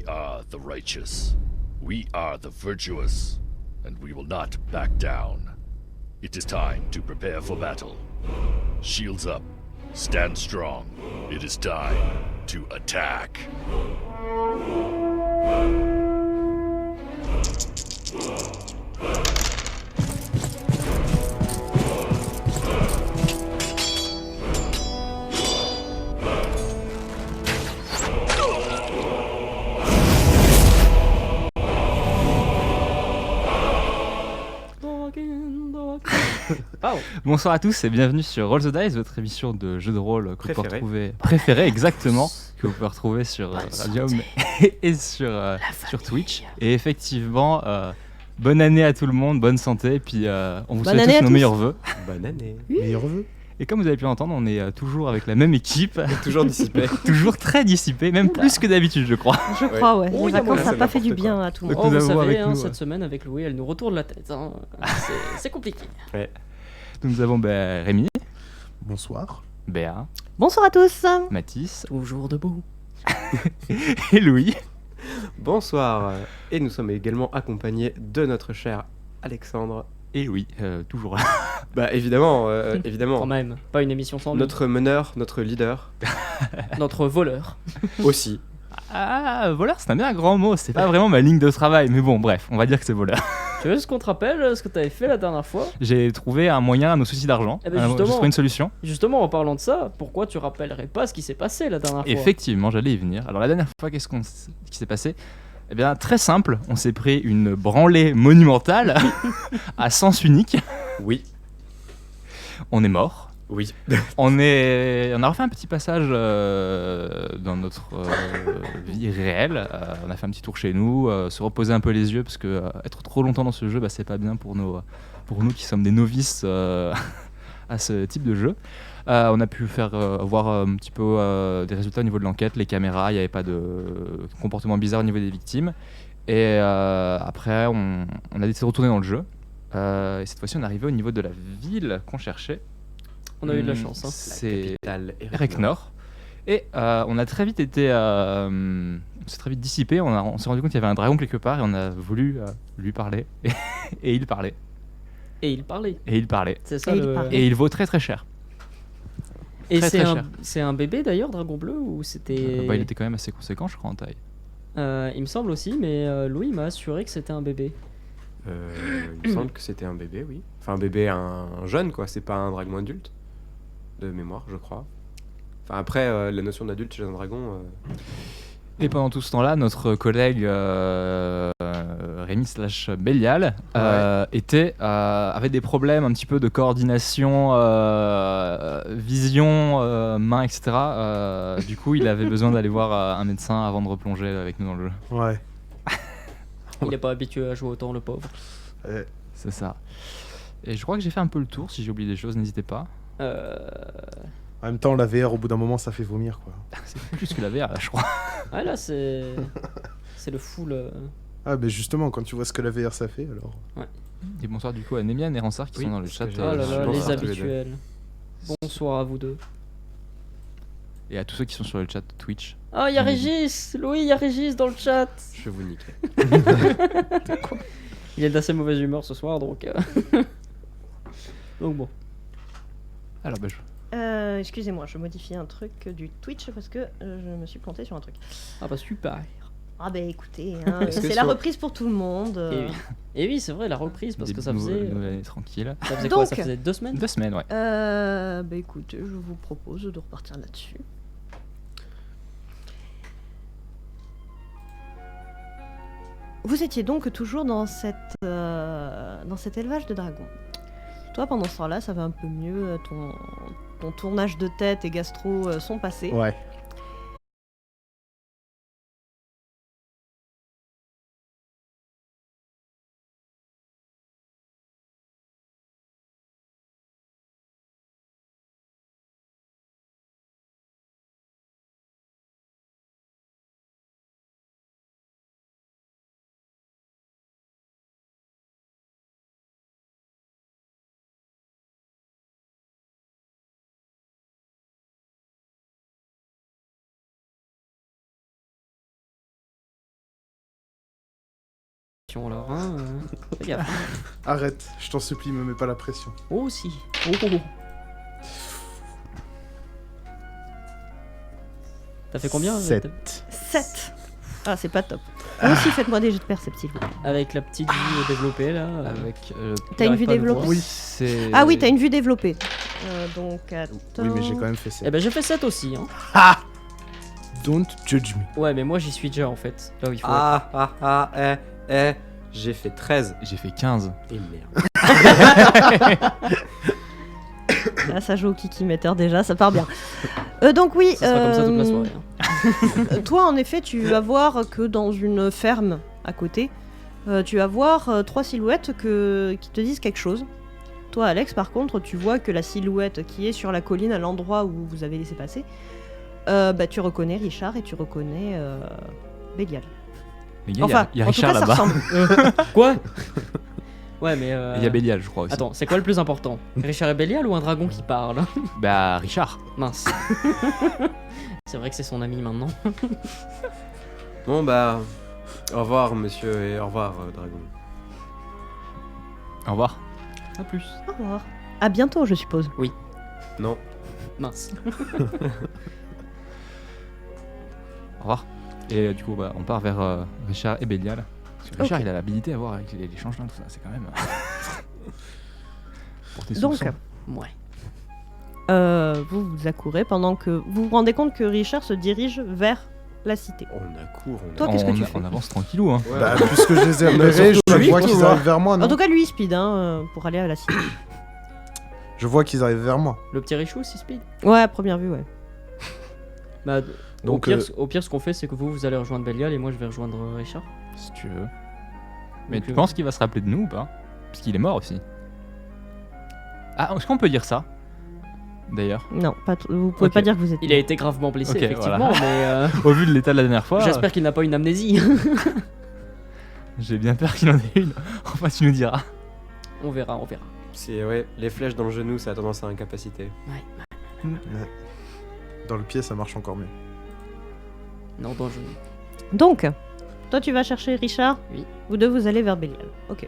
We are the righteous. We are the virtuous. And we will not back down. It is time to prepare for battle. Shields up. Stand strong. It is time to attack. Wow. Bonsoir à tous et bienvenue sur Roll the Dice, votre émission de jeux de rôle que vous pouvez retrouver exactement, que vous pouvez retrouver sur Radium et sur Twitch. Et effectivement, bonne année à tout le monde, bonne santé, et puis on vous souhaite tous nos meilleurs vœux. Bonne année. Meilleurs vœux. Et comme vous avez pu l'entendre, on est toujours avec la même équipe. Toujours dissipé. Toujours très dissipé, même plus que d'habitude, je crois. Je crois, ouais. Oh, Les vacances, ça n'a pas fait du n'importe bien à tout le Donc, monde. nous vous avons savez, avec nous, cette semaine avec Louis, elle nous retourne la tête. C'est compliqué. Ouais. Nous avons Rémi, Bonsoir. Béa, Bonsoir à tous. Mathis Toujours debout. et Louis. Bonsoir. Et nous sommes également accompagnés de notre cher Alexandre. Et oui, toujours là. Bah évidemment, Quand évidemment. même, pas une émission sans lui. Notre meneur, notre leader Notre voleur. aussi. Ah, voleur, c'est un bien grand mot, c'est pas vraiment ma ligne de travail, mais bon, bref, on va dire que c'est voleur. Tu veux ce qu'on te rappelle, ce que t'avais fait la dernière fois? J'ai trouvé un moyen à nos soucis d'argent, Eh ben, j'ai justement. trouvé une solution. Justement, en parlant de ça, pourquoi tu rappellerais pas ce qui s'est passé la dernière fois? Effectivement, j'allais y venir. Alors la dernière fois, qu'est-ce qui s'est passé? Eh bien, très simple, on s'est pris une branlée monumentale à sens unique. Oui. On est mort. Oui. On a refait un petit passage dans notre vie réelle. On a fait un petit tour chez nous, se reposer un peu les yeux parce que être trop longtemps dans ce jeu, c'est pas bien pour nous qui sommes des novices à ce type de jeu. On a pu faire voir un petit peu des résultats au niveau de l'enquête, les caméras, il n'y avait pas de comportement bizarre au niveau des victimes. Et après, on a décidé de retourner dans le jeu. Et cette fois-ci, on est arrivé au niveau de la ville qu'on cherchait. On a eu de la chance. C'est Capitale Ereknor. Et on a très vite été, on s'est très vite dissipé. On s'est rendu compte qu'il y avait un dragon quelque part et on a voulu lui parler. Et il parlait. Et il parlait. Et il parlait. C'est ça Et il le. parlait. Et il vaut très très cher. Et très, c'est très un, cher. c'est un bébé d'ailleurs, Dragon Bleu, ou c'était. Il était quand même assez conséquent, je crois, en taille. Il me semble aussi, mais Louis m'a assuré que c'était un bébé. Il me semble que c'était un bébé, oui. Enfin, un bébé, un jeune, quoi. C'est pas un dragon adulte. De mémoire, je crois. Enfin, après, la notion d'adulte chez un dragon. Et pendant tout ce temps-là, notre collègue Rémi / Bélial avait des problèmes un petit peu de coordination, vision, main, etc. Du coup, il avait besoin d'aller voir un médecin avant de replonger avec nous dans le jeu. Ouais. Il est pas habitué à jouer autant, le pauvre. C'est ça. Et je crois que j'ai fait un peu le tour. Si j'ai oublié des choses, n'hésitez pas. En même temps, la VR, au bout d'un moment, ça fait vomir, quoi. C'est plus que la VR, là, je crois. Ah là, c'est le full. Ah, ben justement, quand tu vois ce que la VR, ça fait, alors... Et bonsoir du coup à Nemian et Ransard qui Oui, sont dans le parce chat. que j'ai- Oh là là, bonsoir les à tous les deux. habituels. Bonsoir à vous deux. Et à tous ceux qui sont sur le chat Twitch. Ah, il y a Régis! Louis, il y a Régis dans le chat! Je vais vous niquer. Il est d'assez mauvaise humeur ce soir, donc. Donc bon. Alors, Excusez-moi, je modifie un truc du Twitch parce que je me suis planté sur un truc. Ah bah super. Ah ben écoutez, hein, Est-ce que c'est la sur- reprise pour tout le monde. Et oui, et oui c'est vrai, la reprise, parce que ça faisait. tranquille. Ça faisait quoi? Ça Donc- faisait 2 semaines? 2 semaines, ouais. Ben écoutez, je vous propose de repartir là-dessus. Vous étiez donc toujours dans cet élevage de dragons. Toi, pendant ce temps-là, ça va un peu mieux. Ton tournage de tête et gastro sont passés. Ouais. alors, hein. Fais gaffe. Arrête, je t'en supplie, me mets pas la pression. Oh, si. Oh, oh, oh. T'as fait combien 7. 7. Ah, c'est pas top. Vous aussi, faites-moi des jets de perception. Avec la petite vue développée là. Avec. T'as une j'arrive vue pas à le développée voir. Oui. C'est. Ah oui, t'as une vue développée. Donc, attends. Oui, mais j'ai quand même fait 7. Eh ben, j'ai fait 7 aussi, hein. Don't judge me. Ouais, mais moi j'y suis déjà en fait. Là où il faut. être. J'ai fait 13. J'ai fait 15. Et merde. Ah, ça joue au kiki-metteur déjà, ça part bien. Donc oui, Ça sera comme ça toute la soirée. Hein. toi en effet tu vas voir que dans une ferme à côté, tu vas voir 3 silhouettes qui te disent quelque chose. Toi Alex par contre tu vois que la silhouette qui est sur la colline à l'endroit où vous avez laissé passer, tu reconnais Richard et tu reconnais Bélial. Les gars, Enfin, il y a en tout Richard cas ça là-bas. ressemble. Quoi? Ouais, mais. Il y a Bélial, je crois aussi. Attends, c'est quoi le plus important? Richard et Bélial ou un dragon qui parle? Bah, Richard. Mince. C'est vrai que c'est son ami maintenant. Bon bah, au revoir monsieur et au revoir dragon. Au revoir. A plus. Au revoir. À bientôt je suppose. Non. Mince. Au revoir. Et du coup, bah, on part vers Richard et Bélial. Parce que Richard, Ok. il a l'habilité à voir avec les changelins, tout ça. C'est quand même. Pour tes Donc, soupçons. Ouais. vous accourez pendant que vous vous rendez compte que Richard se dirige vers la cité. On accourt, on Toi, a... qu'est-ce que On- tu fais On avance tranquillou, hein. Ouais. Bah, puisque je les ai Mais repérés, surtout je lui, vois quoi. qu'ils arrivent vers moi, non En tout cas lui il speed pour aller à la cité. Je vois qu'ils arrivent vers moi. Le petit Richou, si speed. Ouais, à première vue, ouais. Bah, Donc, au pire, ce qu'on fait, c'est que vous allez rejoindre Bélial et moi je vais rejoindre Richard. Si tu veux. Mais Donc, tu penses qu'il va se rappeler de nous ou pas? Parce qu'il est mort aussi. Ah, est-ce qu'on peut dire ça? D'ailleurs. Non, vous pouvez Ok. pas dire que vous êtes. Il a été gravement blessé, Ok, effectivement, voilà. mais Au vu de l'état de la dernière fois, j'espère qu'il n'a pas une amnésie. j'ai bien peur qu'il en ait une. Enfin, tu nous diras. On verra, on verra. C'est ouais, les flèches dans le genou, ça a tendance à incapaciter. Dans le pied, ça marche encore mieux. Non, dans le genou. Donc, toi tu vas chercher Richard. Oui. Vous deux vous allez vers Bélial. Ok.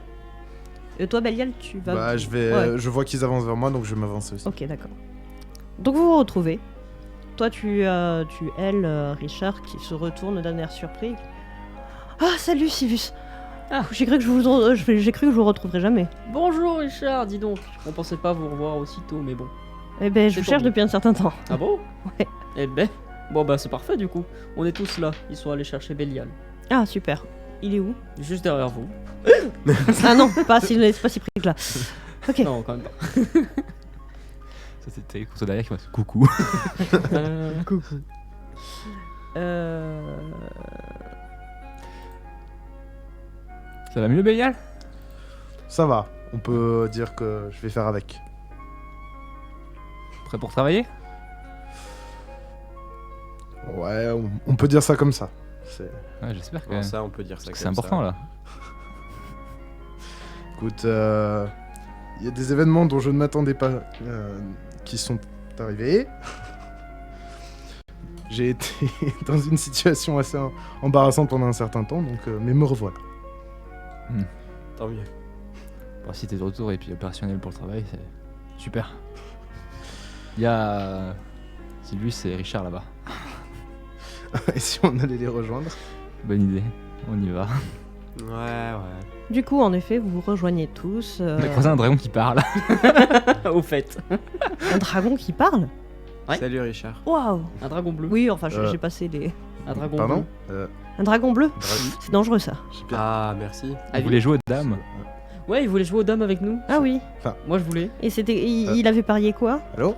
Et toi Bélial tu vas. Bah, je vais. Ouais. Je vois qu'ils avancent vers moi, donc je vais m'avancer aussi. Ok, d'accord. Donc vous vous retrouvez. Toi tu ailes Richard qui se retourne d'un air surpris. Ah salut Sivus. Ah. J'ai cru que j'ai cru que je vous retrouverais jamais. Bonjour Richard, dis donc. On pensait pas vous revoir aussitôt, mais bon. Eh ben je C'est vous cherche tombé. depuis un certain temps. Ah bon? Ouais. Eh ben. Bon bah c'est parfait du coup. On est tous là. Ils sont allés chercher Bélial. Ah super. Il est où? Juste derrière vous. Ah non, c'est pas si près que là. Ok. Non, quand même pas. Ça, c'était Courtois derrière qui m'a dit coucou. Coucou. Ça va mieux, Bélial? Ça va. On peut dire que je vais faire avec. Prêt pour travailler? Ouais, on peut dire ça comme ça. C'est- Ouais, j'espère que. Comment ça, on peut dire ça Parce que comme c'est important ça. là. Écoute, il y a des événements dont je ne m'attendais pas qui sont arrivés. J'ai été dans une situation assez embarrassante pendant un certain temps, donc mais me revoilà. Tant mieux. Bon, si t'es de retour et puis opérationnel pour le travail, c'est super. Il y a. Sylvus et Richard là-bas. Et si on allait les rejoindre? Bonne idée, on y va. Ouais. Du coup, en effet, vous vous rejoignez tous. On a croisé un dragon qui parle. Au fait. Un dragon qui parle? Ouais. Salut Richard. Waouh! Un dragon bleu. Oui, enfin, Euh. j'ai passé les. Un dragon Pardon bleu. Un dragon bleu? C'est dangereux ça. J'ai bien- Ah, merci. Vous voulez jouer aux dames? Ouais, il voulait jouer aux dames avec nous. Ah oui. Moi je voulais. Et il avait parié quoi? Allô?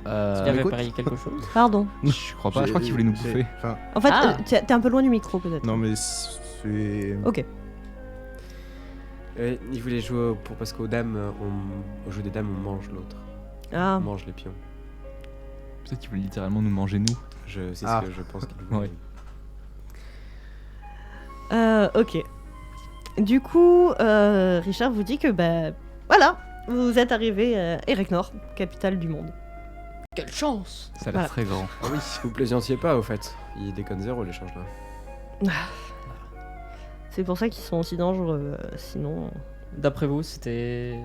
Il avait écoute. parié quelque chose. Pardon. Je crois pas, je crois qu'il voulait nous bouffer. Enfin, En fait, Ah. t'es un peu loin du micro peut-être. non mais c'est... Ok. Il voulait jouer parce qu'aux dames, au jeu des dames, on mange l'autre. Ah. On mange les pions. Peut-être qu'il voulait littéralement nous manger nous. C'est Ah. ce que je pense qu'il voulait. Ouais. Ok. Du coup, Richard vous dit que voilà, vous êtes arrivé à Ereknor, capitale du monde. Quelle chance! Ça a l'air Voilà. très grand. Ah oui, vous plaisantiez pas au fait. Ils déconnent zéro l'échange là. C'est pour ça qu'ils sont aussi dangereux. Sinon, D'après vous, c'était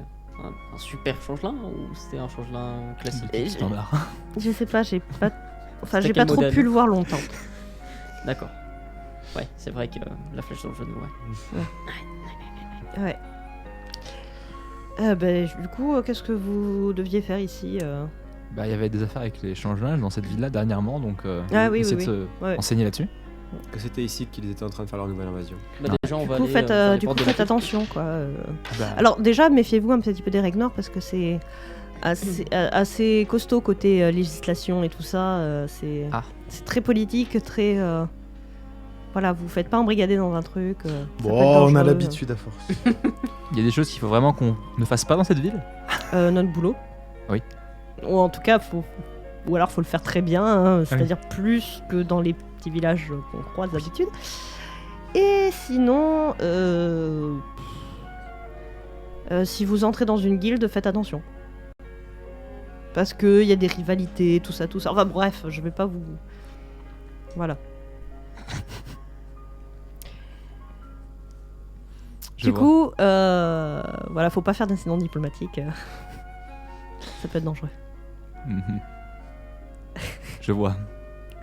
un super changelin ou c'était un changelin classique Et- Standard. je sais pas, j'ai pas, enfin, C'était j'ai pas quel trop modèle pu le voir longtemps. D'accord. Ouais, c'est vrai que la flèche dans le genou, ouais. Ouais. Du coup, qu'est-ce que vous deviez faire ici Bah, il y avait des affaires avec les changelins dans cette ville-là dernièrement, donc Ah oui, essayer oui, de oui. se Ouais. renseigner là-dessus. Que c'était ici qu'ils étaient en train de faire leur nouvelle invasion. Bah, déjà, on Du va coup, aller, faites, faire les du coup, portes de la faites ville. attention, quoi. Bah, Alors déjà, méfiez-vous un petit peu des Ragnar parce que c'est assez costaud côté législation et tout ça. C'est Ah. c'est très politique, très... Voilà, vous faites pas embrigader dans un truc. Ça peut être Bon, on a dangereux. l'habitude à force. il y a des choses qu'il faut vraiment qu'on ne fasse pas dans cette ville. Notre boulot. Oui. Ou en tout cas, ou alors faut le faire très bien, hein, c'est-à-dire plus que dans les petits villages qu'on croise d'habitude. Et sinon, si vous entrez dans une guilde, faites attention. Parce qu'il y a des rivalités, tout ça, tout ça. Enfin bref, je vais pas vous... Voilà. Je Du vois. coup, voilà, faut pas faire d'incidents diplomatiques. Ça peut être dangereux. Mhm. Je vois.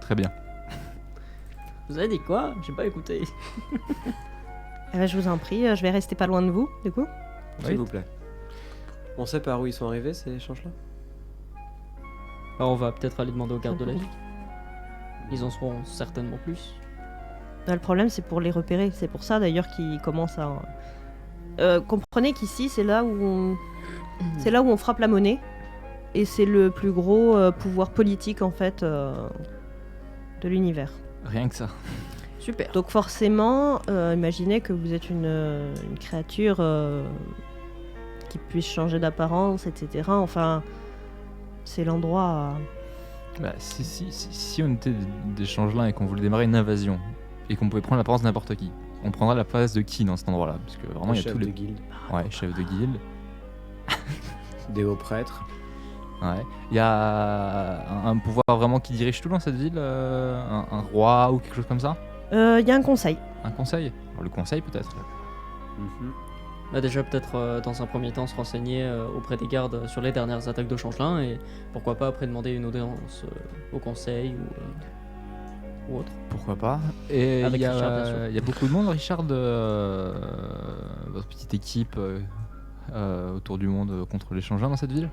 Très bien. Vous avez dit quoi? J'ai pas écouté. Eh ben, je vous en prie, je vais rester pas loin de vous, du coup. Oui. S'il vous plaît. On sait par où ils sont arrivés, ces changelins? Alors, on va peut-être aller demander aux gardes de la ville. Ils en seront certainement plus. Le problème, c'est pour les repérer. C'est pour ça, d'ailleurs, qu'ils commencent à... comprenez qu'ici, c'est là où on frappe la monnaie. Et c'est le plus gros pouvoir politique, en fait, de l'univers. Rien que ça. Super. Donc forcément, imaginez que vous êtes une créature qui puisse changer d'apparence, etc. Enfin, c'est l'endroit... Bah, si on était des changelins et qu'on voulait démarrer une invasion et qu'on pouvait prendre l'apparence de n'importe qui, on prendra la place de qui dans cet endroit-là? Parce que vraiment, il y a Chef tous les de guilde, chefs de guilde. des hauts prêtres. Ouais. Il y a un pouvoir vraiment qui dirige tout dans cette ville, un roi ou quelque chose comme ça? Il y a un conseil. Un conseil? Alors, le conseil peut-être. Mhm. Bah déjà peut-être dans un premier temps se renseigner auprès des gardes sur les dernières attaques de changelin et pourquoi pas après demander une audience au conseil ou autre. Pourquoi pas. Et Avec il y, Richard, bien sûr. il y a beaucoup de monde, Richard, de votre petite équipe autour du monde contre les changelins dans cette ville?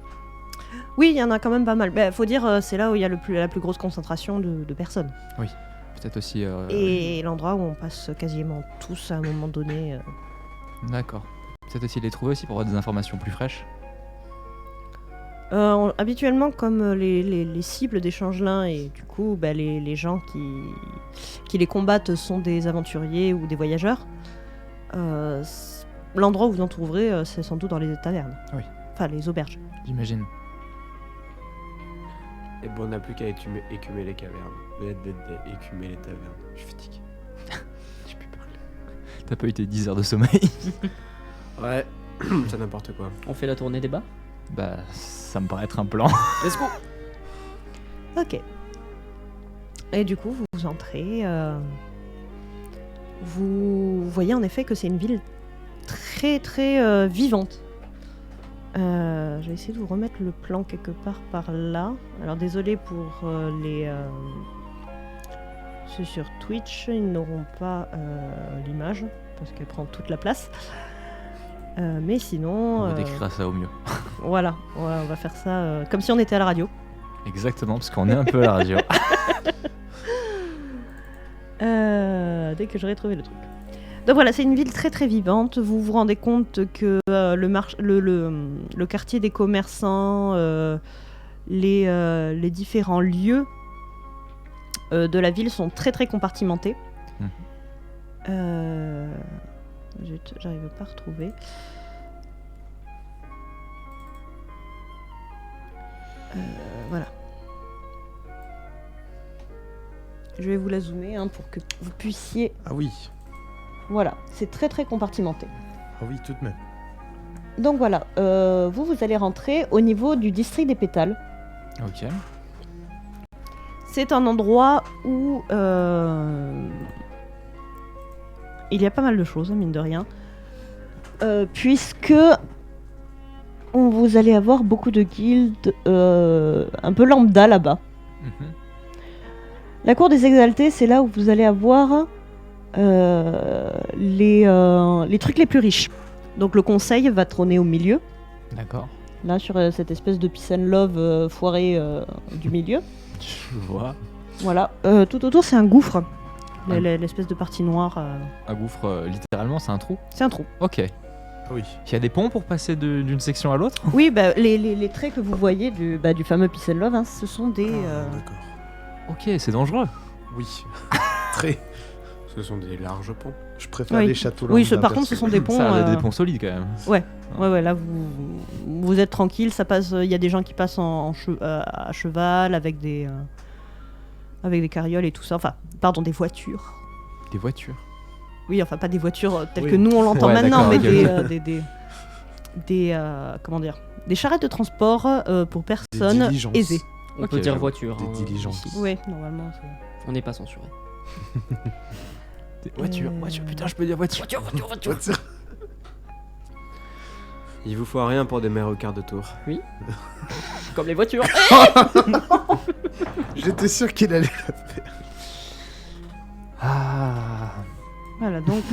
Oui, il y en a quand même pas mal. Bah, faut dire, c'est là où il y a la plus grosse concentration de personnes. Peut-être aussi... Et l'endroit où on passe quasiment tous à un moment donné. D'accord. Peut-être essayer de les trouver aussi pour avoir des informations plus fraîches. Habituellement, comme les cibles des changelins et du coup, bah, les gens qui les combattent sont des aventuriers ou des voyageurs, l'endroit où vous en trouverez, c'est sans doute dans les tavernes. Oui. Enfin, les auberges. J'imagine. Et bon, on n'a plus qu'à écumer les cavernes. Écumer les tavernes. Je suis fatigué. J'ai plus parler. T'as pas eu tes 10 heures de sommeil? Ouais, c'est n'importe quoi. On fait la tournée des bars. Bah, ça me paraît être un plan. Let's go. Ok. Et du coup, vous entrez. Vous voyez en effet que c'est une ville très très vivante. Je vais essayer de vous remettre le plan quelque part par là. Alors désolé pour ceux sur Twitch, ils n'auront pas l'image parce qu'elle prend toute la place. Mais sinon, On va décrire ça au mieux. voilà, on va faire ça comme si on était à la radio. Exactement, parce qu'on est un peu à la radio. Dès que j'aurai trouvé le truc. Donc voilà, c'est une ville très très vivante. Vous vous rendez compte que le quartier des commerçants, les différents lieux de la ville sont très très compartimentés. J'arrive pas à retrouver. Voilà. Je vais vous la zoomer hein, pour que vous puissiez... Ah oui, Voilà, c'est très très compartimenté. ah oui, tout de même. Donc voilà, vous allez rentrer au niveau du district des pétales. Ok. C'est un endroit où il y a pas mal de choses, mine de rien. Puisque vous allez avoir beaucoup de guildes un peu lambda là-bas. Mhm. La cour des exaltés, c'est là où vous allez avoir les trucs les plus riches. Donc le conseil va trôner au milieu, D'accord. là sur cette espèce de peace and love foiré du milieu. Je vois. Voilà. Tout autour, c'est un gouffre. L'espèce de partie noire. Un gouffre, littéralement, c'est un trou. C'est un trou. Ok. Oui. Il y a des ponts pour passer d'une section à l'autre. Oui, bah, les traits que vous voyez du fameux peace and love, hein, ce sont des... D'accord. Ok, c'est dangereux. Oui. Très. Ce sont des larges ponts. Je préfère Oui. les châteaux Oui, lambda, par contre, ce perso. sont des ponts... Ça a l'air d'être des ponts solides quand même. Ouais, là, vous êtes tranquille, ça passe... Il y a des gens qui passent à cheval, avec des carrioles et tout ça. Enfin, pardon, des voitures. Des voitures. Oui, enfin, pas des voitures telles Oui. que nous, on l'entend Ouais, maintenant, mais d'accord, comment dire, des charrettes de transport pour personnes diligences. aisées. On Ok, peut dire j'avoue. voiture. Des hein, diligences. ici. Oui, normalement. On n'est pas censuré. Des voitures. Voiture, putain, je peux dire voiture. Voiture. Il vous faut rien pour des mères au quart de tour. Comme les voitures. J'étais sûr qu'il allait. Ah. Voilà, donc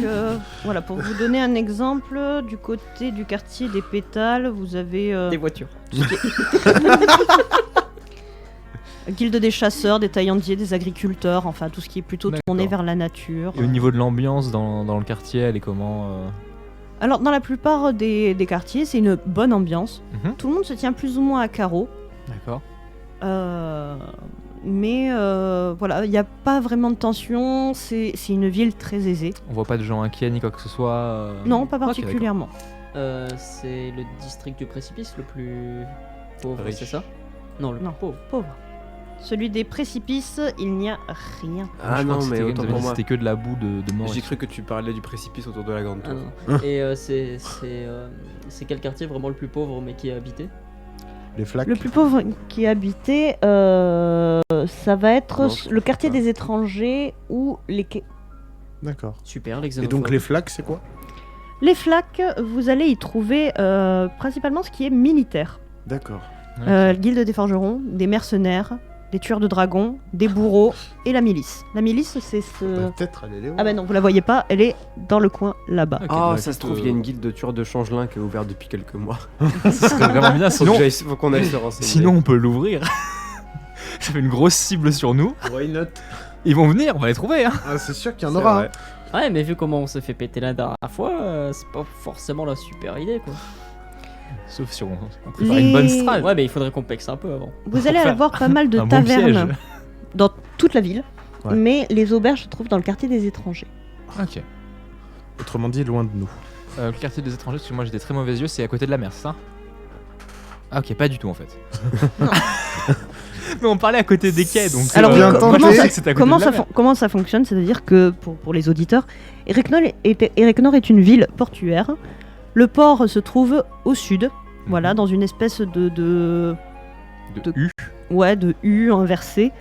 voilà, pour vous donner un exemple, du côté du quartier des Pétales, vous avez Des voitures. guilde des chasseurs, des taillandiers, des agriculteurs, enfin tout ce qui est plutôt tourné D'accord. vers la nature. Et au niveau de l'ambiance dans le quartier, elle est comment Alors, dans la plupart des quartiers, c'est une bonne ambiance. Mhm. Tout le monde se tient plus ou moins à carreau. D'accord. Mais voilà, il n'y a pas vraiment de tension. C'est une ville très aisée. On voit pas de gens inquiets ni quoi que ce soit. Non, pas Ok, particulièrement. C'est le district du précipice le plus pauvre, Riche. c'est ça? Non, le Non. plus pauvre. Pauvre. Celui des précipices, il n'y a rien. Ah Je crois non, que mais c'était- autant t'avais pour dit moi. C'était que de la boue de mort. J'ai cru que tu parlais du précipice autour de la grande Ah, tour. non. Et c'est quel quartier vraiment le plus pauvre mais qui est habité? Les flaques. Le plus pauvre qui est habité, ça va être Non, le quartier pas. des étrangers ou les quais. D'accord. Super, les Et xénophobes. donc les flaques, c'est quoi? Les flaques, vous allez y trouver principalement ce qui est militaire. D'accord. Guilde des forgerons, des mercenaires, des tueurs de dragons, des bourreaux et la milice. La milice, c'est ce... Peut-être aller les voir. Ah bah non, vous la voyez pas, elle est dans le coin là-bas. Ok, Ah, bah, ça se écoute, trouve, il y a une guilde de tueurs de changelin qui est ouverte depuis quelques mois. Ça serait vraiment bien. Faut qu'on aille se renseigner. Sinon, on peut l'ouvrir. Ça fait une grosse cible sur nous. Why not? Ils vont venir, on va les trouver. Hein. Ah, c'est sûr qu'il y en C'est aura. vrai. Ouais, mais vu comment on s'est fait péter la dernière fois, c'est pas forcément la super idée quoi. Sauf si on prépare une bonne strade. Ouais, mais il faudrait qu'on pexe un peu avant. Vous allez Enfin, avoir pas mal de un bon tavernes piège. dans toute la ville, Ouais. mais les auberges se trouvent dans le quartier des étrangers. Ok. Autrement dit, loin de nous. Le quartier des étrangers, parce que moi j'ai des très mauvais yeux, c'est à côté de la mer, c'est ça? Ah ok, pas du tout en fait. Non. Mais on parlait à côté des quais, donc Alors, bien co- tenté. comment, ça, que c'était à côté comment, de la ça mer. comment ça fonctionne? C'est-à-dire que, pour les auditeurs, Ereknor est une ville portuaire. Le port se trouve au sud, voilà, dans une espèce de U. ouais, de U inversé.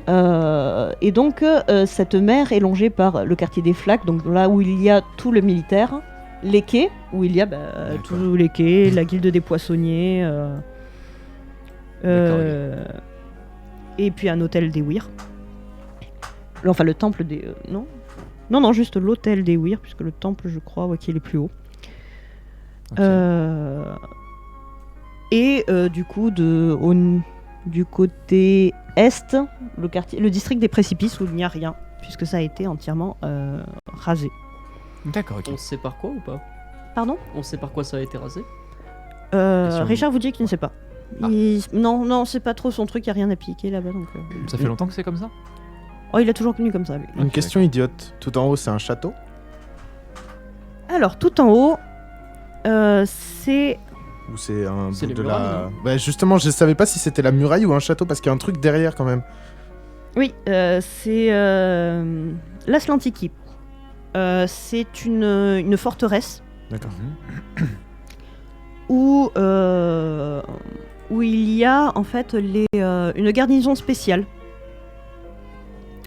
Et donc, cette mer est longée par le quartier des Flaques, donc là où il y a tout le militaire, les quais, où il y a tous les quais, la guilde des poissonniers, et puis un hôtel des Weir. Enfin, le temple des... non, juste l'hôtel des Weir, puisque le temple, je crois, ouais, qu'il est plus haut. Ok. Et du coup, du côté est, le district des précipices où il n'y a rien, puisque ça a été entièrement rasé. D'accord, ok. On sait par quoi ou pas? Pardon? On sait par quoi ça a été rasé? Question- Richard vous dit qu'il ne sait pas. Ah. Non, c'est pas trop son truc, il n'y a rien à piquer là-bas. Donc, Ça fait longtemps que c'est comme ça? Oh, il a toujours connu comme ça, lui. Une Ok, question idiote. Tout en haut, c'est un château? Alors, tout en haut, c'est... Ou c'est un C'est bout les de murailles, la... non Bah justement, je savais pas si c'était la muraille ou un château, parce qu'il y a un truc derrière quand même. Oui, c'est l'Aslantiki. C'est une forteresse D'accord. où il y a en fait une garnison spéciale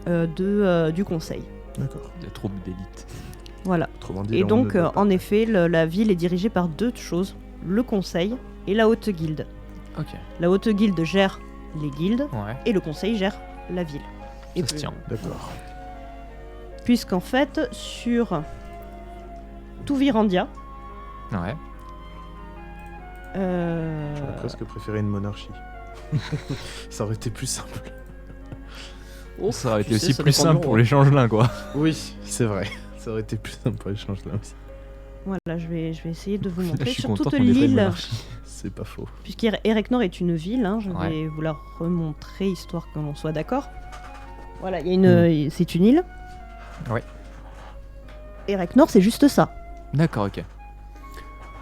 du conseil. D'accord. Des troupes d'élite. Voilà. Autrement dit, Et là, on donc, ne doit pas- en effet, la ville est dirigée par deux choses, le conseil et la haute guilde. Ok. La haute guilde gère les guildes Ouais. et le conseil gère la ville. Ça se tient. D'accord. Puisqu'en fait, sur tout Virandia, Ouais. J'aurais presque préféré une monarchie. Ça aurait été plus simple. Oh, Ça aurait tu été sais, aussi ça plus dépend du simple pour roi. les changelins, quoi. Oui, c'est vrai. Ça aurait été plus simple pour l'échange là aussi. voilà, je vais essayer de vous Là, montrer je suis sur content toute qu'on ait pas une l'île, monarchie. C'est pas faux. puisqu'Ereknor est une ville, hein, je Ouais. vais vous la remontrer histoire que l'on soit d'accord. Voilà, il y a une, c'est une île. Ouais. Ereknor, c'est juste ça. D'accord, ok.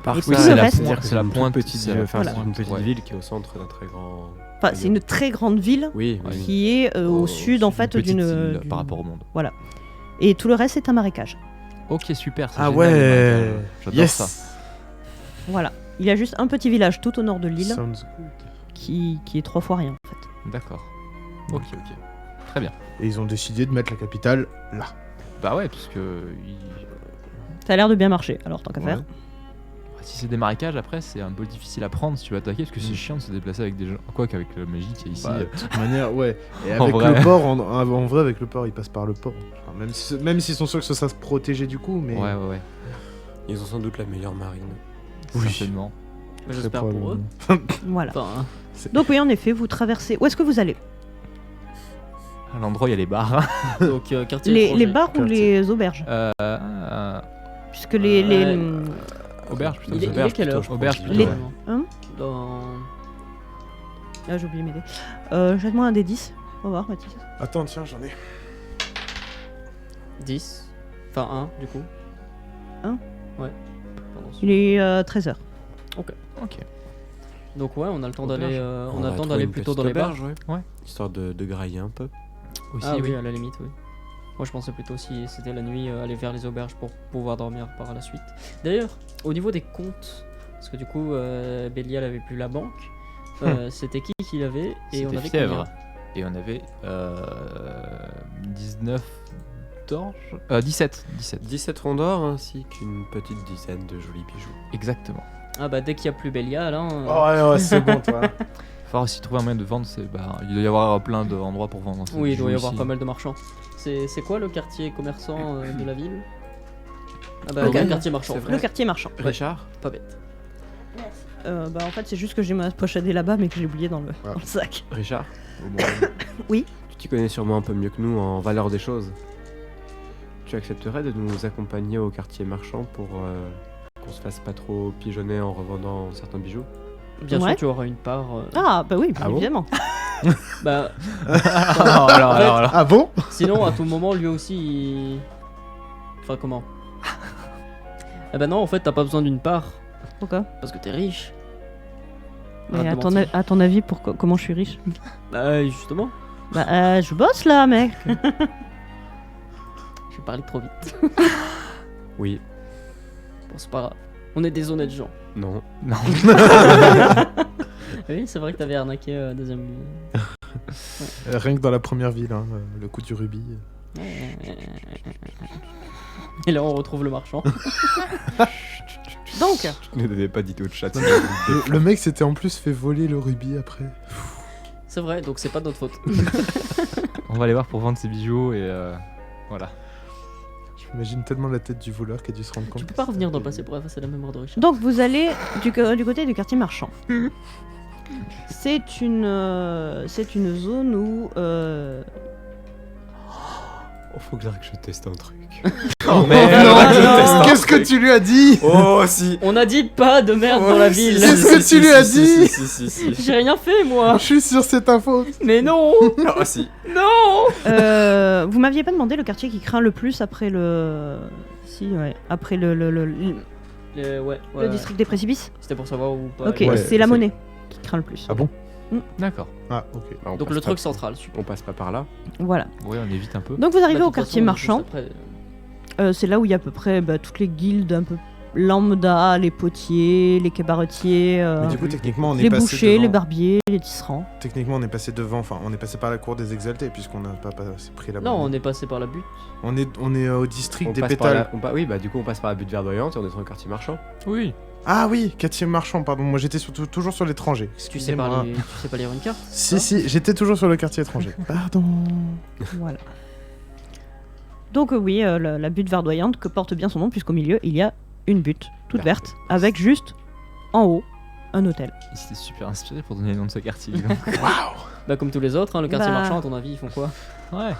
Par Et contre, tout le c'est reste- c'est-à-dire que c'est la une toute pointe, petite, c'est la enfin, pointe, c'est une petite ouais. ville qui est au centre d'un très grand. Enfin, c'est une très grande ville Oui, oui. qui est au sud, en fait, Une petite d'une. île d'une- par rapport au monde. Et tout le reste, c'est un marécage. Ok, super. c'est Ah génial, ouais. les marécages. J'adore Yes. ça. Voilà. Il y a juste un petit village tout au nord de l'île Sounds good. qui est 3 fois rien, en fait. D'accord. Ok, ok. Très bien. Et ils ont décidé de mettre la capitale là. Bah ouais, puisque Ça a l'air de bien marcher, alors tant qu'à Ouais. faire. si c'est des marécages, après, c'est un peu difficile à prendre si tu veux attaquer, parce que c'est chiant de se déplacer avec des gens. Quoi qu'avec la magie qu'il y a ici. Bah, de toute manière, ouais. Et En avec vrai. le port, en vrai, avec le port, ils passent par le port. Enfin, même s'ils sont sûrs que ce sera protégé du coup, mais. Ouais, ouais, ouais. Ils ont sans doute la meilleure marine. Oui. Certainement. Mais Très J'espère pour eux. probablement. Voilà. Enfin, hein. Donc oui, en effet, vous traversez. Où est-ce que vous allez? À l'endroit, il y a les bars. donc quartier Les étranger. bars ou quartier. les auberges? Euh, Puisque les... Auberge, plutôt. Il est auberges quelle plutôt, heure je pense. Auberge, Les- plutôt, Les- ouais. Hein Dans... Ah, j'ai oublié mes dés. Jette-moi un des 10. On va voir, Mathis. Attends, tiens, j'en ai. 10. Enfin 1 du coup. 1? Ouais. Pardon. Il est 13h. Ok. Donc ouais, on a le temps Auberge. d'aller On on a va le temps trouver d'aller une plutôt petite dans les bars. auberge, ouais. Ouais. Histoire de grailler un peu. Aussi, Ah oui, oui. à la limite, oui. Moi, je pensais plutôt si c'était la nuit, aller vers les auberges pour pouvoir dormir par la suite. D'ailleurs, au niveau des comptes, parce que du coup, Bélial avait plus la banque, c'était qui l'avait et on C'était avait Fièvre. combien Et on avait 19 d'orge 17. 17 ronds d'or ainsi qu'une petite dizaine de jolis bijoux. Exactement. Ah bah dès qu'il n'y a plus Bélial, hein, Oh, ouais, ouais, c'est bon, toi. Faut aussi trouver un moyen de vendre. Il doit y avoir plein d'endroits pour vendre. ces oui, il doit y bijoux avoir ici. pas mal de marchands. C'est quoi le quartier commerçant de la ville? Ah bah Le le quartier- quartier marchand. c'est en fait. vrai. Le quartier marchand. Richard Pas bête. Bah en fait, c'est juste que j'ai ma poche à dés là-bas, mais que j'ai oublié dans le sac. Richard Oui. Tu t'y connais sûrement un peu mieux que nous en valeur des choses. Tu accepterais de nous accompagner au quartier marchand pour qu'on se fasse pas trop pigeonner en revendant certains bijoux? Bien Ouais. sûr, tu auras une part. Ah bah oui, bien Ah bon évidemment. Bah, alors. Ah bon? sinon, à tout moment, lui aussi, il... Enfin, comment? Ah bah non, en fait, t'as pas besoin d'une part, Pourquoi? parce que t'es riche. Mais Arrête à de ton, mentir. à ton avis, comment je suis riche? Bah, justement, Bah je bosse là, mec. j'ai parlé trop vite. Oui. Bon, c'est pas grave. On est des honnêtes gens. Non. Non. Oui, c'est vrai que t'avais arnaqué deuxième. Rien que dans la première ville, hein, le coup du rubis. Et là, on retrouve le marchand. Donc, Ne donnez pas d'idée au chat. Le mec s'était en plus fait voler le rubis après. C'est vrai, donc c'est pas de notre faute. On va aller voir pour vendre ces bijoux et voilà. J'imagine tellement la tête du voleur qui a dû se rendre compte. Tu peux que pas revenir c'était- dans le passé pour effacer la mémoire de Richard. donc vous allez du côté du quartier marchand. C'est une zone où Oh, faut que je teste un truc. Oh Non, qu'est-ce que tu lui as dit? Oh, si. On a dit pas de merde dans la ville. Qu'est-ce que tu lui as dit? Si. J'ai rien fait, moi. Je suis sur cette info. Mais non. Ah, si. Non. vous m'aviez pas demandé le quartier qui craint le plus après le si ouais après Ouais, le district des précipices. C'était pour savoir où pas. Ok, Ouais, c'est la c'est- monnaie qui craint le plus. Ah bon? D'accord. Ah, ok. Bah, on Donc passe le pas- truc central, super. On passe pas par là. Voilà. Ouais, on évite un peu. Donc vous arrivez Bah, de au toute quartier façon, marchand. juste après, C'est là où il y a à peu près toutes les guildes un peu lambda, les potiers, les cabaretiers, Mais du coup, techniquement, on est les passé bouchers, devant. les barbiers, les tisserands. Techniquement, on est passé devant. Enfin, on est passé par la cour des exaltés puisqu'on n'a pas pris la. Non, on est passé par la butte. On est au district On des passe par pétales. oui, bah du coup on passe par la butte verdoyante et on est dans le quartier marchand. Oui. Ah oui, quartier marchand. Pardon, moi j'étais toujours sur l'étranger. Tu sais pas lire une carte Si, j'étais toujours sur le quartier étranger. Pardon. Voilà. Donc oui, la butte verdoyante que porte bien son nom puisqu'au milieu il y a une butte toute verte avec juste en haut un hôtel. Il s'était super inspiré pour donner le nom de ce quartier. dis donc. Bah comme tous les autres, hein, le quartier Bah. marchand, à ton avis, ils font quoi? Ouais,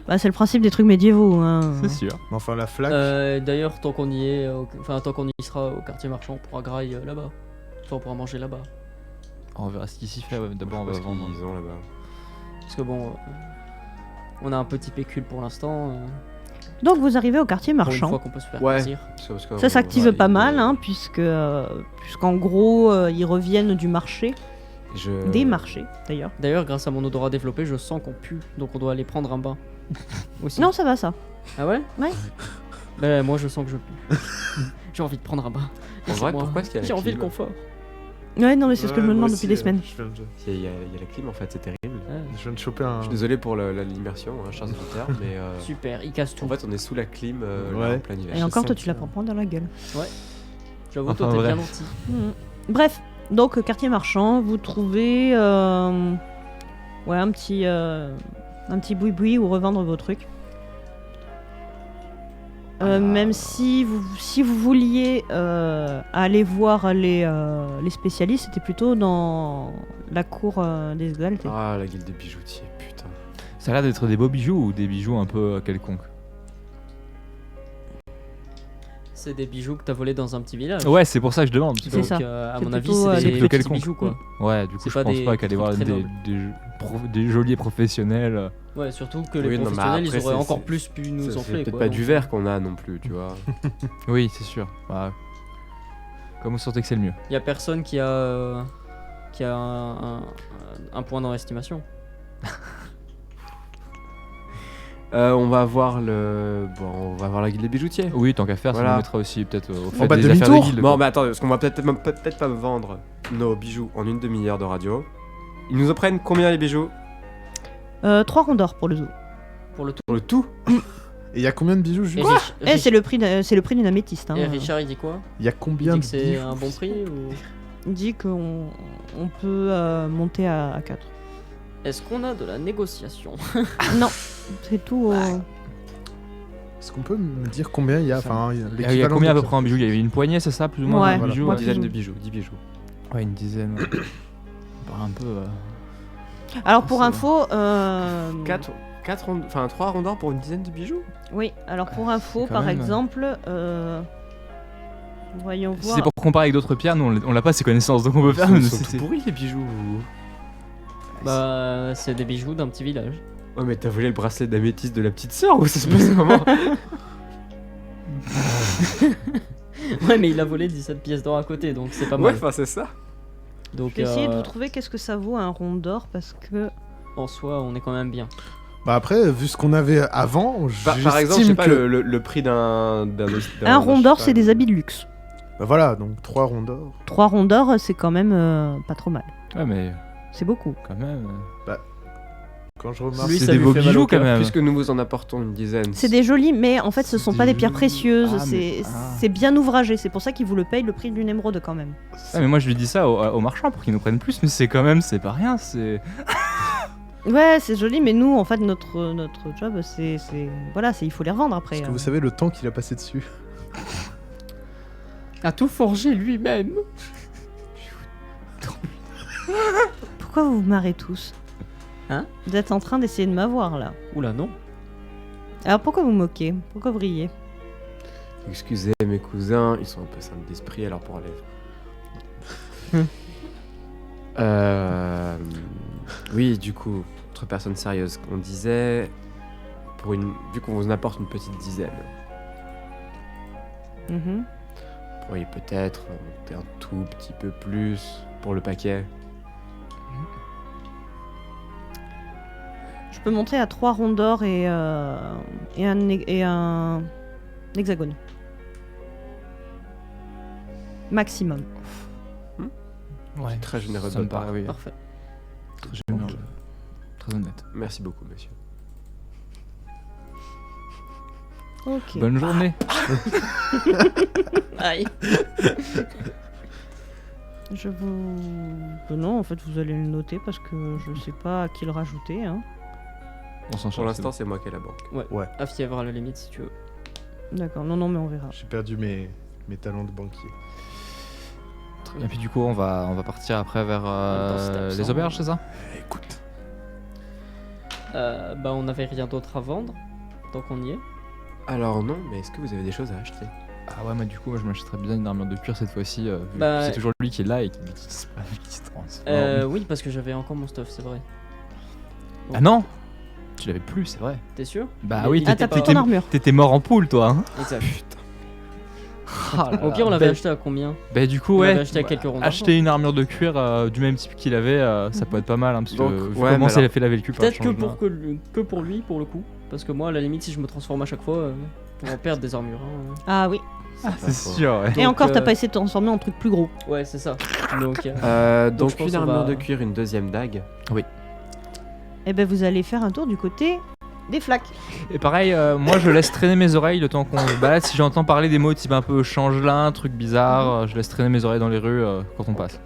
Bah, c'est le principe des trucs médiévaux. Hein. c'est sûr. Mais enfin, la flaque. D'ailleurs, tant qu'on y est, tant qu'on y sera au quartier marchand, on pourra grailler là-bas. Enfin, on pourra manger là-bas. On verra ce qui s'y fait. Ouais. D'abord, on va Parce vendre. qu'ils ont là-bas. Parce que bon, on a un petit pécule pour l'instant. Donc vous arrivez au quartier Pour une marchand. fois qu'on peut se faire Ouais. plaisir. Parce que Ça s'active ouais, pas mal, hein, puisqu'en gros, ils reviennent du marché, des marchés d'ailleurs. D'ailleurs, grâce à mon odorat développé, je sens qu'on pue, donc on doit aller prendre un bain. Aussi. Non, ça va ça. Ah ouais? Ouais. Bah, moi, je sens que je pue. J'ai envie de prendre un bain. En vrai, Laissez-moi. pourquoi est-ce qu'il y a la J'ai envie de clim confort. Ouais, non, mais c'est ce que je me Ouais, moi demande aussi, depuis des semaines. Je Il y a la clim en fait, c'est terrible. Ouais. viens de choper un. Je suis désolé pour l'immersion, hein, chers auditeurs, mais Super, il casse tout. en fait on est sous la clim là, Ouais. en plein hiver. Et encore, toi, sens tu la ça. prends pas dans la gueule. J'avoue, Enfin, toi, t'es vrai. bien gentil. Bref, donc quartier marchand, vous trouvez ouais, un petit boui-boui où revendre vos trucs. Même si vous vouliez aller voir les spécialistes, c'était plutôt dans la cour des exaltés. Ah, la guilde des bijoutiers, putain. Ça a l'air d'être des beaux bijoux ou des bijoux un peu quelconques. C'est des bijoux que t'as volés dans un petit village. Ouais, c'est pour ça que je demande. C'est Donc, ça. à C'est mon avis, plutôt, c'est des des plutôt petits quelconques. bijoux, quoi. Ouais, du coup, C'est je pas pense des pas qu'aller voir trucs très des geôliers professionnels. Ouais, surtout que Oui, les non, mais professionnels, après, ils auraient c'est- encore c'est- plus pu nous C'est enfler, peut-être quoi. pas donc, du verre qu'on a non plus, tu vois. Oui, c'est sûr. Bah, comme vous sentez que c'est le mieux. Y a personne qui a un point dans l'estimation. On va voir on va voir la guilde des bijoutiers. Oui, tant qu'à faire, ça Voilà. nous mettra aussi peut-être au fait bat des affaires de demi-tour. guilde. Bon, quoi. mais attends, parce qu'on va peut-être pas vendre nos bijoux en une demi-heure de radio. Ils nous en prennent combien les bijoux 3 ronds d'or pour le zoo. Pour le tout. Pour le tout Et il y a combien de bijoux juste Eh, c'est le prix d'une améthyste. Hein. Et Richard, il dit quoi? Il y a Il combien dit de que c'est bijoux un bon prix ou... Il dit qu'on peut monter à 4. Est-ce qu'on a de la négociation? Non, c'est tout. Est-ce qu'on peut me dire combien il y a Ça- il y a Il y a l'équivalent combien à peu de- près en bijoux? Il y avait une poignée, c'est ça, plus ou moins Ouais, de voilà. bijoux Ouais, Une dizaine plus de ou- bijoux, 10 bijoux. Ouais, une dizaine. ouais. On part un peu. Alors pour c'est- info, 3 ronds d'or pour une dizaine de bijoux oui. Alors pour info, c'est quand par même- exemple, voyons Si voir. c'est pour comparer avec d'autres pierres, nous on l'a pas ces connaissances, donc on peut faire. Ils mais sont c'est- tout pourris les bijoux. Bah, c'est des bijoux d'un petit village. Ouais, mais t'as volé le bracelet d'améthyste de la petite sœur ou ça se passe comment Ouais, mais il a volé 17 pièces d'or à côté, donc c'est pas Ouais, mal. enfin c'est ça. Donc, Je vais essayer de vous trouver qu'est-ce que ça vaut un rond d'or parce que. en soi, on est quand même bien. Bah après, vu ce qu'on avait avant, Par exemple, je sais j'estime pas, que... le prix d'un Un rond d'or, c'est des habits de luxe. Bah voilà, donc 3 ronds d'or. 3 ronds d'or, c'est quand même pas trop mal. Ouais, mais C'est beaucoup. quand même. Quand je remarque... Lui, C'est ça des lui beaux fait mal bijoux au cœur. quand même. Puisque nous vous en apportons une dizaine. C'est des jolis, mais en fait, ce sont C'est pas des des pierres jolis- précieuses. Ah, mais- C'est bien ouvragé. C'est pour ça qu'ils vous le payent le prix d'une émeraude quand même. Ouais, mais moi je lui dis ça au marchand pour qu'il nous prenne plus, mais c'est quand même, c'est pas rien, c'est. Ouais, c'est joli, mais nous, en fait, notre job, c'est voilà, il faut les revendre après. Est-ce que vous savez le temps qu'il a passé dessus? A tout forgé lui-même. Pourquoi vous vous marrez tous? Hein? Vous êtes en train d'essayer de m'avoir là. Oula, non. Alors pourquoi vous moquez? Pourquoi vous riez? Excusez mes cousins, ils sont un peu simples d'esprit alors pour aller. Oui, du coup, autre personne sérieuse, on disait vu qu'on vous en apporte une petite dizaine, Mhm. vous pourriez peut-être monter un tout petit peu plus pour le paquet. Je peux monter à 3 ronds d'or et un hexagone. maximum. Ouais. Très généreux de Ça me votre part. paraît, oui. Parfait. Très généreux. Très honnête. Merci beaucoup, monsieur. Ok. Bonne journée. Aïe. Je vous... Non, en fait, vous allez le noter parce que je sais pas à qui le rajouter. Hein. On s'en Pour charge. l'instant, c'est moi qui ai la banque. À fièvre à la limite si tu veux. D'accord, non, mais on verra. J'ai perdu mes talents de banquier. Très bien. Et puis du coup, on va partir après vers Dans cet absent. les auberges, c'est ça? Écoute. Bah on n'avait rien d'autre à vendre, donc on y est. Alors non, mais est-ce que vous avez des choses à acheter? Ah ouais, moi du coup, moi, je m'achèterais bien une armure de cuir cette fois-ci. Vu Bah, que c'est toujours lui qui est là et qui se transforme. Oui, parce que j'avais encore mon stuff, c'est vrai. Ah non! Tu l'avais plus, c'est vrai. T'es sûr? Bah Mais oui, il Ah, était t'as pas- plus ton armure. T'étais mort en poule, toi. Hein. Exact. Ah là Au pire, on là. l'avait Bah- acheté à combien? Bah du coup, On ouais. l'avait acheté à quelques ronds d'argent. Acheter une armure de cuir du même type qu'il avait, ça peut être pas mal, hein, parce que Donc, vu ouais, comment mais c'est alors- fait laver le cul par Peut-être le changement. que pour lui, pour le coup. Parce que moi, à la limite, si je me transforme à chaque fois, on va perdre des armures. Hein. Ah oui. Ah, c'est faux. sûr, ouais. Et Donc, encore, t'as pas essayé de transformer en truc plus gros. Ouais, c'est ça. Donc, Donc je pense une qu'on armure va- de cuir, une deuxième dague. Eh ben, vous allez faire un tour du côté des flaques. Et pareil, moi je laisse traîner mes oreilles le temps qu'on se balade. Si j'entends parler des mots type un peu changelin, truc bizarre, je laisse traîner mes oreilles dans les rues quand on passe.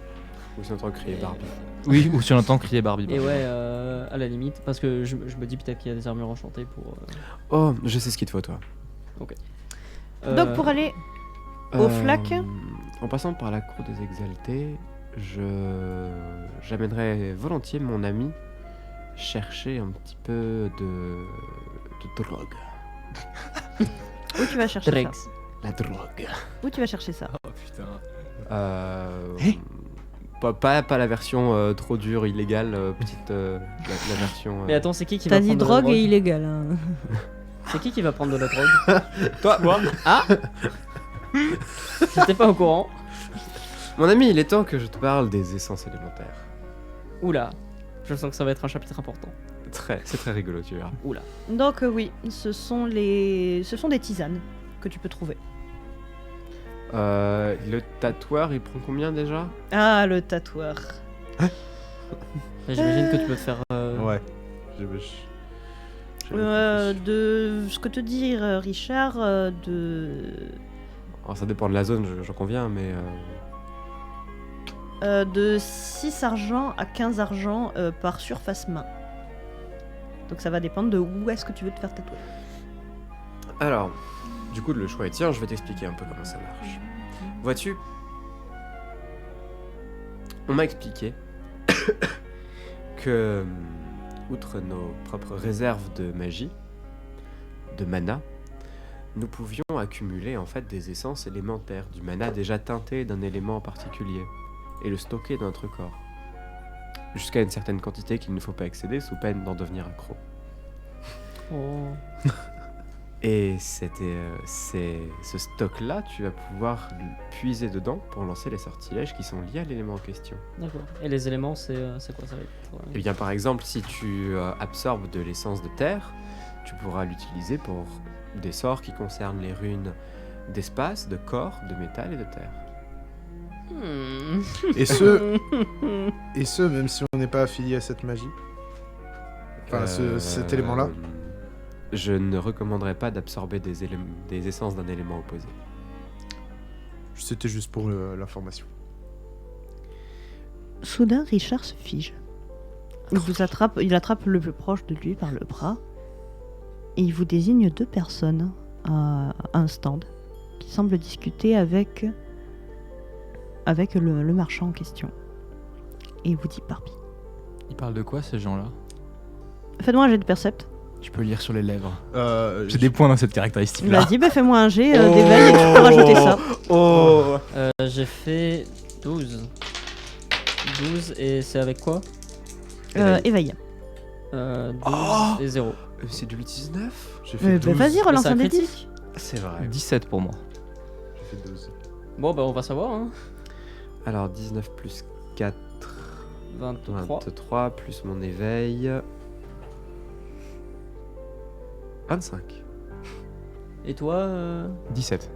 Ou si on entend crier Barbie. Oui, ou si on entend crier Barbie. et ouais, à la limite, parce que je me dis peut-être qu'il y a des armures enchantées pour. Oh, je sais ce qu'il te faut, toi. Donc, pour aller aux flaques. En passant par la cour des exaltés, j'amènerais volontiers mon ami chercher un petit peu de drogue. Où tu vas chercher Dregs. ça La drogue. Où tu vas chercher ça Oh putain. Pas la version trop dure, illégale, petite la version. Mais attends, c'est qui va T'as dit prendre de la drogue et illégal. Hein. C'est qui va prendre de la drogue? Toi, Ah J'étais pas au courant. mon ami, il est temps que je te parle des essences élémentaires. Oula, je sens que ça va être un chapitre important. C'est très rigolo, tu verras. Oula. Donc, oui, ce sont des tisanes que tu peux trouver. Le tatoueur, il prend combien déjà? Ah, le tatoueur. J'imagine que tu peux te faire. Ouais. De ce que te dit Richard, Alors, ça dépend de la zone, j'en conviens, mais de 6 argent à 15 argent par surface main. Donc ça va dépendre de où est-ce que tu veux te faire tatouer. alors, du coup, le choix est tien. Je vais t'expliquer un peu comment ça marche. Vois-tu, on m'a expliqué que, outre nos propres réserves de magie, de mana, nous pouvions accumuler en fait des essences élémentaires, du mana déjà teinté d'un élément en particulier, et le stocker dans notre corps, jusqu'à une certaine quantité qu'il ne faut pas excéder sous peine d'en devenir accro. Oh. Et ce stock-là, tu vas pouvoir le puiser dedans pour lancer les sortilèges qui sont liés à l'élément en question. D'accord. Et les éléments, c'est quoi ça va être Et bien par exemple, si tu absorbes de l'essence de terre, tu pourras l'utiliser pour des sorts qui concernent les runes d'espace, de corps, de métal et de terre. Et ce, même si on n'est pas affilié à cette magie. Enfin, cet élément-là. Je ne recommanderais pas d'absorber des essences d'un élément opposé. C'était juste pour l'information. Soudain, Richard se fige. Il attrape le plus proche de lui par le bras et il vous désigne 2 personnes à un stand qui semblent discuter avec le marchand en question. Et il vous dit Barbie. Ils parlent de quoi ces gens-là? Faites-moi un jet de percept. Je peux lire sur les lèvres. J'ai J'ai des points dans cette caractéristique-là. Vas-y, bah fais-moi un jet d'éveil et tu peux rajouter ça. Oh J'ai fait 12. 12 et c'est avec quoi? Éveil. 12 Oh et 0. C'est du 19? J'ai fait 12. Vas-y, relance C'est un un dé critique. 10. C'est vrai. 17 pour moi. J'ai fait 12. Bon bah on va savoir hein. Alors 19 plus 4, 23. 23 plus mon éveil. 25. Et toi 17.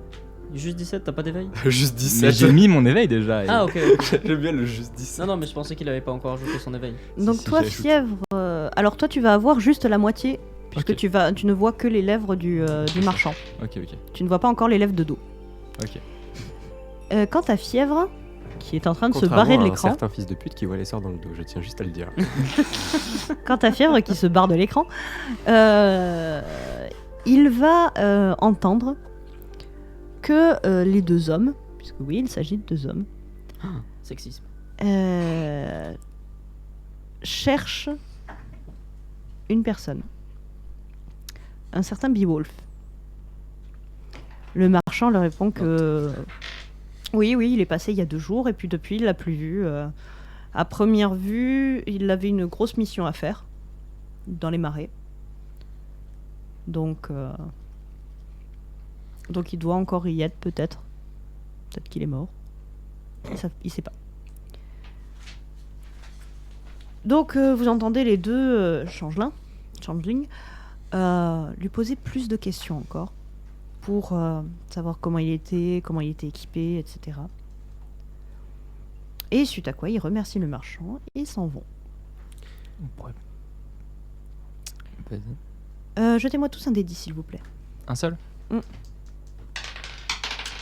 Juste 17, t'as pas d'éveil? Juste Mais 17. j'ai mis mon éveil déjà. et- Ah, ok. J'aime bien le juste 17. Non, mais je pensais qu'il avait pas encore ajouté son éveil. Donc si, toi, j'ai ajouté. fièvre. Alors toi, tu vas avoir juste la moitié, puisque Ok. tu ne vois que les lèvres du marchand. Ok, ok. Tu ne vois pas encore les lèvres de dos. Ok. Quant à fièvre, qui est en train de se Contrairement barrer de à un l'écran. certain fils de pute qui voit les sorts dans le dos, je tiens juste à le dire. Quant à fièvre, qui se barre de l'écran, il va entendre que les deux hommes, puisque oui, il s'agit de deux hommes, Sexisme. cherchent une personne. Un certain Beowulf. Le marchand leur répond que oui, il est passé il y a 2 jours et puis depuis il l'a plus vu. À première vue, il avait une grosse mission à faire dans les marais. Donc il doit encore y être peut-être. Peut-être qu'il est mort. Il sait pas. Donc vous entendez les deux changelings, lui poser plus de questions encore pour savoir comment il était équipé, etc. Et suite à quoi ils remercient le marchand et s'en vont. On pourrait- Vas-y. Jetez-moi tous un dé 10 s'il vous plaît. Un seul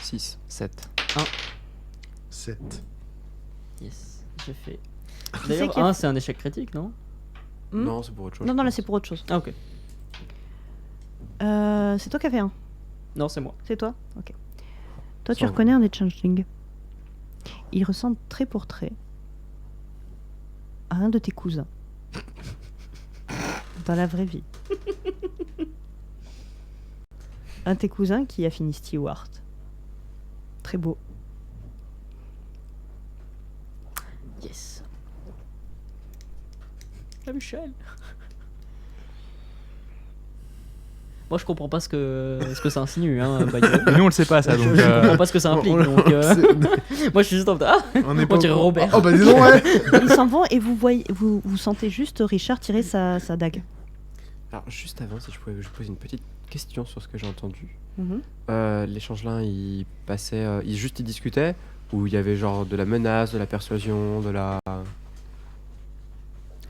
6. 7. 7. Yes, j'ai fait. c'est D'ailleurs, qui a 1 c'est un échec critique, non? Hmm Non, c'est pour autre chose. Non, je là pense. c'est pour autre chose. Ah, ok. C'est toi qui as fait un. Non, c'est moi. C'est toi. Ok. Toi tu Ça va. reconnais un des changelings. Il ressemble trait pour trait à un de tes cousins. Dans la vraie vie. Un de tes cousins qui a fini Stewart. Très beau. Yes. La Michel. Moi, je comprends pas ce que ça insinue, hein, by the way. Mais nous, on le sait pas, ça. Je Donc, comprends pas ce que ça implique, donc... moi, je suis juste en mode, ah, On est on dirait au- Robert. Oh bah dis donc, ouais. Ils s'en vont et vous sentez juste Richard tirer sa dague. Alors, juste avant, si je pouvais vous poser une petite question sur ce que j'ai entendu. Mhm. Les changelins, ils passaient. Ils discutaient. Ou il y avait genre de la menace, de la persuasion, de la.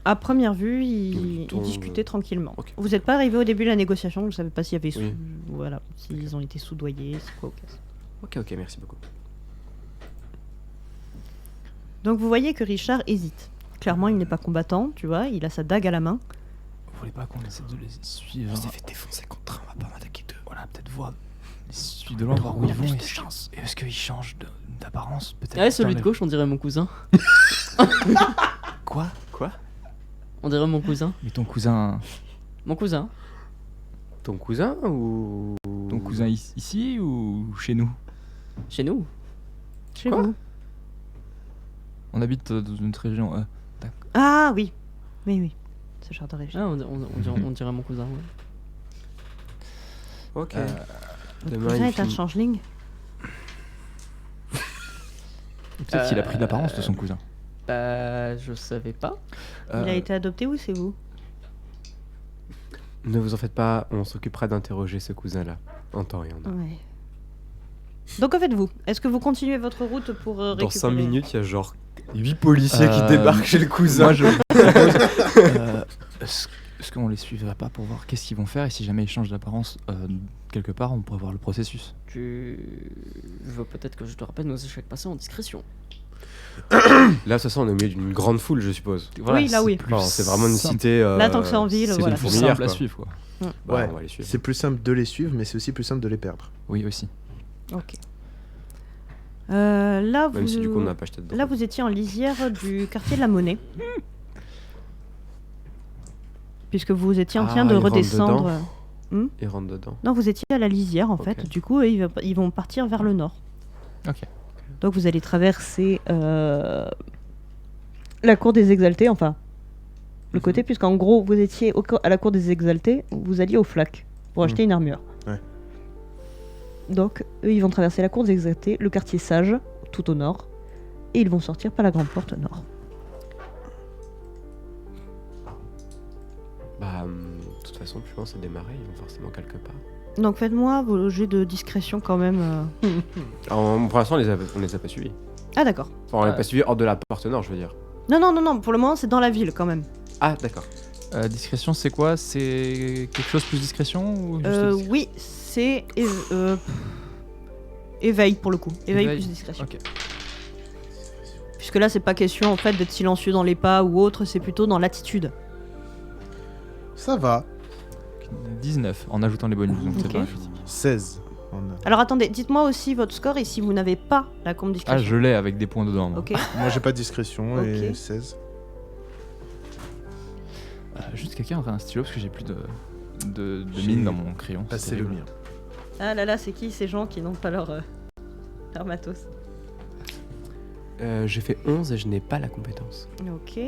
À première vue, Oui, ils ton- discutaient tranquillement. Ok. Vous n'êtes pas arrivé au début de la négociation, vous ne savez pas s'il y avait Oui. voilà, s'ils ont été soudoyés, c'est quoi au cas. Ok, merci beaucoup. Donc vous voyez que Richard hésite. Clairement, il n'est pas combattant, tu vois, il a sa dague à la main. vous voulez pas qu'on essaie de les suivre fait défoncer contre un, on va pas en attaquer deux. Voilà, peut-être voir. Les suivre de loin, voir où ils vont. Et est-ce qu'ils changent d'apparence peut-être Ouais, celui dans de les- gauche, on dirait mon cousin. Quoi On dirait mon cousin. Mais ton cousin. Mon cousin. Ton cousin ou. Ton cousin ici ou chez nous? Chez nous. Chez Quoi vous. On habite dans une région. Ah oui, oui, ce genre de région. Ah, on dirait mon cousin, ouais. Ok. Votre demain, cousin il est un finit- changeling. Peut-être qu'il a pris l'apparence de son cousin. Bah, je savais pas. Il a été adopté ou c'est vous? Ne vous en faites pas, on s'occupera d'interroger ce cousin-là. En temps et en heure. Ouais. Donc en fait-vous, est-ce que vous continuez votre route pour récupérer... Dans 5 minutes, il y a genre 8 policiers qui Euh, débarquent chez le cousin. Moi, je vous propose, est-ce qu'on les suivrait pas pour voir qu'est-ce qu'ils vont faire et si jamais ils changent d'apparence quelque part, on pourrait voir le processus. Tu veux peut-être que je te rappelle nos échecs passés en discrétion. Là, de toute façon, on est au milieu d'une grande foule, je suppose. Oui, là, oui. Enfin, c'est vraiment une simple. cité. Là, tant que c'est en ville, c'est voilà. une Plus fourmilière, simple à quoi. suivre, quoi. Bah, Ouais. on va les suivre. C'est plus simple de les suivre, mais c'est aussi plus simple de les perdre. Oui, aussi. Ok. Là, Même si du coup, on n'a pas acheté dedans. Là, vous étiez en lisière du quartier de la Monnaie. Puisque vous étiez en train de ils rentrent redescendre... dedans. Ils rentrent dedans. Non, vous étiez à la lisière en Ok. fait. Du coup, ils vont partir vers le nord. Ok. Donc vous allez traverser la cour des Exaltés, enfin le côté, puisqu'en gros vous étiez à la cour des Exaltés, vous alliez au Flac pour acheter une armure. Ouais. Donc eux ils vont traverser la cour des Exaltés, le quartier Sage, tout au nord, et ils vont sortir par la grande porte nord. Bah, de toute façon. façon plus loin c'est démarrer, ils vont forcément quelque part. Donc faites-moi vos jets de discrétion quand même. Pour l'instant, on les a pas suivis. Ah d'accord. Enfin, on les a pas suivis hors de la porte nord, je veux dire. Non, pour le moment c'est dans la ville quand même. Ah, d'accord. Discrétion, c'est quoi? C'est quelque chose plus discrétion ou juste discrétion? Oui, c'est éveil pour le coup. Éveil Éveil. plus discrétion. Ok. Puisque là c'est pas question en fait d'être silencieux dans les pas ou autre, c'est plutôt dans l'attitude. Ça va. 19 en ajoutant les bonus, donc c'est Ok. pas critique. 16. On a- Alors attendez, dites-moi aussi votre score et si vous n'avez pas la combe Ah, discrétion. je l'ai avec des points dedans. moi. Ok. Moi, j'ai pas de discrétion et Ok. 16. Juste quelqu'un aurait un stylo parce que j'ai plus de J'ai mine dans mon crayon. Ah, c'est le terrible. mien. Ah là là, c'est qui ces gens qui n'ont pas leur matos? J'ai fait 11 et je n'ai pas la compétence. Ok.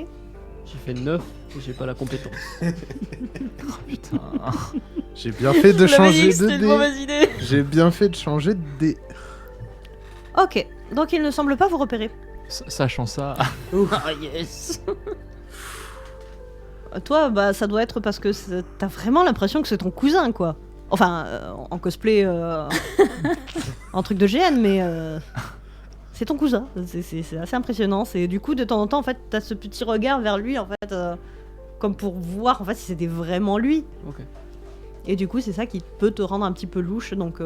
J'ai fait 9 et j'ai pas la compétence. Putain. J'ai bien fait de changer de C'était une dé. mauvaise idée. J'ai bien fait de changer de dé. Ok, donc il ne semble pas vous repérer. Sachant ça, Ah yes. Toi, bah ça doit être parce que t'as vraiment l'impression que c'est ton cousin, quoi. Enfin, en cosplay, en truc de GN, mais c'est ton cousin. C'est assez impressionnant. C'est du coup de temps en temps, en fait, t'as ce petit regard vers lui, en fait, comme pour voir, en fait, si c'était vraiment lui. Ok. Et du coup, c'est ça qui peut te rendre un petit peu louche. Donc,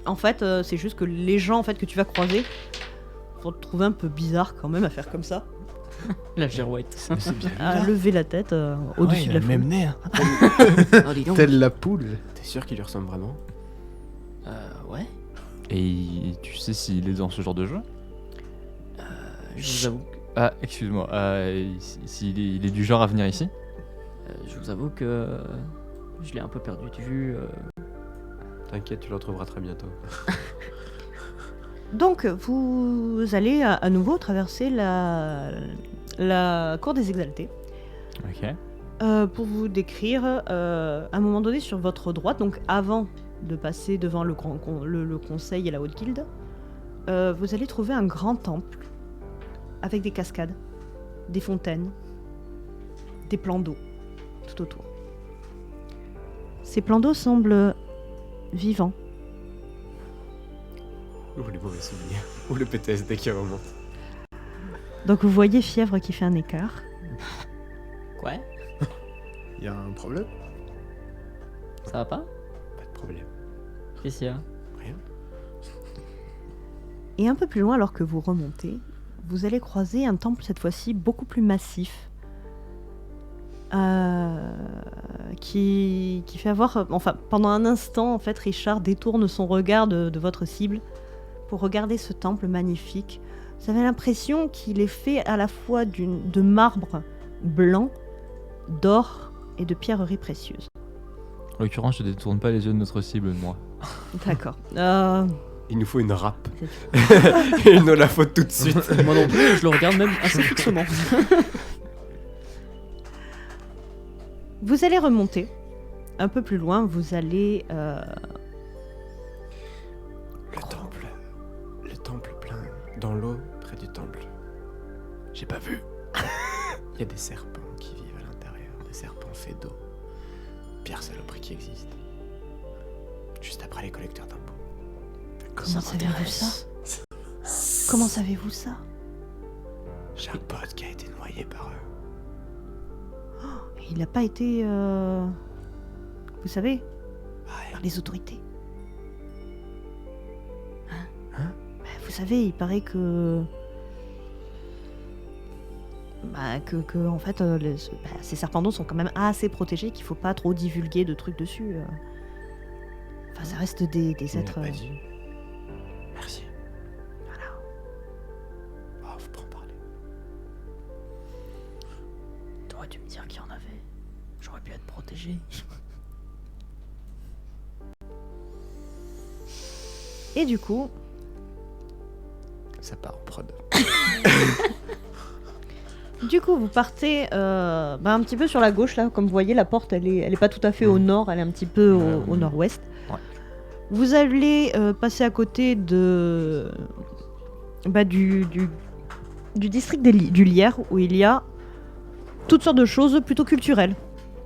en fait, c'est juste que les gens, en fait, que tu vas croiser, vont te trouver un peu bizarre quand même à faire comme ça, La girouette. c'est bien. à lever la tête au-dessus de la foule. nez. Hein. Oh, dis donc. Telle la poule. T'es sûr qu'il lui ressemble vraiment? Ouais. Et tu sais s'il est dans ce genre de jeu? Je vous avoue, Ah, excuse-moi. Il est du genre à venir ici? que je l'ai un peu perdu de vue. T'inquiète, tu le retrouveras très bientôt. Donc, vous allez à nouveau traverser la cour des Exaltés. Ok. Pour vous décrire, à un moment donné sur votre droite, donc avant de passer devant le conseil et la haute guilde, vous allez trouver un grand temple avec des cascades, des fontaines, des plans d'eau tout autour. Ces plans d'eau semblent vivants. Ou les mauvais souvenirs. Ou le PTSD qui remonte. Donc vous voyez Fièvre qui fait un écart. Quoi? Il y a un problème? Ça va pas? Pas de problème. Qu'est-ce qu'il y a? Rien. Et un peu plus loin, alors que vous remontez, vous allez croiser un temple cette fois-ci beaucoup plus massif. Qui fait avoir... Enfin, pendant un instant, en fait, Richard détourne son regard de votre cible pour regarder ce temple magnifique. Vous avez l'impression qu'il est fait à la fois de marbre blanc, d'or et de pierreries précieuses. En l'occurrence, je détourne pas les yeux de notre cible, moi. D'accord. Il nous faut une râpe. C'est- Et il nous la faut tout de suite. Moi non plus, je le regarde même assez fixement. Vous allez remonter. Un peu plus loin, vous allez... Le temple plein dans l'eau près du temple. J'ai pas vu. Il y a des serpents qui vivent à l'intérieur, des serpents faits d'eau. Pire saloperie qui existe. Juste après les collecteurs d'impôts. Comment savez-vous ça? Comment savez-vous ça? J'ai un pote qui a été noyé par eux. Il n'a pas été... Vous savez, Ouais. par les autorités. Hein? Bah, vous savez, il paraît que... en fait, ces serpents d'eau sont quand même assez protégés, qu'il faut pas trop divulguer de trucs dessus. Enfin, ça reste des Il me êtres... l'a pas dit. Merci. Voilà. Oh, faut pas en parler. T'aurais dû me dire qu'il y en avait. J'aurais pu être protégé. Et du coup, Ça part en prod. vous partez un petit peu sur la gauche, là. Comme vous voyez, la porte, elle est pas tout à fait au nord, elle est un petit peu au nord-ouest. Ouais. Vous allez passer à côté de... du district du Lierre, où il y a toutes sortes de choses plutôt culturelles.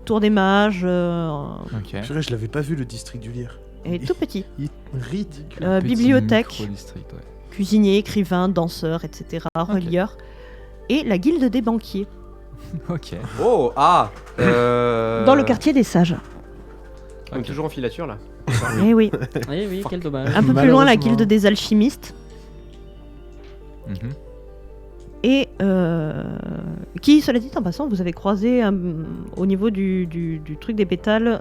Tour des mages, Ok. Purée, je l'avais pas vu le district du lire. et tout petit. Il est ridicule. Petit Bibliothèque, micro-district, ouais. cuisinier, écrivain, danseur, etc., relieur. Et la guilde des banquiers, Ok. Oh, dans le quartier des sages. On est Ok. toujours en filature là. Eh oui. Eh oui, quel dommage. Un peu plus loin, la Malheureusement. guilde des alchimistes. Mhm. Et qui, cela dit en passant, vous avez croisé au niveau du truc des pétales,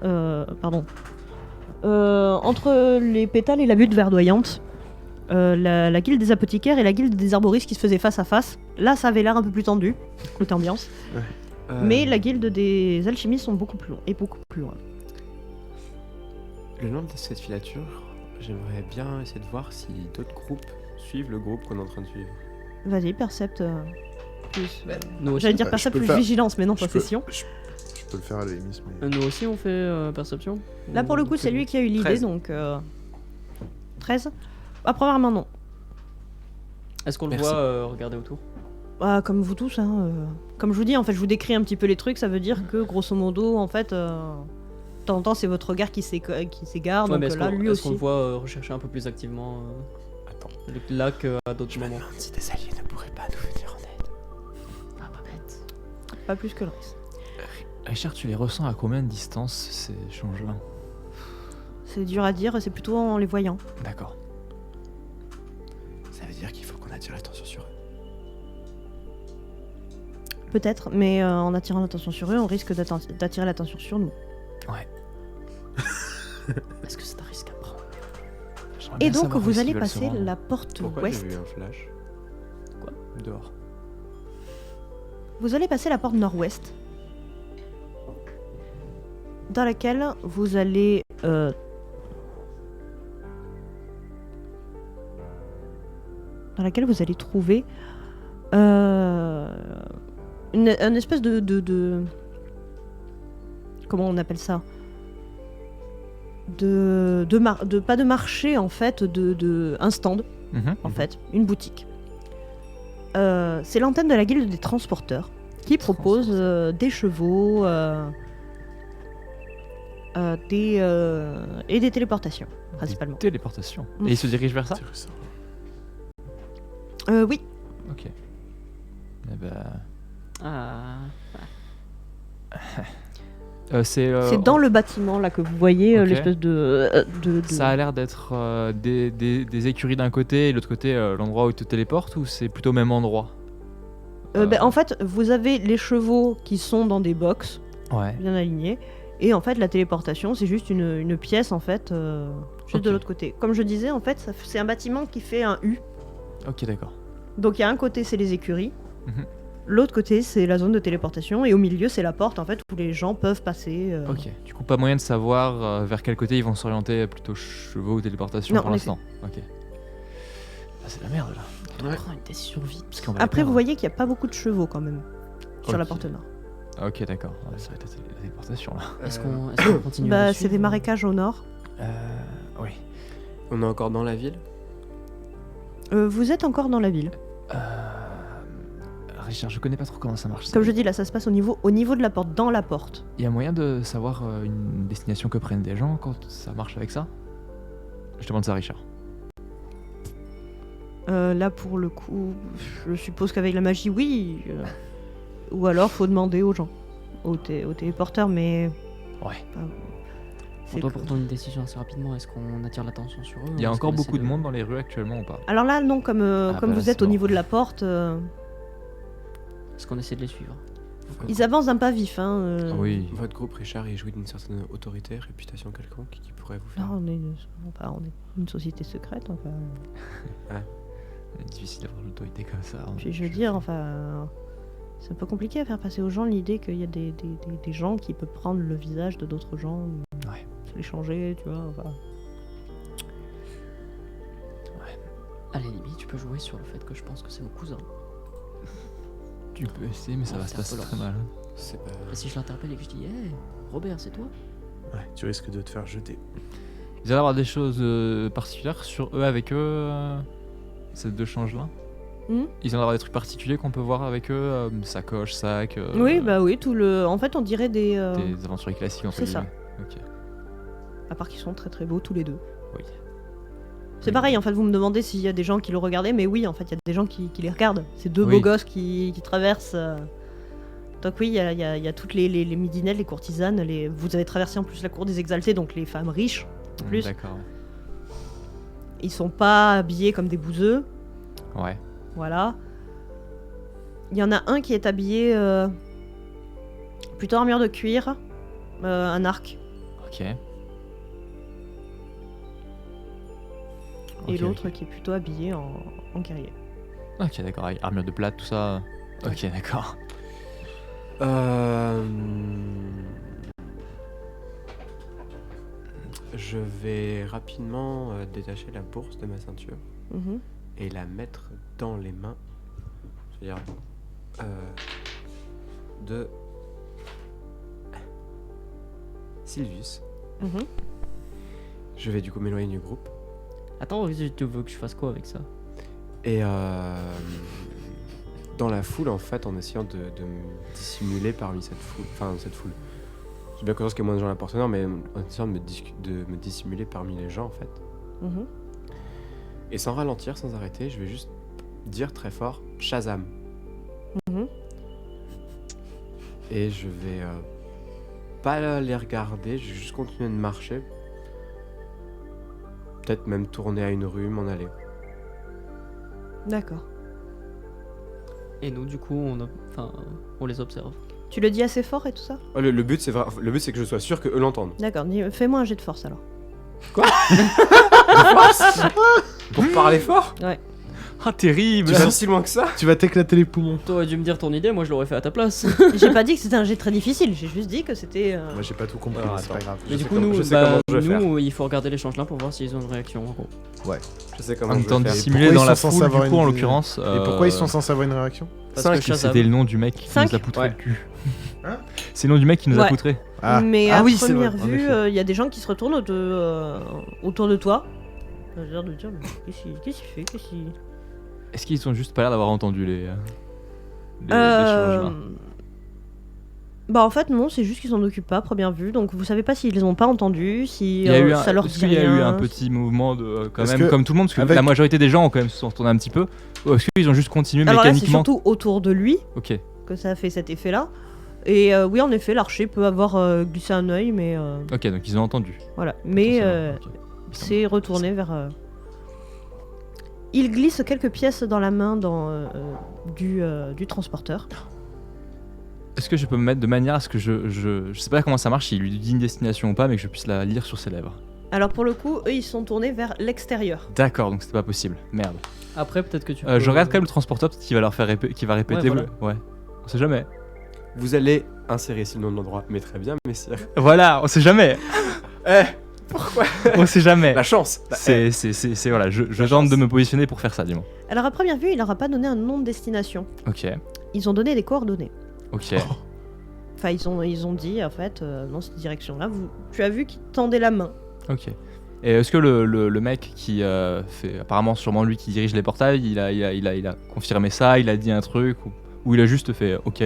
entre les pétales et la butte verdoyante, la guilde des apothicaires et la guilde des arboristes qui se faisaient face à face. Là, ça avait l'air un peu plus tendu, côté ambiance. Mais la guilde des alchimistes sont beaucoup plus loin, et beaucoup plus loin. Le long de cette filature, j'aimerais bien essayer de voir si d'autres groupes suivent le groupe qu'on est en train de suivre. Vas-y, percepte plus. Nous aussi, J'allais dire je percepte peux plus le faire. vigilance, mais non, Je peux- possession. Je peux le faire à la limite, mais... nous aussi on fait perception. Là, pour le coup, c'est lui qui a eu l'idée, 13. donc 13. Ah, premièrement, non. Est-ce qu'on le Merci. voit regarder autour? Bah, comme vous tous, hein, comme je vous dis, en fait, je vous décris un petit peu les trucs, ça veut dire que, grosso modo, en fait, de temps en temps, c'est votre regard qui s'égare, Ouais, donc mais est-ce là, qu'on lui est-ce qu'on aussi. le voit rechercher un peu plus activement Attends. le lac à d'autres moments? si des alliés ne pourraient pas nous venir en aide. Ah, pas bête. Pas plus que le reste. Richard, tu les ressens à combien de distance ces changements? C'est dur à dire, c'est plutôt en les voyant. D'accord. Ça veut dire qu'il faut qu'on attire l'attention sur eux. Peut-être, mais en attirant l'attention sur eux, on risque d'attirer l'attention sur nous. Ouais. Est-ce que c'est un risque à prendre? J'aimerais Et bien donc, savoir où vous est-ce allez qu'ils veulent se passer rendre. la porte Pourquoi ouest. j'ai vu un flash Dehors. Vous allez passer la porte nord-ouest, dans laquelle vous allez trouver une espèce de comment on appelle ça, pas de marché en fait, un stand en fait, une boutique. C'est l'antenne de la guilde des transporteurs qui propose des chevaux et des téléportations principalement. Téléportation. Mm. Et il se dirige vers ça? Intéressant. Oui, Ok. Eh ben... Ah. c'est dans le bâtiment là que vous voyez Ok. l'espèce de Ça a l'air d'être des écuries d'un côté et l'autre côté l'endroit où il te téléporte, ou c'est plutôt au même endroit? En fait, vous avez les chevaux qui sont dans des box Ouais. bien alignés, et en fait la téléportation c'est juste une pièce en fait juste Ok. de l'autre côté. Comme je disais, en fait c'est un bâtiment qui fait un U. Ok, d'accord. Donc il y a un côté c'est les écuries, Mhm. l'autre côté c'est la zone de téléportation, et au milieu c'est la porte en fait où les gens peuvent passer. Ok. Du coup, pas moyen de savoir vers quel côté ils vont s'orienter, plutôt chevaux ou téléportation Non, pour en l'instant. Ok. Ah, c'est la merde là. Ouais. Prends une décision vite. Parce qu'on va les Après vous perdre. voyez qu'il n'y a pas beaucoup de chevaux quand même sur la Ok. porte nord. Ah, ok, d'accord. Ouais, ça va être la téléportation là. Est-ce qu'on continue à Bah le c'est des suivre marécages au nord. Oui. On est encore dans la ville. Vous êtes encore dans la ville. Richard, je connais pas trop comment ça marche. Comme je dis là ça se passe au niveau de la porte, dans la porte. Il y a moyen de savoir une destination que prennent des gens quand ça marche avec ça? Je demande ça à Richard. Là pour le coup, je suppose qu'avec la magie oui. Ou alors faut demander aux gens, aux téléporteurs, mais Ouais. On c'est doit que- prendre une décision assez rapidement. Est-ce qu'on attire l'attention sur eux? Il y a ou est-ce encore qu'on essaie beaucoup de monde dans les rues actuellement ou pas? Alors là non, comme Ah, comme bah là, vous êtes c'est au niveau mort. de la porte, Est-ce qu'on essaie de les suivre? ils avancent d'un pas vif. Hein, Oui. Votre groupe, Richard, il jouit d'une certaine autorité, réputation quelconque qui pourrait vous faire. Non, on est une société secrète. Enfin, C'est difficile d'avoir l'autorité comme ça. hein. puis je veux dire, enfin, c'est un peu compliqué à faire passer aux gens l'idée qu'il y a des gens qui peuvent prendre le visage de d'autres gens, Ouais. se les changer, tu vois. Enfin. À la limite, tu peux jouer sur le fait que je pense que c'est mon cousin. Tu peux essayer, mais ça va se passer très mal. C'est pas. Et si je l'interpelle et que je dis, hey, Robert, c'est toi? Ouais, tu risques de te faire jeter. Vous allez avoir des choses particulières sur eux avec eux, ces deux changes-là? Ils ont l'air des trucs particuliers qu'on peut voir avec eux, sacoche, sac. Oui, bah oui, en fait, on dirait des. Des aventuriers classiques entre c'est ça. guillemets. Ok. À part qu'ils sont très très beaux tous les deux. Oui. C'est pareil, en fait, vous me demandez s'il y a des gens qui le regardaient, mais oui, en fait, il y a des gens qui les regardent. C'est deux Oui. beaux gosses qui traversent. Donc oui, il y a toutes les midinelles, les courtisanes. Vous avez traversé en plus la cour des exaltés, donc les femmes riches. En plus, D'accord. ils sont pas habillés comme des bouseux. Ouais. Voilà. Il y en a un qui est habillé plutôt armure de cuir, un arc. Ok. Et Ok, l'autre qui est plutôt habillé en guerrier. Ok, d'accord. Avec armure de plate, tout ça. Ok, d'accord. Je vais rapidement détacher la bourse de ma ceinture Mhm. et la mettre dans les mains, c'est-à-dire de Sylvius. Mhm. Je vais du coup m'éloigner du groupe Attends, tu veux que je fasse quoi avec ça? et dans la foule en fait, en essayant de me dissimuler parmi cette foule. J'ai bien conscience qu'il y a moins de gens à la Porte-Nord, mais en essayant de me dissimuler parmi les gens en fait. Mhm. Et sans ralentir, sans arrêter, je vais juste dire très fort Shazam. Mhm. Et je vais pas les regarder, je vais juste continuer de marcher. Peut-être même tourner à une rue, m'en aller. D'accord. Et nous, du coup, on les observe. Tu le dis assez fort et tout ça? Oh, le but c'est que je sois sûr que eux l'entendent. D'accord, fais-moi un jet de force alors. Pour parler fort. Ah, terrible. Tu vas si loin que ça. Tu vas t'éclater les poumons. T'aurais dû me dire ton idée, moi je l'aurais fait à ta place. J'ai pas dit que c'était un jet très difficile, j'ai juste dit que c'était. Moi j'ai pas tout compris, Alors, mais c'est pas attends. grave. Mais du sais coup, comment- nous, je sais comment je vais faire. il faut regarder les changelins pour voir s'ils ont une réaction en gros. Je sais comment En je même temps vais de faire. simuler pourquoi dans ils la sont censés foule, du avoir coup, en une- l'occurrence. Et pourquoi ils sont censés avoir une réaction? Parce Cinq, que Shazam. C'était le nom du mec qui Cinq nous a poutré Ouais. le cul. Hein C'est le nom du mec qui nous a Ouais. poutré. Ah, Mais Ah à oui, c'est première vrai, en vue, effet. il y a des gens qui se retournent autour de toi. J'ai l'air de dire, mais qu'est-ce qu'il fait Est-ce qu'ils ont juste pas l'air d'avoir entendu les Euh, changements? Bah en fait non, c'est juste qu'ils s'en occupent pas à première vue, donc vous savez pas s'ils les ont pas entendus, si Il y a eu ça leur est-ce dit qu'il y a eu rien. un petit mouvement de quand Est-ce même que comme tout le monde parce que avec- la majorité des gens ont quand même se sont retournés un petit peu. Ou est-ce qu'ils ont juste continué Alors là c'est mécaniquement? surtout autour de lui Ok. que ça a fait cet effet-là. Et oui en effet l'archer peut avoir glissé un œil, mais Ok, donc ils ont entendu. voilà. Mais potentiellement. Ok. c'est retourné vers. Il glisse quelques pièces dans la main du transporteur. Est-ce que je peux me mettre de manière à ce que je sais pas comment ça marche, s'il lui dit une destination ou pas, mais que je puisse la lire sur ses lèvres. Alors pour le coup, eux ils sont tournés vers l'extérieur. D'accord, donc c'était pas possible. Merde. Après, peut-être que tu Je regarde quand même le transporteur peut-être qu'il va leur faire qui va répéter. Ouais, Ouais. On sait jamais. Vous allez insérer ici le nom de l'endroit, mais très bien, messieurs. Voilà, on sait jamais. Pourquoi On sait jamais. La chance. C'est voilà, je tente de me positionner pour faire ça, dis-moi. Alors à première vue, il leur a pas donné un nom de destination. Ok. Ils ont donné des coordonnées. Ok. Enfin, ils ont dit, en fait, dans cette direction-là, tu as vu qu'ils tendaient la main. Ok. Et est-ce que le mec qui fait apparemment sûrement lui qui dirige les portails, il a confirmé ça, il a dit un truc ou il a juste fait ok.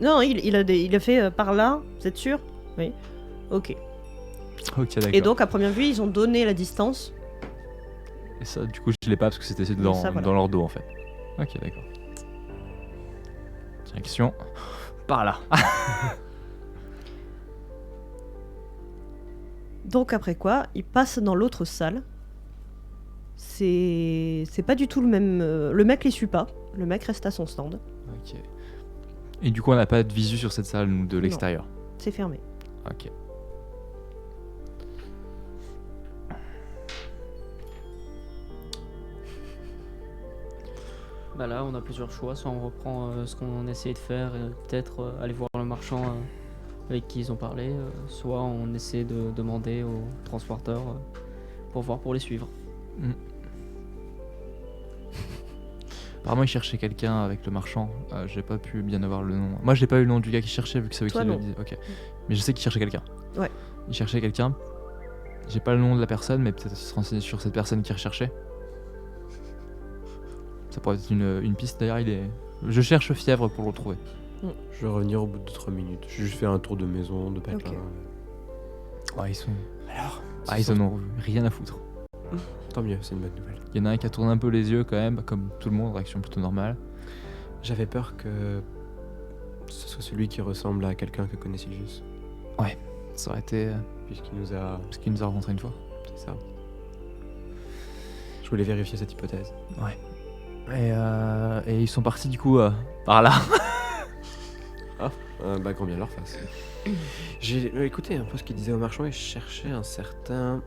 Non, il a fait par là, vous êtes sûr? Oui. Ok. Ok, d'accord. Et donc, à première vue, ils ont donné la distance. Et ça, du coup, je l'ai pas parce que c'était dans, Ça, voilà. dans leur dos en fait. Ok, d'accord. Direction. Par là. Donc, après quoi, ils passent dans l'autre salle. C'est pas du tout le même. Le mec les suit pas. Le mec reste à son stand. Ok. Et du coup, on n'a pas de visu sur cette salle nous, de l'extérieur. C'est fermé. Ok. Bah là, on a plusieurs choix. Soit on reprend ce qu'on essayait de faire et peut-être aller voir le marchand avec qui ils ont parlé. Soit on essaie de demander au transporteur pour les suivre. Apparemment, il cherchait quelqu'un avec le marchand. J'ai pas pu bien avoir le nom. Moi, j'ai pas eu le nom du gars qui cherchait vu que c'est eux qui Toi, le non. disaient. Ok. Mais je sais qu'il cherchait quelqu'un. Ouais. Il cherchait quelqu'un. J'ai pas le nom de la personne, mais peut-être se renseigner sur cette personne qui recherchait. Ça pourrait être une piste. D'ailleurs, je cherche Fièvre pour le retrouver. Je vais revenir au bout de 3 minutes. J'ai juste fait un tour de maison, de patelin. Ok. Ouais, ils sont. Alors Ils en ont rien à foutre. Tant mieux, c'est une bonne nouvelle. Il y en a un qui a tourné un peu les yeux quand même, comme tout le monde, réaction plutôt normale. J'avais peur que ce soit celui qui ressemble à quelqu'un que connaît Sylvius. Ça aurait été Puisqu'il nous a... ce qu'il nous a rencontré une fois. C'est ça. Je voulais vérifier cette hypothèse. Et ils sont partis du coup par là. Bah, grand bien leur face. J'ai écouté un peu ce qu'il disait au marchand et je cherchais un certain...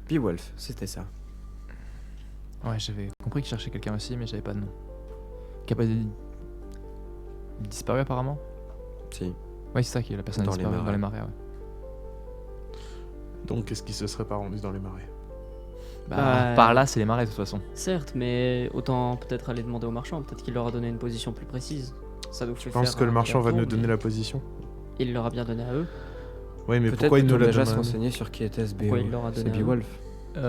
Beowulf, c'était ça. Ouais, j'avais compris qu'il cherchait quelqu'un aussi, mais j'avais pas de nom. Qui a pas disparu apparemment. Si. Ouais, c'est ça qui est la personne Dans disparue les marais. dans les marais. Ouais. Donc, qu'est-ce qui se serait pas rendu dans les marais? Bah, Par là, c'est les marais de toute façon. Certes, mais autant peut-être aller demander au marchand, peut-être qu'il leur a donné une position plus précise. Ça nous fait Je pense faire que le un marchand va tour, nous donner mais la position. Il leur a bien donné à eux. Oui, mais Peut-être pourquoi il nous peut-on l'a déjà donné se à nous? renseigner sur qui était ce Pourquoi Beowulf? il leur a C'est donné un Beowulf.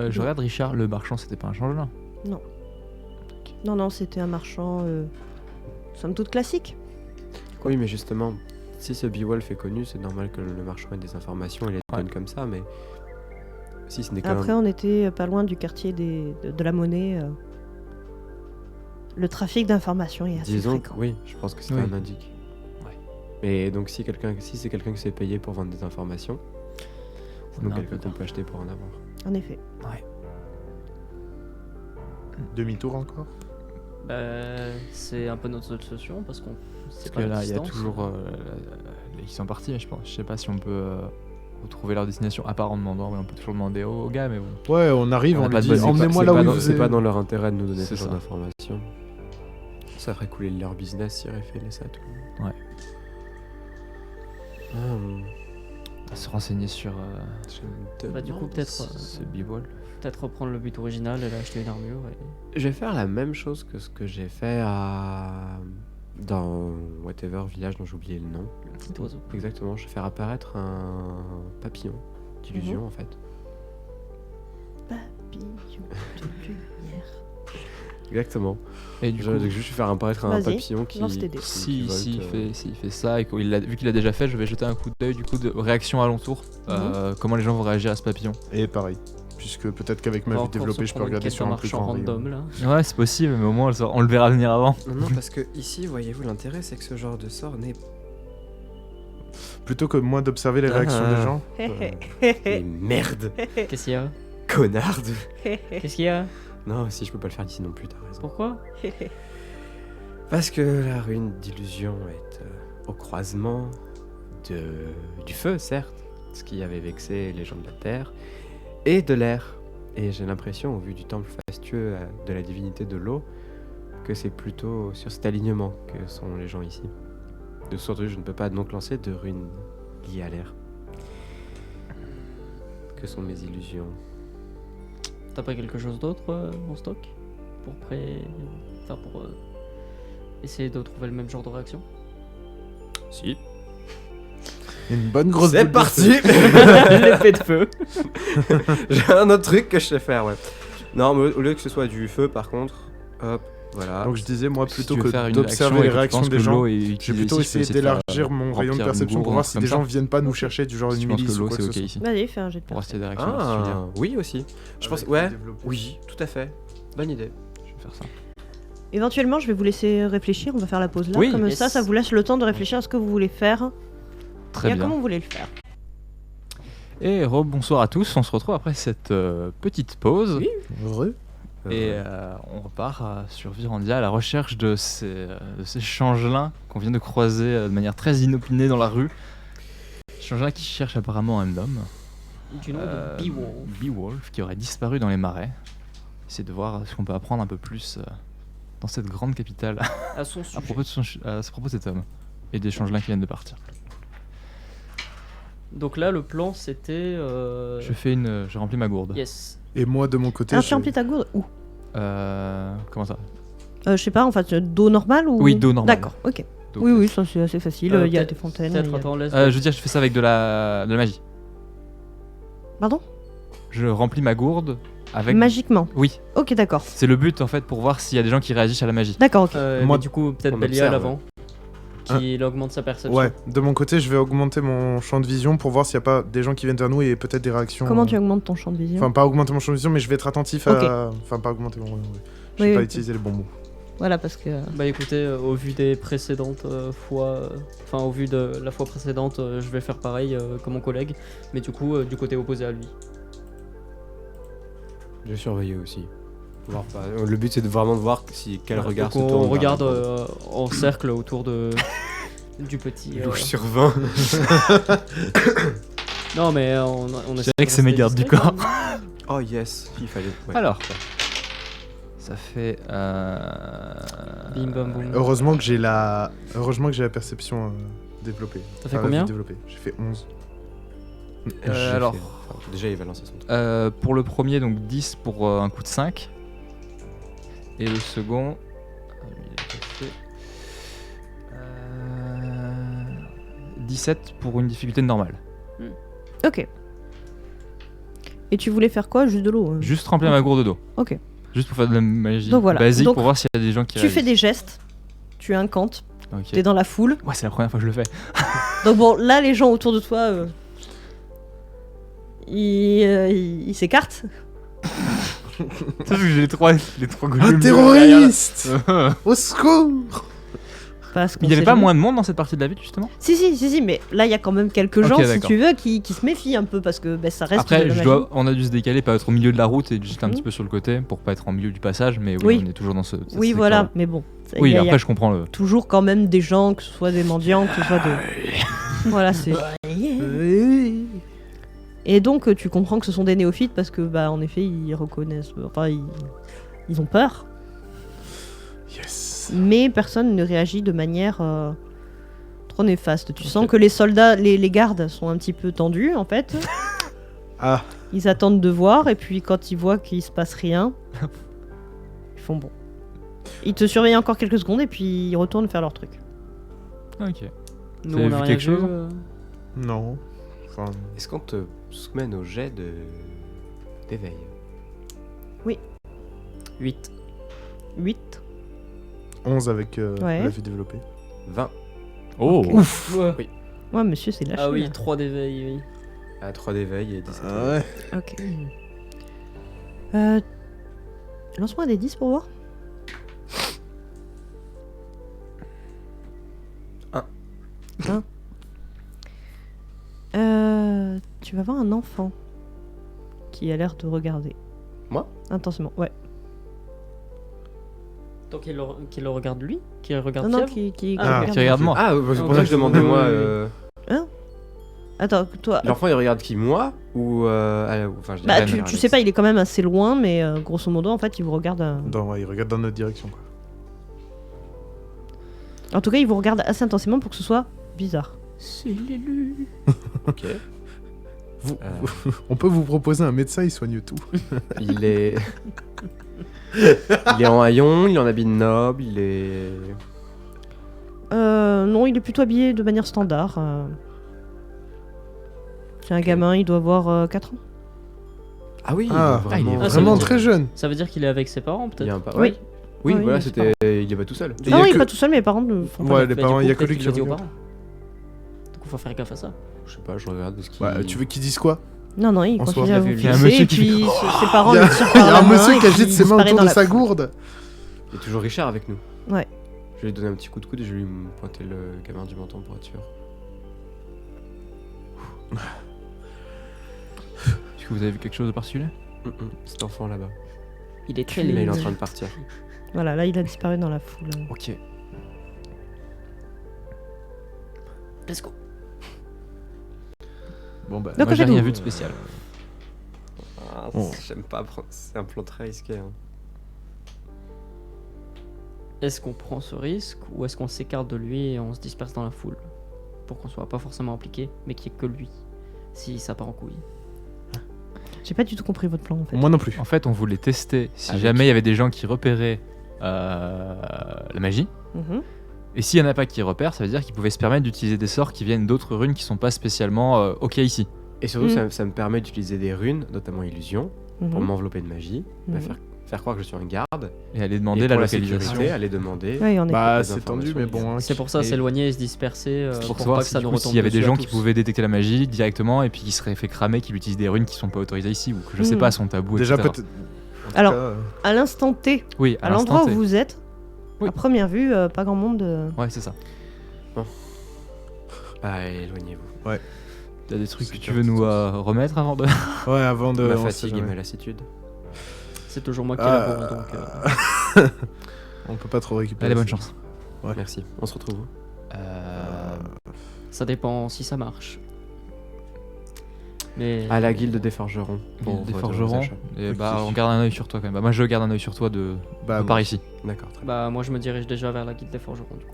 Je regarde Richard, le marchand, c'était pas un changelin. Non, c'était un marchand, somme toute classique. Oui, mais justement, si ce Beowulf est connu, c'est normal que le marchand ait des informations et les donne comme ça, mais si ce n'est qu'un... Après, on était pas loin du quartier de la monnaie. Le trafic d'informations est assez Disons, fréquent. oui, je pense que c'est Oui. un indique. Et donc si c'est quelqu'un qui s'est payé pour vendre des informations, c'est donc On a un quelqu'un peu qu'on peut acheter pour en avoir. En effet. Demi-tour encore? C'est un peu notre seule solution parce qu'on sait Parce pas que la là, il y a distance. toujours ils sont partis, mais je sais pas si on peut retrouver leur destination à part en demandant. Mais on peut toujours demander aux gars, mais bon. Ouais, on arrive, On on, a lui pas de dit bonne- emmenez-moi là où vous C'est êtes. pas dans leur intérêt de nous donner ce C'est genre ça. d'informations. Ça ferait couler leur business s'ils révélaient ça à tout le monde. Ouais. Ah, À se renseigner sur je me Bah, du coup, demande peut-être, si- ce Beowulf. Peut-être reprendre le but original et là acheter une armure. Je vais faire la même chose que ce que j'ai fait dans whatever village dont j'ai oublié le nom. Le petit oiseau. Exactement, je vais faire apparaître un papillon d'illusion en fait. Papillon de lumière. Exactement. Et du Je coup, vais juste faire apparaître un Vas-y, papillon qui. lance tes dés. qui volte, s'il fait ça et vu qu'il a déjà fait, je vais jeter un coup d'œil du coup de réaction alentour. Comment les gens vont réagir à ce papillon. Et pareil. Puisque peut-être qu'avec ma On va vue encore développée, se je peux prendre une regarder quête sur d'un un plus marchand grand rayon. random là. Ouais, c'est possible, mais au moins on le verra venir avant. Non, parce que ici, voyez-vous, l'intérêt c'est que ce genre de sort n'est Plutôt que moi d'observer les réactions des gens. Mais merde, Qu'est-ce qu'il y a connarde. Qu'est-ce qu'il y a Non, si je peux pas le faire d'ici non plus, t'as raison. Pourquoi Parce que la rune d'illusion est au croisement du feu, certes, ce qui avait vexé les gens de la terre, et de l'air. Et j'ai l'impression, au vu du temple fastueux de la divinité de l'eau, que c'est plutôt sur cet alignement que sont les gens ici. De sorte que je ne peux pas donc lancer de runes liées à l'air. Que sont mes illusions? T'as pas quelque chose d'autre en stock pour essayer de trouver le même genre de réaction? Si. Une bonne grosse C'est boule de parti. feu. L'épée de feu. J'ai un autre truc que je sais faire, ouais. Non, mais au lieu que ce soit du feu, par contre, hop, voilà. Donc je disais, moi, Si plutôt tu veux faire que une d'observer action et les que tu réactions penses des que gens, l'eau est je vais utilisée plutôt ici, je peux essayer essayer de faire, d'élargir mon rayon de remplir perception une pour voir si gourde des gens comme ça. viennent pas nous chercher du genre Si une tu penses que milice ou l'eau quoi c'est que ok ce soit. ici. Vas-y, fais un jet de Pour rester perception. des réactions, si tu veux dire. Oui aussi. Je pense, ouais, oui, tout à fait. Bonne idée. Je vais faire ça. Éventuellement, je vais vous laisser réfléchir. On va faire la pause là. Oui. Comme Yes. ça vous laisse le temps de réfléchir à ce que vous voulez faire Très et à bien. comment vous voulez le faire. Et bonsoir à tous, on se retrouve après cette petite pause. Oui. Heureux. Et on repart sur Virandia à la recherche de ces changelins qu'on vient de croiser de manière très inopinée dans la rue. Changelins qui cherchent apparemment un homme, Du nom de Beowulf. Beowulf, qui aurait disparu dans les marais. Essayer de voir ce qu'on peut apprendre un peu plus dans cette grande capitale À son sujet. à propos de cet homme et des changelins qui viennent de partir. Donc là, le plan c'était. Je remplis ma gourde. Yes. Et moi, de mon côté, Alors, je- tu remplis ta gourde où Comment ça? Je sais pas, en fait, d'eau normale ou... Oui, d'eau normale. D'accord, ok. Donc, Oui, ça c'est assez facile. Il y a Peut-être- des fontaines. Peut-être, il y a- attends, laisse. je veux dire, je fais ça avec de la magie. Pardon je remplis ma gourde avec. Magiquement. Oui, Ok, d'accord. c'est le but en fait pour voir s'il y a des gens qui réagissent à la magie. D'accord, ok. Moi, Moi, du coup, peut-être on Bélial observe. avant, qui augmente sa perception. Ouais, de mon côté, je vais augmenter mon champ de vision pour voir s'il n'y a pas des gens qui viennent vers nous et peut-être des réactions. Comment tu augmentes ton champ de vision? Enfin, pas augmenter mon champ de vision, mais je vais être attentif à. Enfin, pas augmenter mon. Je vais Oui, pas oui. utiliser les bons mots. Voilà, parce que. Bah écoutez, au vu des précédentes fois, enfin au vu de la fois précédente, je vais faire pareil que mon collègue, mais du coup du côté opposé à lui. Je vais surveiller aussi. Voir pas- Le but c'est vraiment de voir si quel Voilà, regard donc se tourne. on regarde vers la en cercle autour de du petit. grande. Louche sur 20. Non mais on essaie vrai de que c'est mes rester gardes du discret, corps. quand même. Oh yes, il fallait. ouais. Alors. Ça fait. Bim bam boum. Heureusement que j'ai la perception développée. Ça fait Enfin, la combien vue développée. J'ai fait 11. J'ai alors. fait- enfin, déjà il va lancer son truc. Pour le premier, donc 10 pour un coup de 5. Et le second. Il est passé. 17 pour une difficulté normale. Ok. Et tu voulais faire quoi? Juste de l'eau? Juste remplir ma gourde d'eau. Ok. Juste pour faire de la magie Donc voilà. basique Donc, pour voir s'il y a des gens qui Tu fais réagissent. des gestes, tu incantes, Ok. t'es dans la foule. Ouais, c'est la première fois que je le fais. Donc bon, là, les gens autour de toi, ils s'écartent. Sauf que j'ai les trois Un golems terroriste derrière, là. Au secours Parce qu'on Il n'y avait sait pas jamais. moins de monde dans cette partie de la ville justement. Si, mais là, il y a quand même quelques Ok, gens, si d'accord. tu veux, qui se méfient un peu parce que ça reste de Après, la magie. on a dû se décaler, pas être au milieu de la route et juste un Mhm. petit peu sur le côté pour pas être en milieu du passage, mais oui, Oui. on est toujours dans ce. cet Oui, secteur-là. voilà, mais bon. Oui, il y a après je comprends le. toujours quand même des gens, que ce soit des mendiants, que ce soit de... Voilà, c'est... Et donc, tu comprends que ce sont des néophytes parce que, bah, en effet, ils reconnaissent... Enfin, ils ont peur. Yes. Mais personne ne réagit de manière trop néfaste. Tu sens que les soldats, les gardes sont un petit peu tendus, en fait. Ah, Ils attendent de voir, et puis quand ils voient qu'il se passe rien, ils font bon. Ils te surveillent encore quelques secondes, et puis ils retournent faire leur truc. Ok. Nous Vous avez on a vu rien quelque chose non. Enfin, Est-ce qu'on te soumet au jet d'éveil? 8. 8. 11 avec Ouais. la vue développée. 20. Oh. Ok. Ouf. Ouais, monsieur, c'est lâché. Ah oui, là. 3 d'éveil, oui. À 3 d'éveil et 17. Ah ouais. Ok. Lance-moi des 10 pour voir. Un. Un. Tu vas voir un enfant qui a l'air de regarder. Moi? Intensément, ouais. Donc qu'il le regarde lui, qu'il regarde Non, non, Fièvre. qui Ah, Qui regarde moi. Ah, c'est pour Ok. ça que je demandais moi. Attends, toi. L'enfant il regarde qui, moi ou enfin, je Bah, dirais tu sais pas, il est quand même assez loin, mais grosso modo, en fait, il vous regarde. Ouais, il regarde dans notre direction, quoi. En tout cas, il vous regarde assez intensément pour que ce soit bizarre. C'est l'élu. Ok. On peut vous proposer un médecin, il soigne tout. Il est. Il est en haillon, il est en habit noble, il est. Non, il est plutôt habillé de manière standard. C'est un gamin, il doit avoir 4 ans. Ah oui, Ah, il est vraiment, Ah, ça vraiment veut dire- très jeune. Ça veut dire qu'il est avec ses parents il y a peut-être. un Oui. oui. Oui, Oui, voilà, mais c'est c'était. Il est pas tout seul. Et il y Non, a il est que- pas tout seul, mais les parents ne font pas. Ouais, gaffe. les Mais parents, du il y a coup, que lui peut-être qui qu'il l'a dit aux regarde. parents. Donc il faut faire gaffe à ça. Je sais pas, je regarde ce qu'il. Ouais, tu veux qu'ils disent quoi? Non, non, il En continue soi, à il y vous a vu- il y a un fixer, monsieur et qui puis ses parents Il y a- le tirent Il y par a la un main monsieur et qui agite puis ses il mains disparaît autour dans de la sa foule. gourde. Il y a toujours Richard avec nous. Ouais. Je vais lui donner un petit coup de coude et je vais lui pointer le gamin du menton pour être sûr. Est-ce que vous avez vu quelque chose de particulier? Cet enfant là-bas. Il est très Là, il est en léger. train de partir. Voilà, là, il a disparu dans la foule. Ok. Let's go. Bon bah, Donc, moi j'ai faites-vous. rien vu de spécial. Ah, Oh. j'aime pas prendre. C'est un plan très risqué. Hein. Est-ce qu'on prend ce risque ou est-ce qu'on s'écarte de lui et on se disperse dans la foule pour qu'on soit pas forcément impliqué, mais qu'il y ait que lui si ça part en couille. J'ai pas du tout compris votre plan, en fait. Moi non plus. En fait, on voulait tester si Avec- jamais il y avait des gens qui repéraient la magie. Mhm. Et s'il y en a pas qui repèrent, ça veut dire qu'ils pouvaient se permettre d'utiliser des sorts qui viennent d'autres runes qui sont pas spécialement OK ici. Et surtout, Mm. ça me permet d'utiliser des runes, notamment illusion, pour Mhm. m'envelopper de magie, Mhm. faire croire que je suis un garde. Et aller Et demander la pour localisation. sécurité, aller demander. Oui, en effet. Bah, des c'est tendu, informations mais bon. hein, C'est pour ça, Et- s'éloigner et se disperser C'est pour pour savoir pas que si, ça du nous coup, retombe s'il y avait des dessus gens à qui tous. pouvaient détecter la magie directement et puis qui seraient fait cramer, qui utilisent des runes qui sont pas autorisées ici ou que je sais Mm. pas sont tabous. Déjà, etc. peut-être. en tout Alors, cas, À l'instant T, Oui, à l'endroit l'instant où T. vous êtes, Oui. à première vue, pas grand monde. Ouais, c'est ça. Bah, éloignez-vous. T'as des trucs que C'est tu bien, veux c'est nous ça. remettre avant de. Ouais, avant de. Ma on sait fatigue et jamais. ma lassitude. C'est toujours moi qui Ah, élabore, donc. On peut pas trop récupérer. Allez, bonne ça. chance. Ouais. Merci. On se retrouve où Ça dépend si ça marche. Mais. À la guilde des forgerons. pour Des votre forgerons. achat. Et Ok. bah, on garde un œil sur toi quand même. Bah, moi, je garde un œil sur toi Bah, par bon. ici. D'accord, très bien. Bah, moi, je me dirige déjà vers la guilde des forgerons, du coup.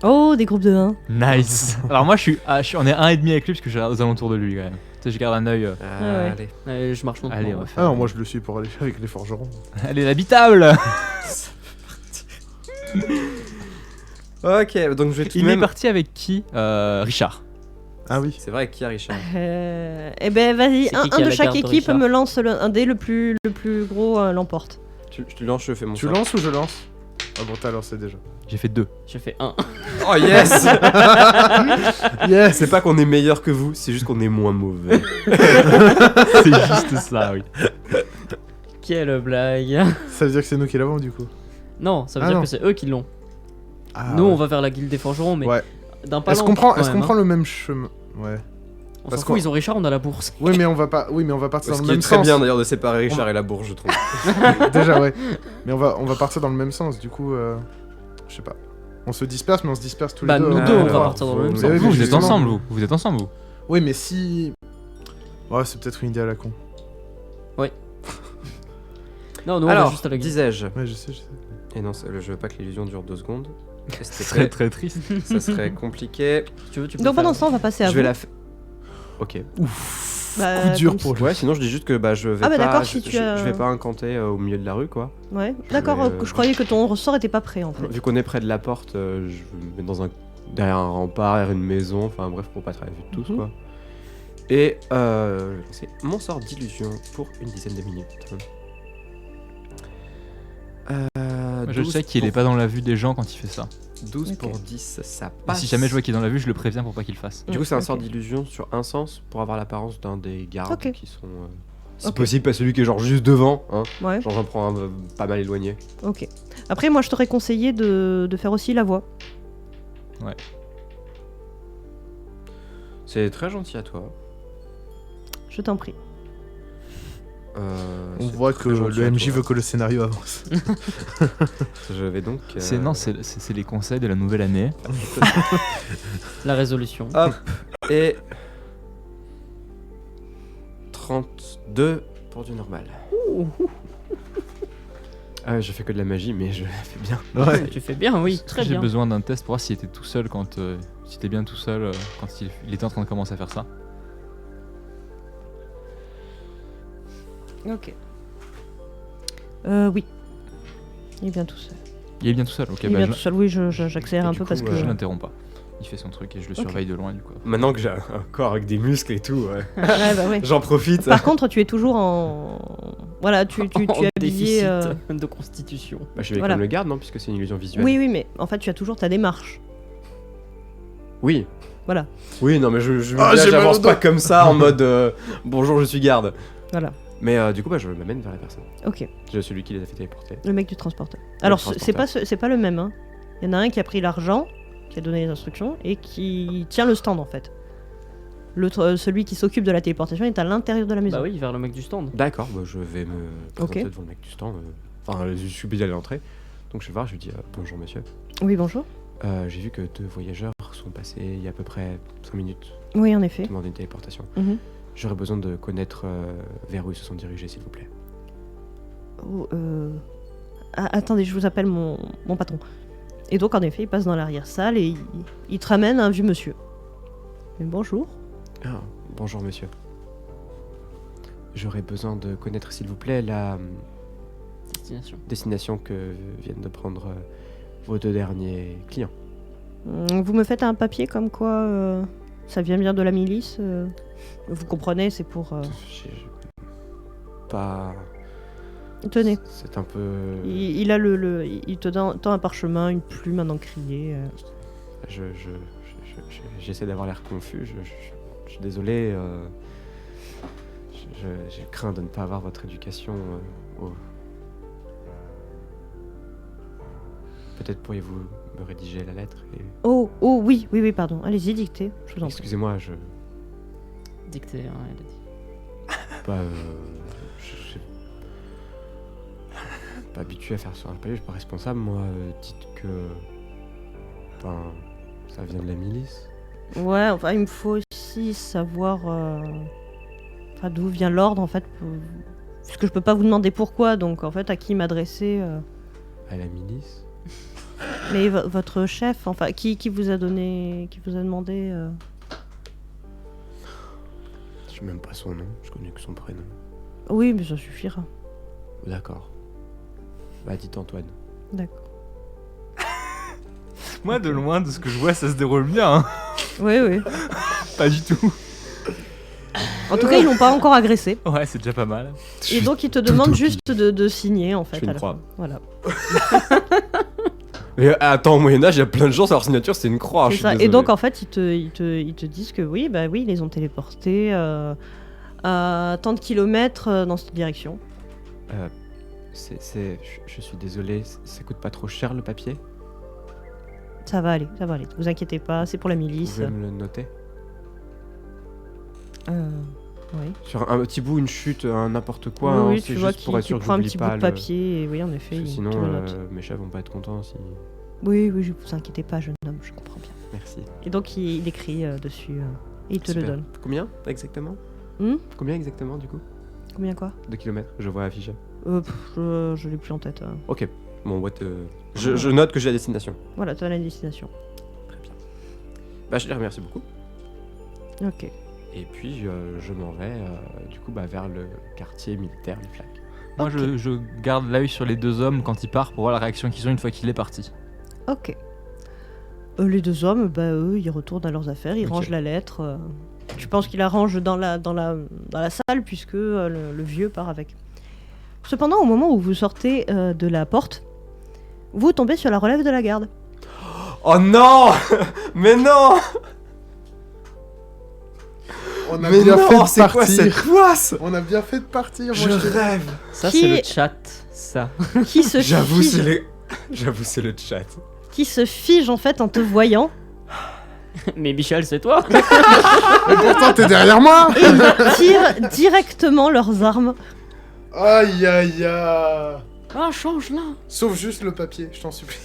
Oh, des groupes de 1. Nice. Alors moi, on est 1,5 avec lui parce que j'ai aux alentours de lui quand même. Tu sais, je garde un œil. ouais. Allez. Allez, je marche lentement. Allez, on va faire. Ah non, moi je le suis pour aller avec les forgerons. Allez, l'habitable. Ok, donc je vais tout de Il est même. parti avec qui Richard. Ah oui. C'est vrai, qui a Richard Eh ben vas-y, C'est un qui a de la chaque garde de équipe Richard me lance un dé le plus gros l'emporte. Tu lances, je fais mon Tu sort. lances ou je lance? Ah bon, t'as lancé déjà. J'ai fait 2. J'ai fait 1. Oh yes Yes. C'est pas qu'on est meilleur que vous, c'est juste qu'on est moins mauvais. C'est juste ça, oui. Quelle blague. Ça veut dire que c'est nous qui l'avons du coup. Non, ça veut Ah dire non. que c'est eux qui l'ont. Ah, Nous, ouais. on va vers la guilde des forgerons, mais Ouais. d'un pas Est-ce lent, qu'on prend, quand est-ce qu'on même, prend hein. le même chemin? Ouais. On parce s'en qu'on- fout, ils ont Richard, on a la bourse. Oui, mais on va pas. Oui, mais on va partir Ce dans le qui est même très sens. bien d'ailleurs de séparer Richard et la bourge, je trouve. Déjà, ouais. Mais on va partir dans le même sens. Du coup, je sais pas. On se disperse, mais on se disperse tous Bah, les deux. nous hein. deux, on va va partir dans le même Mais sens. oui, Vous, vous êtes justement. ensemble, vous. Vous êtes ensemble, vous. Oui, mais si. Ouais, c'est peut-être une idée à la con. Non, nous, on va Alors, juste à la guilde. disais-je. Ouais, je sais. Et non, je veux pas que l'illusion dure 2 secondes. Ce C'était serait très, très triste. ça serait compliqué. Si tu veux, tu peux Donc faire- pendant ce temps, on va passer à Je vous. vais la faire. Ok. Bah, Coup dur comme pour si- lui. Ouais, sinon je dis juste que bah je vais Ah bah pas. d'accord, je, si tu je- as- je vais pas incanter au milieu de la rue quoi. Ouais, d'accord, vais, je croyais que ton ressort était pas prêt en fait. Vu qu'on est près de la porte, je me mets dans derrière un rempart, derrière une maison, enfin bref pour pas être à la vue de tous Mhm. quoi. Et c'est mon sort d'illusion pour une dizaine de minutes. Je 12 sais qu'il est pour- pas dans la vue des gens quand il fait ça. 12 Ok. pour 10, ça Et passe. si jamais je vois qu'il est dans la vue, je le préviens pour pas qu'il le fasse. Du coup, c'est un Ok. sort d'illusion sur un sens pour avoir l'apparence d'un des gardes Ok. qui sont. Si Ok. possible, pas celui qui est genre juste devant, hein. Ouais, Genre j'en prends un pas mal éloigné. ok. Après, moi, je t'aurais conseillé de faire aussi la voix. C'est très gentil à toi. Je t'en prie. On C'est voit très que gentil le à MJ toi. veut que le scénario avance. Je vais donc. Non, c'est les conseils de la nouvelle année. La résolution. Hop et 32 pour du normal. Ah, je fais que de la magie, mais je la fais bien. Ouais. Tu fais bien, oui, très J'ai bien. besoin d'un test pour voir s'il était tout seul quand. S'il était bien tout seul quand il était en train de commencer à faire ça. Ok. Oui. Il est bien tout seul. Il est bien tout seul, ok. Il est Bah, bien je tout seul, oui, j'accélère Et un du peu coup, parce que. je l'interromps pas. Il fait son truc et je le surveille de loin du coup. Maintenant que j'ai un corps avec des muscles et tout, ouais. Ouais, bah ouais. J'en profite. Par contre, tu es toujours en. Voilà, tu En es habillé. déficit de constitution. Bah, je vais Voilà. comme le garde, non, puisque c'est une illusion visuelle. Oui, oui, mais en fait, tu as toujours ta démarche. Oui. Voilà. Oui, non, mais je Ah, j'ai mal j'avance au pas dos. comme ça en mode bonjour, je suis garde. Voilà. Mais du coup, bah, je m'amène vers la personne. Ok. Je celui qui les a fait téléporter. Le mec du transporteur. Alors, c'est transporteur. pas le même. Hein. Il y en a un qui a pris l'argent, qui a donné les instructions et qui tient le stand en fait. L'autre, celui qui s'occupe de la téléportation est à l'intérieur de la maison. Bah oui, vers le mec du stand. D'accord, bah, je vais me présenter Ok. devant le mec du stand. Enfin, je suis obligé d'aller à l'entrée. Donc je vais voir, je lui dis bonjour monsieur. Oui, bonjour. J'ai vu que 2 voyageurs sont passés il y a à peu près 5 minutes. Oui, en effet. Demander une téléportation. Mhm. J'aurais besoin de connaître vers où ils se sont dirigés, s'il vous plaît. Oh, attendez, je vous appelle mon patron. Et donc, en effet, il passe dans l'arrière-salle et il te ramène un vieux monsieur. Et bonjour. Ah, bonjour monsieur. J'aurais besoin de connaître, s'il vous plaît, la Destination. destination que viennent de prendre vos 2 derniers clients. Vous me faites un papier comme quoi Ça vient bien de la milice. Vous comprenez, c'est pour... J'ai pas. Tenez, C'est un peu. il a il te tend un parchemin, une plume, un encrier. J'essaie d'avoir l'air confus. Je suis désolé. J'ai craint de ne pas avoir votre éducation. Peut-être pourriez-vous me rédiger la lettre et... Oh, oui, pardon. Allez-y, dictez, je vous en prie. Excusez-moi, je... Dicté, hein, elle a dit. Pas... je suis pas habitué à faire sur un papier, je suis pas responsable. Moi, dites que... Enfin, ça vient de la milice. Ouais, enfin, il me faut aussi savoir d'où vient l'ordre, en fait. Parce que je peux pas vous demander pourquoi, donc en fait, à qui m'adresser. À la milice? Mais votre chef, enfin, qui vous a donné, qui vous a demandé Je sais même pas son nom, je connais que son prénom. Oui, mais ça suffira. D'accord. Bah, dites Antoine. D'accord. Moi, de loin, de ce que je vois, ça se déroule bien. Hein. Oui. Pas du tout. En tout cas, ils l'ont pas encore agressé. Ouais, c'est déjà pas mal. Et donc, ils te demandent juste de signer, en fait. fais une à la croix. fin. Voilà. Mais attends, au Moyen-Âge, il y a plein de gens, leur signature, c'est une croix. C'est je suis ça. Et désolé. donc, en fait, ils te disent que oui, ils les ont téléportés à tant de kilomètres dans cette direction. Je suis désolé, ça coûte pas trop cher le papier? Ça va aller. Vous inquiétez pas, c'est pour la Vous milice. pouvez me le noter? Oui. Sur un petit bout, une chute, un n'importe quoi, hein, Oui, c'est tu vois juste pour être qu'il sûr que prend un j'oublie petit bout pas de le... papier, et oui, en effet, Parce que il sinon, te le note. mes chefs vont pas être contents si... Oui, je vous inquiétez pas, jeune homme, je comprends bien. Merci. Et donc, il écrit dessus, et il te le Super. donne. Combien exactement? Hmm Combien exactement du coup? Combien quoi? De kilomètres, je vois affiché. Je l'ai plus en tête. Ok, bon, je note que j'ai la destination. Voilà, tu as la destination. Très bien. Bah, je les remercie beaucoup. Ok. Et puis, je m'en vais, du coup, vers le quartier militaire du Flac. Moi, je garde l'œil sur les deux hommes quand ils partent pour voir la réaction qu'ils ont une fois qu'il est parti. Ok. Les deux hommes, eux, ils retournent à leurs affaires, ils Ok. rangent la lettre. Je pense qu'ils la rangent dans la salle, puisque le vieux part avec. Cependant, au moment où vous sortez de la porte, vous tombez sur la relève de la garde. Oh non! Mais non! On a Mais bien fait non, de c'est quoi partir. cette poisse? On a bien fait de partir. Je moi, je- rêve! Ça, Qui- c'est le chat, ça. Qui se J'avoue, fige, c'est le chat. qui se fige en fait en te voyant. Mais Michel, c'est toi? Mais pourtant, t'es derrière moi. Et ils tirent directement leurs armes. Aïe, aïe, aïe. Ah, change là. Sauf juste le papier, je t'en supplie.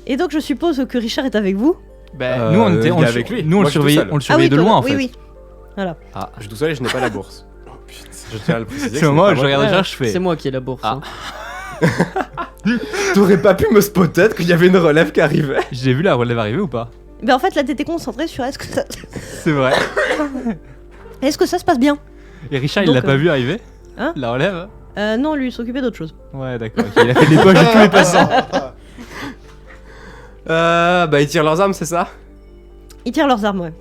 Et donc je suppose que Richard est avec vous. Nous, on était il est avec lui. Nous, on Moi, le je suis tout surveillait, seul. on le surveillait de toi, loin en oui, fait. oui. Voilà. Ah, je suis tout seul et je n'ai pas la bourse. Oh putain. Je tiens à le préciser. C'est au moment où je regardais Ouais, Richard, je fais. C'est moi qui ai la bourse. Ah. hein. T'aurais pas pu me spotter qu'il y avait une relève qui arrivait? J'ai vu la relève arriver ou pas? Mais en fait là t'étais concentré sur est-ce que ça se passe bien. Et Richard, il Donc, l'a pas vu arriver? hein La relève? Non, lui il s'occupait d'autre chose. Ouais, d'accord. ok, il a fait des poches de tous les passants. Ils tirent leurs armes, c'est ça? Ils tirent leurs armes, ouais.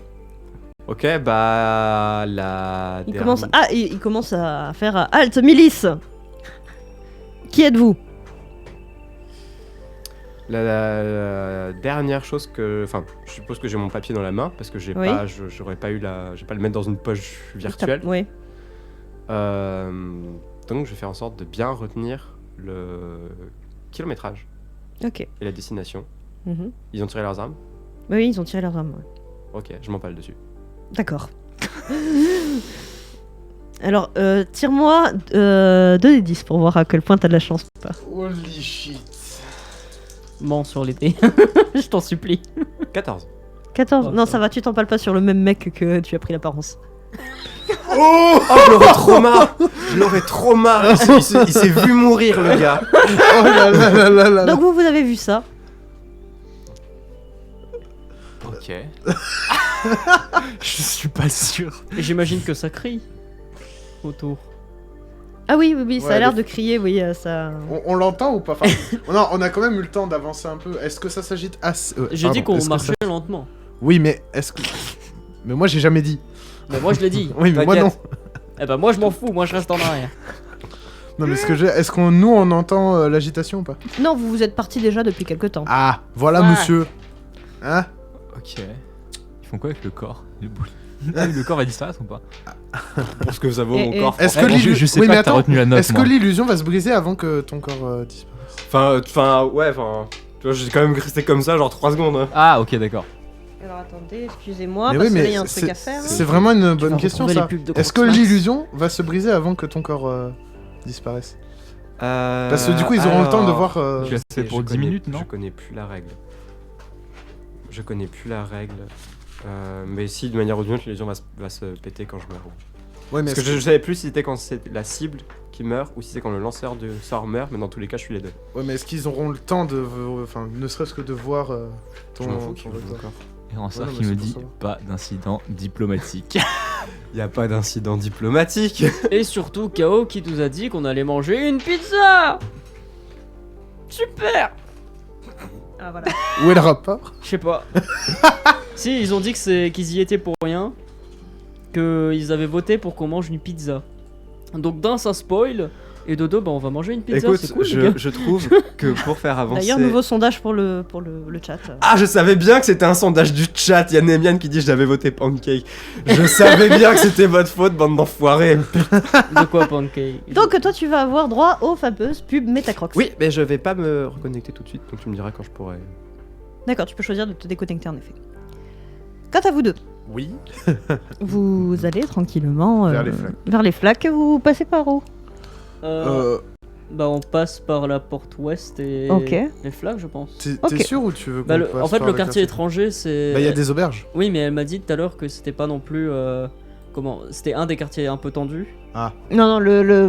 Ok, la... Ils commencent à faire halte milice. Qui êtes-vous? La dernière chose que... Enfin, je suppose que j'ai mon papier dans la main, parce que j'ai Oui. pas... J'aurais pas eu la... Je vais pas le mettre dans une poche virtuelle. Oui. Donc je vais faire en sorte de bien retenir le kilométrage Ok. et la destination. Mhm. Ils ont tiré leurs armes? Oui, ils ont tiré leurs armes. Ouais. Ok, je m'empale dessus. D'accord. Alors, tire-moi 2 des 10 pour voir à quel point t'as de la chance ou pas. Holy shit. Mens sur l'été. Je t'en supplie. 14. 14. Oh, Non, ça ça va, tu t'empales pas sur le même mec que tu as pris l'apparence. Oh, Oh, je l'aurais trop marre! Je l'aurais trop marre! Il s'est vu mourir, le gars! oh là là là là là. Donc vous avez vu ça. Ok. Je suis pas sûr. Et j'imagine que ça crie autour. Ah oui, oui, oui, ça a Ouais, l'air le- de crier, oui, ça... On l'entend ou pas? Enfin, non, on a quand même eu le temps d'avancer un peu. Est-ce que ça s'agite assez... J'ai dit pardon, qu'on est-ce que marchait ça- lentement. Oui, mais est-ce que... Mais moi j'ai jamais dit. Mais moi je l'ai dit. Oui, mais moi non. T'inquiète. Eh ben moi je m'en fous, moi je reste en arrière. Non, mais est-ce qu'on nous on entend l'agitation ou pas? Non, vous êtes parti déjà depuis quelque temps. Ah, voilà Ouais. monsieur. Hein? Ok. Ils font quoi avec le corps? Le corps va disparaître ou pas? Pour ce que ça vaut, Et- mon et- corps. Est-ce que franchement. l'illusion. je sais Oui, pas mais que t'as attends. retenu la note, Est-ce que moi. l'illusion va se briser avant que ton corps disparaisse? Ouais, tu vois, j'ai quand même resté comme ça, genre 3 secondes. Hein. Ah, ok, d'accord. Alors attendez, excusez-moi, Mais parce oui, qu'il mais y a un truc à faire. c'est vraiment une bonne vas question retrouver ça. les pubs de Est-ce que Crocs Max. l'illusion va se briser avant que ton corps disparaisse? Parce que du coup, ils auront le temps de voir. Je l'ai fait pour 10 minutes, non? Je connais plus la règle. Je connais plus la règle. Mais si, de manière audiente, l'illusion va se péter quand je meurs. Ouais, mais Parce que je savais plus si c'était quand c'est la cible qui meurt ou si c'est quand le lanceur de sort meurt, mais dans tous les cas, je suis les deux. ouais, mais est-ce qu'ils auront le temps de. Enfin, ne serait-ce que de voir ton. Je m'en fous ton qu'il retour. encore. Et en ça non, qui mais me c'est pour dit savoir. pas d'incident diplomatique. Y a pas d'incident diplomatique. Et surtout K.O. qui nous a dit qu'on allait manger une pizza. Super. Ah voilà. Où est le rapport? Je sais pas. Si, ils ont dit qu'ils y étaient pour rien. Qu'ils avaient voté pour qu'on mange une pizza. Donc d'un, ça spoil. Et de deux, bah on va manger une pizza. Écoute, c'est cool, les gars. je trouve que pour faire avancer. D'ailleurs, nouveau sondage pour le chat. Ah, je savais bien que c'était un sondage du chat. Il y a Nemian qui dit j'avais voté Pancake. Je savais bien que c'était votre faute, bande d'enfoirés. De quoi, Pancake? Donc toi, tu vas avoir droit aux fameuses pubs Metacrocs. Oui, mais je vais pas me reconnecter tout de suite, donc tu me diras quand je pourrai. D'accord, tu peux choisir de te déconnecter en effet. Quant à vous deux, Oui. vous allez tranquillement Vers les flaques. vers les flaques. Vous passez par où? Bah on passe par la porte ouest et Ok. les flaques, je pense. T'es Ok. sûr ou tu veux qu'on Bah, passe en fait, par le quartier étranger, c'est. Bah, il y a des auberges. Oui, mais elle m'a dit tout à l'heure que c'était pas non plus. Comment? C'était un des quartiers un peu tendus. Non,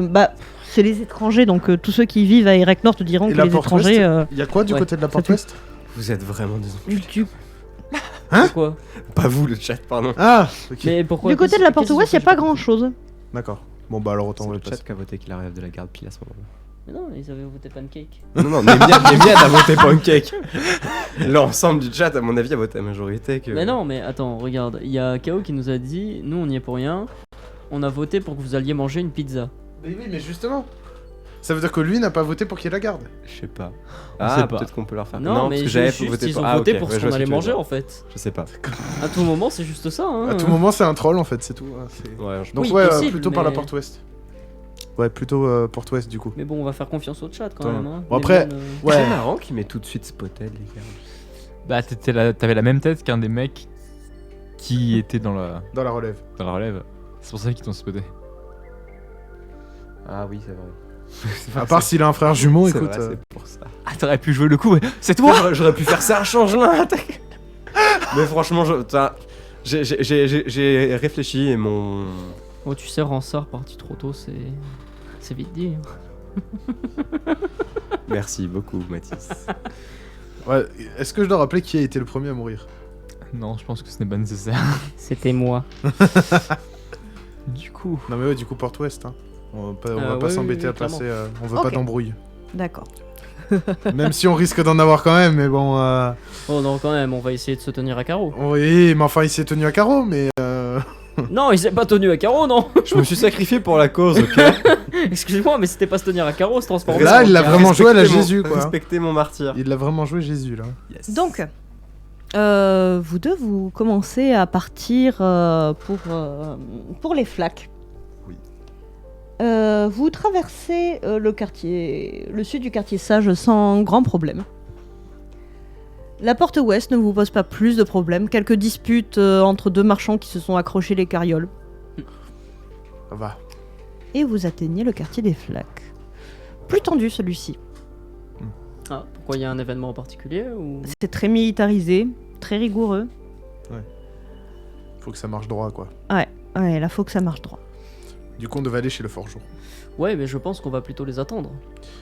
bah, c'est les étrangers, donc tous ceux qui vivent à Ereknor te diront Et que la les porte étrangers. ouest Il y a quoi du Ouais, côté de la ça porte tue. ouest? Vous êtes vraiment des enculés. du, Hein? Quoi? Pas vous, le chat, pardon. Ah, ok. Mais pourquoi? du côté de la porte qu'est-ce ouest, il qu'ils n'y a pas ont fait? grand chose. D'accord. Bon, bah alors autant C'est on le le chat passe. qui a voté qu'il arrive de la garde pile à ce moment-là. Mais non, ils avaient voté pancake. Non, Nemian a voté Pancake. L'ensemble du chat, à mon avis, a voté à majorité que. Mais non, mais attends, regarde. Il y a K.O. qui nous a dit nous, on n'y est pour rien. On a voté pour que vous alliez manger une pizza. Mais oui, mais justement. Ça veut dire que lui n'a pas voté pour qu'il y ait la garde. Je sais pas. On Ah, sait pas. peut-être qu'on peut leur faire. Non, mais parce que juste, j'avais juste, voté ils pour. ont Ah, voté ok, pour ouais, ce je vois qu'on allait que tu veux manger dire. en fait. Je sais pas. À tout moment, c'est juste ça. Hein. À tout moment, c'est un troll en fait, c'est tout. hein, c'est- Ouais, je Donc, Oui, ouais, possible, plutôt par la mais- porte ouest. Ouais, plutôt porte ouest du coup. Mais bon, on va faire confiance au chat quand Attends. même. Hein. Bon, après- Mais même, Ouais. C'est marrant qu'il m'ait tout de suite spotted, les gars. Bah, t'avais la même tête qu'un des mecs qui était dans la Dans la relève. C'est pour ça qu'ils t'ont spoté. Ah oui, c'est vrai. À part s'il a un frère jumeau, C'est écoute. vrai, c'est pour ça. Ah, t'aurais pu jouer le coup, mais c'est toi! J'aurais pu faire ça, change-la, attaque. Mais franchement, j'ai réfléchi et mon. Oh, tu sais, Ransard parti trop tôt, c'est vite dit. Merci beaucoup, Mathis. Ouais, est-ce que je dois rappeler qui a été le premier à mourir? Non, je pense que ce n'est pas nécessaire. C'était moi. Du coup. Non mais ouais, du coup porte ouest. Hein. On va pas ouais, s'embêter oui, à passer. On veut Ok. pas d'embrouille. D'accord. Même si on risque d'en avoir quand même, mais bon. Oh non, quand même, on va essayer de se tenir à carreau. Oui, mais enfin il s'est tenu à carreau, mais. Non, il s'est pas tenu à carreau, non. Je me suis sacrifié pour la cause, ok. Excuse-moi, mais c'était pas se tenir à carreau, se transformer. Là, en il l'a carré. vraiment joué à la Respectez mon- Jésus, quoi. Respectez mon martyr. Il l'a vraiment joué Jésus là. Yes. Donc, vous deux, vous commencez à partir pour les flaques. Oui. Vous traversez le sud du quartier Sage sans grand problème. La porte ouest ne vous pose pas plus de problèmes. Quelques disputes entre deux marchands qui se sont accrochés les carrioles. Ça va. Et vous atteignez le quartier des flaques. Plus tendu celui-ci. Ah, pourquoi il y a un événement en particulier ou... C'est très militarisé, très rigoureux. Faut que ça marche droit, quoi. Ouais, là faut que ça marche droit. Du coup, on devait aller chez le forgeron. Ouais, mais je pense qu'on va plutôt les attendre.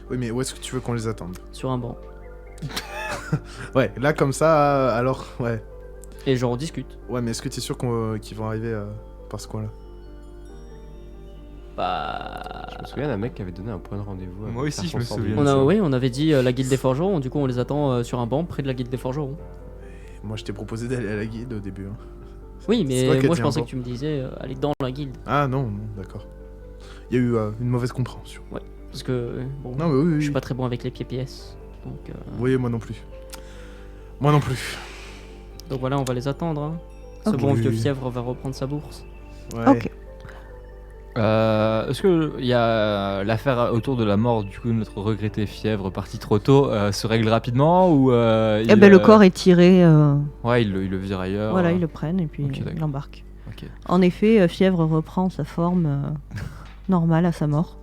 Oui, mais où est-ce que tu veux qu'on les attende? Sur un banc. Ouais, là comme ça, alors, ouais. Et genre on discute. Ouais, mais est-ce que tu es sûr qu'ils vont arriver par ce coin-là? Bah... Je me souviens d'un mec qui avait donné un point de rendez-vous. Moi avec aussi, je Serpent me Sordier. souviens. Oui, on avait dit la guilde des forgerons, du coup on les attend sur un banc près de la guilde des forgerons. Moi, je t'ai proposé d'aller à la guilde au début. Hein. Oui, C'est toi mais qui as moi dit je un pensais bon. que tu me disais aller dans la guilde. Ah non, d'accord. Il y a eu une mauvaise compréhension. Parce que bon, Non, mais oui, je oui. suis pas très bon avec les pièces. Oui, moi non plus. Moi non plus. Donc voilà, on va les attendre. Hein. Ce Ok. bon vieux Oui. fièvre va reprendre sa bourse. Ouais. Ok. Est-ce qu'il y a l'affaire autour de la mort du coup de notre regretté fièvre parti trop tôt se règle rapidement ou Eh ben, le corps est tiré. Ouais, ils le virent ailleurs. Voilà, ils le prennent et puis Ok, ils d'accord. l'embarquent. Ok. En effet, Fièvre reprend sa forme normale à sa mort.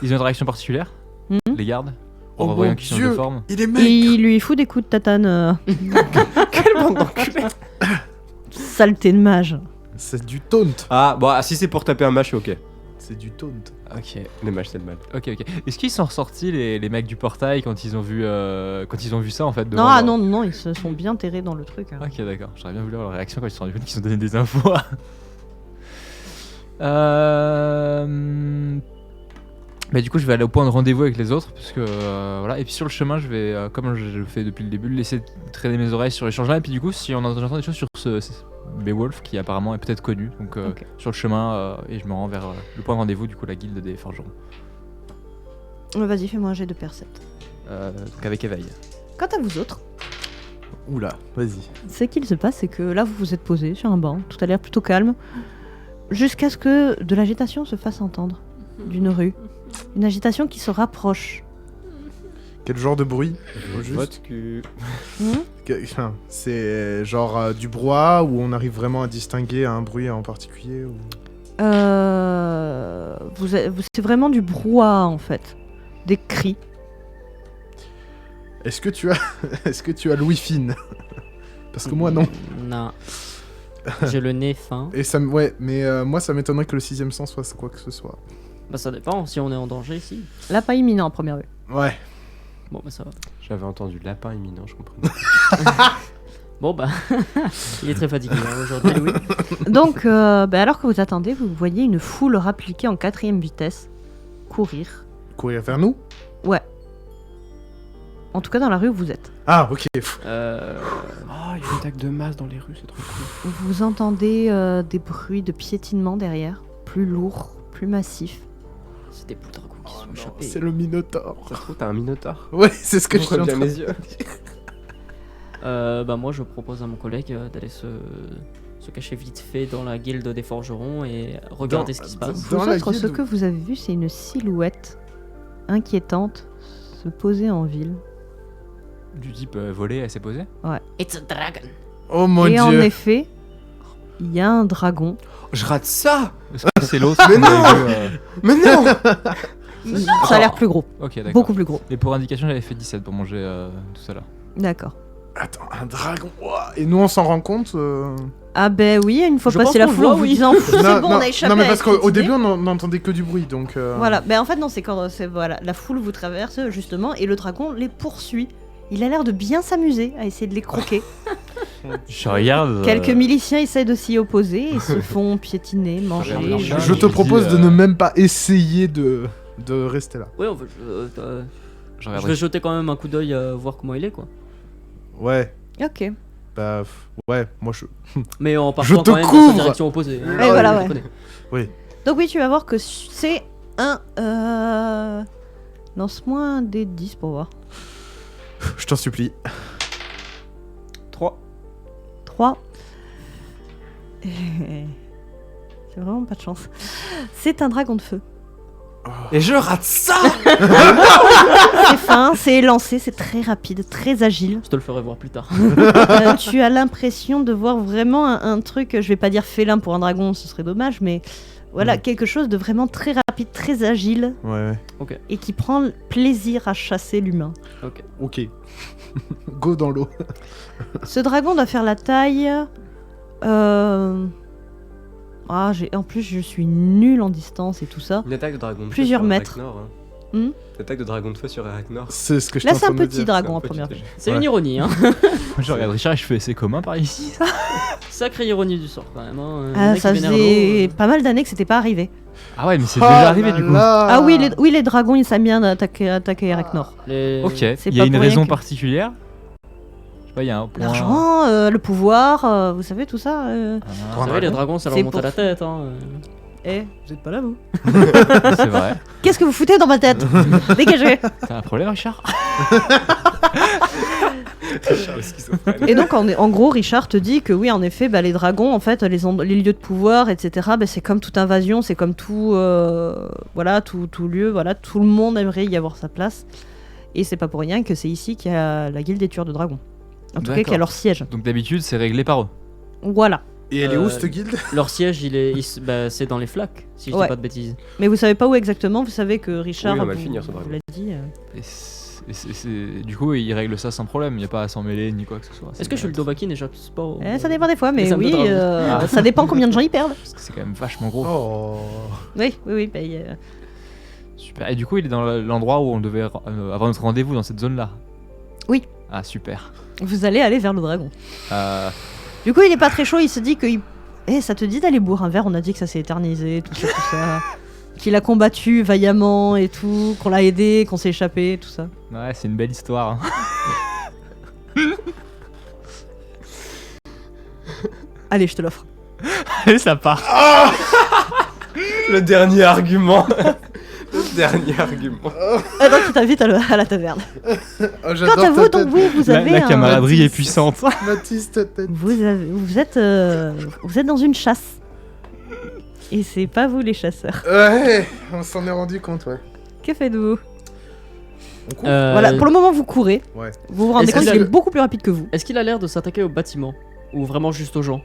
Ils ont une réaction particulière, Mhm. les gardes, Oh en revoyant mon qu'ils changent de Dieu, forme. il est Et maigre. il lui fout des coups de tatane. Quelle bande d'enculés. Saleté de mage. C'est du taunt. Ah, bon, si c'est pour taper un match, ok. C'est du taunt. Ok, Les matchs, c'est le mal. ok. Est-ce qu'ils sont ressortis les mecs du portail quand ils ont vu ça en fait devant Non, ah leur- non, ils se sont bien terrés dans le truc. Hein. Ok, d'accord. J'aurais bien voulu avoir leur réaction quand ils se sont rendus compte qu'ils ont donné des infos. Bah, du coup, je vais aller au point de rendez-vous avec les autres. Parce que, voilà. Et puis sur le chemin, je vais, comme je le fais depuis le début, laisser traîner mes oreilles sur l'échange là. Et puis, du coup, si j'entends des choses sur ce Beowulf qui apparemment est peut-être connu. Donc, Ok. sur le chemin, et je me rends vers le point de rendez-vous, du coup, la guilde des forgerons. Vas-y, fais-moi un jet de percept. Donc, avec éveil. Quant à vous autres, Oula, vas-y. ce qu'il se passe, c'est que là, vous vous êtes posé sur un banc. Tout a l'air plutôt calme. Jusqu'à ce que de l'agitation se fasse entendre d'une rue. Une agitation qui se rapproche. Quel genre de bruit au juste Vote que. Enfin, c'est genre du brouhaha où on arrive vraiment à distinguer un bruit en particulier ou... C'est vraiment du brouhaha en fait. Des cris. Est-ce que tu as est-ce que tu as Louis Fine? Parce que moi non. Non. J'ai le nez fin. Et ça ouais, mais moi ça m'étonnerait que le sixième sens fasse quoi que ce soit. Bah ça dépend, si on est en danger ici. Là, pas imminent en première vue. Ouais. Bon bah ça va. J'avais entendu lapin imminent, je comprenais. Bon bah, il est très fatigué hein, aujourd'hui Louis. Donc, alors que vous attendez, vous voyez une foule rappliquée en 4ème vitesse courir. Courir vers nous? En tout cas, dans la rue où vous êtes. Ah, ok. Oh, il y a une attaque de masse dans les rues, c'est trop cool. Vous entendez des bruits de piétinement derrière, plus lourds, plus massifs. C'est des poutres qui Oh sont non, échappés. c'est le Minotaure. Ça se trouve, t'as un minotaure. Ouais, c'est ce que je suis en bien train mes de yeux. Bah moi je propose à mon collègue d'aller se cacher vite fait dans la guilde des forgerons et regarder ce qui se passe. Dans Vous la autres, ce guilde que vous avez vu, c'est une silhouette inquiétante se poser en ville. Du type volé, elle s'est posée. It's a dragon. Oh mon Et en dieu. effet, il y a un dragon. Je rate ça. Est-ce que c'est l'autre Mais qu'on non avait vu, Mais non. Ça a l'air plus gros, Ok, d'accord. beaucoup plus gros. Et pour indication, j'avais fait 17 pour manger tout ça là. D'accord. Attends, un dragon. Ouah. Et nous on s'en rend compte Ah ben oui, une fois Je passé pense la qu'on foule, le voit, en vous oui. disant c'est bon, on a échappé non mais à parce être qu'au piétiné. début on n'entendait que du bruit donc Voilà, ben en fait non, c'est quand voilà, la foule vous traverse justement et le dragon les poursuit. Il a l'air de bien s'amuser à essayer de les croquer. Je regarde. Quelques miliciens essaient de s'y opposer et se font piétiner, manger. regarde je, leur je te je dis, propose de ne même pas essayer de rester là. Ouais, je vais jeter quand même un coup d'œil voir comment il est quoi. Ouais. Ok. Bah ouais, moi je Mais en Je partant te quand même dans couvre. sa direction opposée. hein. Ouais, voilà, je ouais. connais. Donc oui, tu vas voir que c'est un... Lance-moi un des 10 pour voir. je t'en supplie. 3. 3. C'est vraiment pas de chance. C'est un dragon de feu. Et je rate ça. C'est fin, c'est élancé, c'est très rapide, très agile. Je te le ferai voir plus tard. Tu as l'impression de voir vraiment un truc, je vais pas dire félin pour un dragon, ce serait dommage, mais voilà, quelque chose de vraiment très rapide, très agile, Ouais. et qui prend plaisir à chasser l'humain. Ok. Go dans l'eau. Ce dragon doit faire la taille... en plus, je suis nulle en distance et tout ça. Une attaque de dragon de Plusieurs feu sur mètres. Arachnor, hein. Hmm. Une attaque de dragon de feu sur Arachnor. C'est ce que je Là, suis en c'est train un de me petit dire. dragon C'est un en petit première truc. vue. C'est Ouais. une ironie, hein. Je regarde Richard et je fais c'est commun par ici ça. Sacrée ironie du sort quand même. Hein. Le Ah, mec, ça il vénère faisait l'eau, pas mal d'années que c'était pas arrivé. Ah ouais, mais c'est Oh déjà arrivé là du coup. là. Ah oui, les dragons, ils s'aiment bien attaquer Arachnor. Les... Ok, C'est il y a pas une pour rien raison que- particulière. Ouais, il y a un point. L'argent, le pouvoir, vous savez tout ça. Vous savez, les dragons, ça leur C'est monte à la pour- tête. Hein. Vous êtes pas là, vous? C'est vrai. Qu'est-ce que vous foutez dans ma tête? Dégagez! T'as un problème, Richard? Et donc, en gros, Richard te dit que oui, en effet, les dragons, en fait, les lieux de pouvoir, etc., c'est comme toute invasion, c'est comme tout, tout lieu, voilà, tout le monde aimerait y avoir sa place. Et c'est pas pour rien que c'est ici qu'il y a la guilde des tueurs de dragons. En tout cas, qu'il y a leur siège. Donc d'habitude, c'est réglé par eux. Voilà. Et elle est où cette guilde? Leur siège, c'est dans les flaques, si je dis Ouais. pas de bêtises. Mais vous savez pas où exactement, vous savez que Richard Oui, on va vous, le finir, ce vous dragon. l'a dit. Du coup, ils règlent ça sans problème. Il n'y a pas à s'en mêler ni quoi que ce soit. Est-ce que chez le Dovahkiin, déjà, c'est pas. Ça dépend des fois, mais ça me oui, drame. ça dépend combien de gens y perdent. Parce que c'est quand même vachement gros. Oh. Oui. Super. Et du coup, il est dans l'endroit où on devait avoir notre rendez-vous dans cette zone-là. Oui. Ah, super. Vous allez aller vers le dragon. Euh, Du coup, il est pas très chaud, il se dit que... ça te dit d'aller boire un verre? On a dit que ça s'est éternisé, tout ça. Qu'il a combattu vaillamment et tout, qu'on l'a aidé, qu'on s'est échappé, tout ça. Ouais, c'est une belle histoire. Hein. Allez, je te l'offre. Et ça part. Le dernier argument. Le dernier argument. Donc, il t'invite à la taverne. Oh, Quant j'adore à vous, ta donc tête. vous avez La un... camaraderie est puissante. Mathis, ta tête. Vous êtes dans une chasse. Et c'est pas vous les chasseurs. Ouais, on s'en est rendu compte, ouais. Que faites-vous? On court. Voilà, pour le moment, vous courez. Ouais. Vous vous rendez Est-ce compte qu'il qu'il a- est beaucoup plus rapide que vous. Est-ce qu'il a l'air de s'attaquer au bâtiment? Ou vraiment juste aux gens?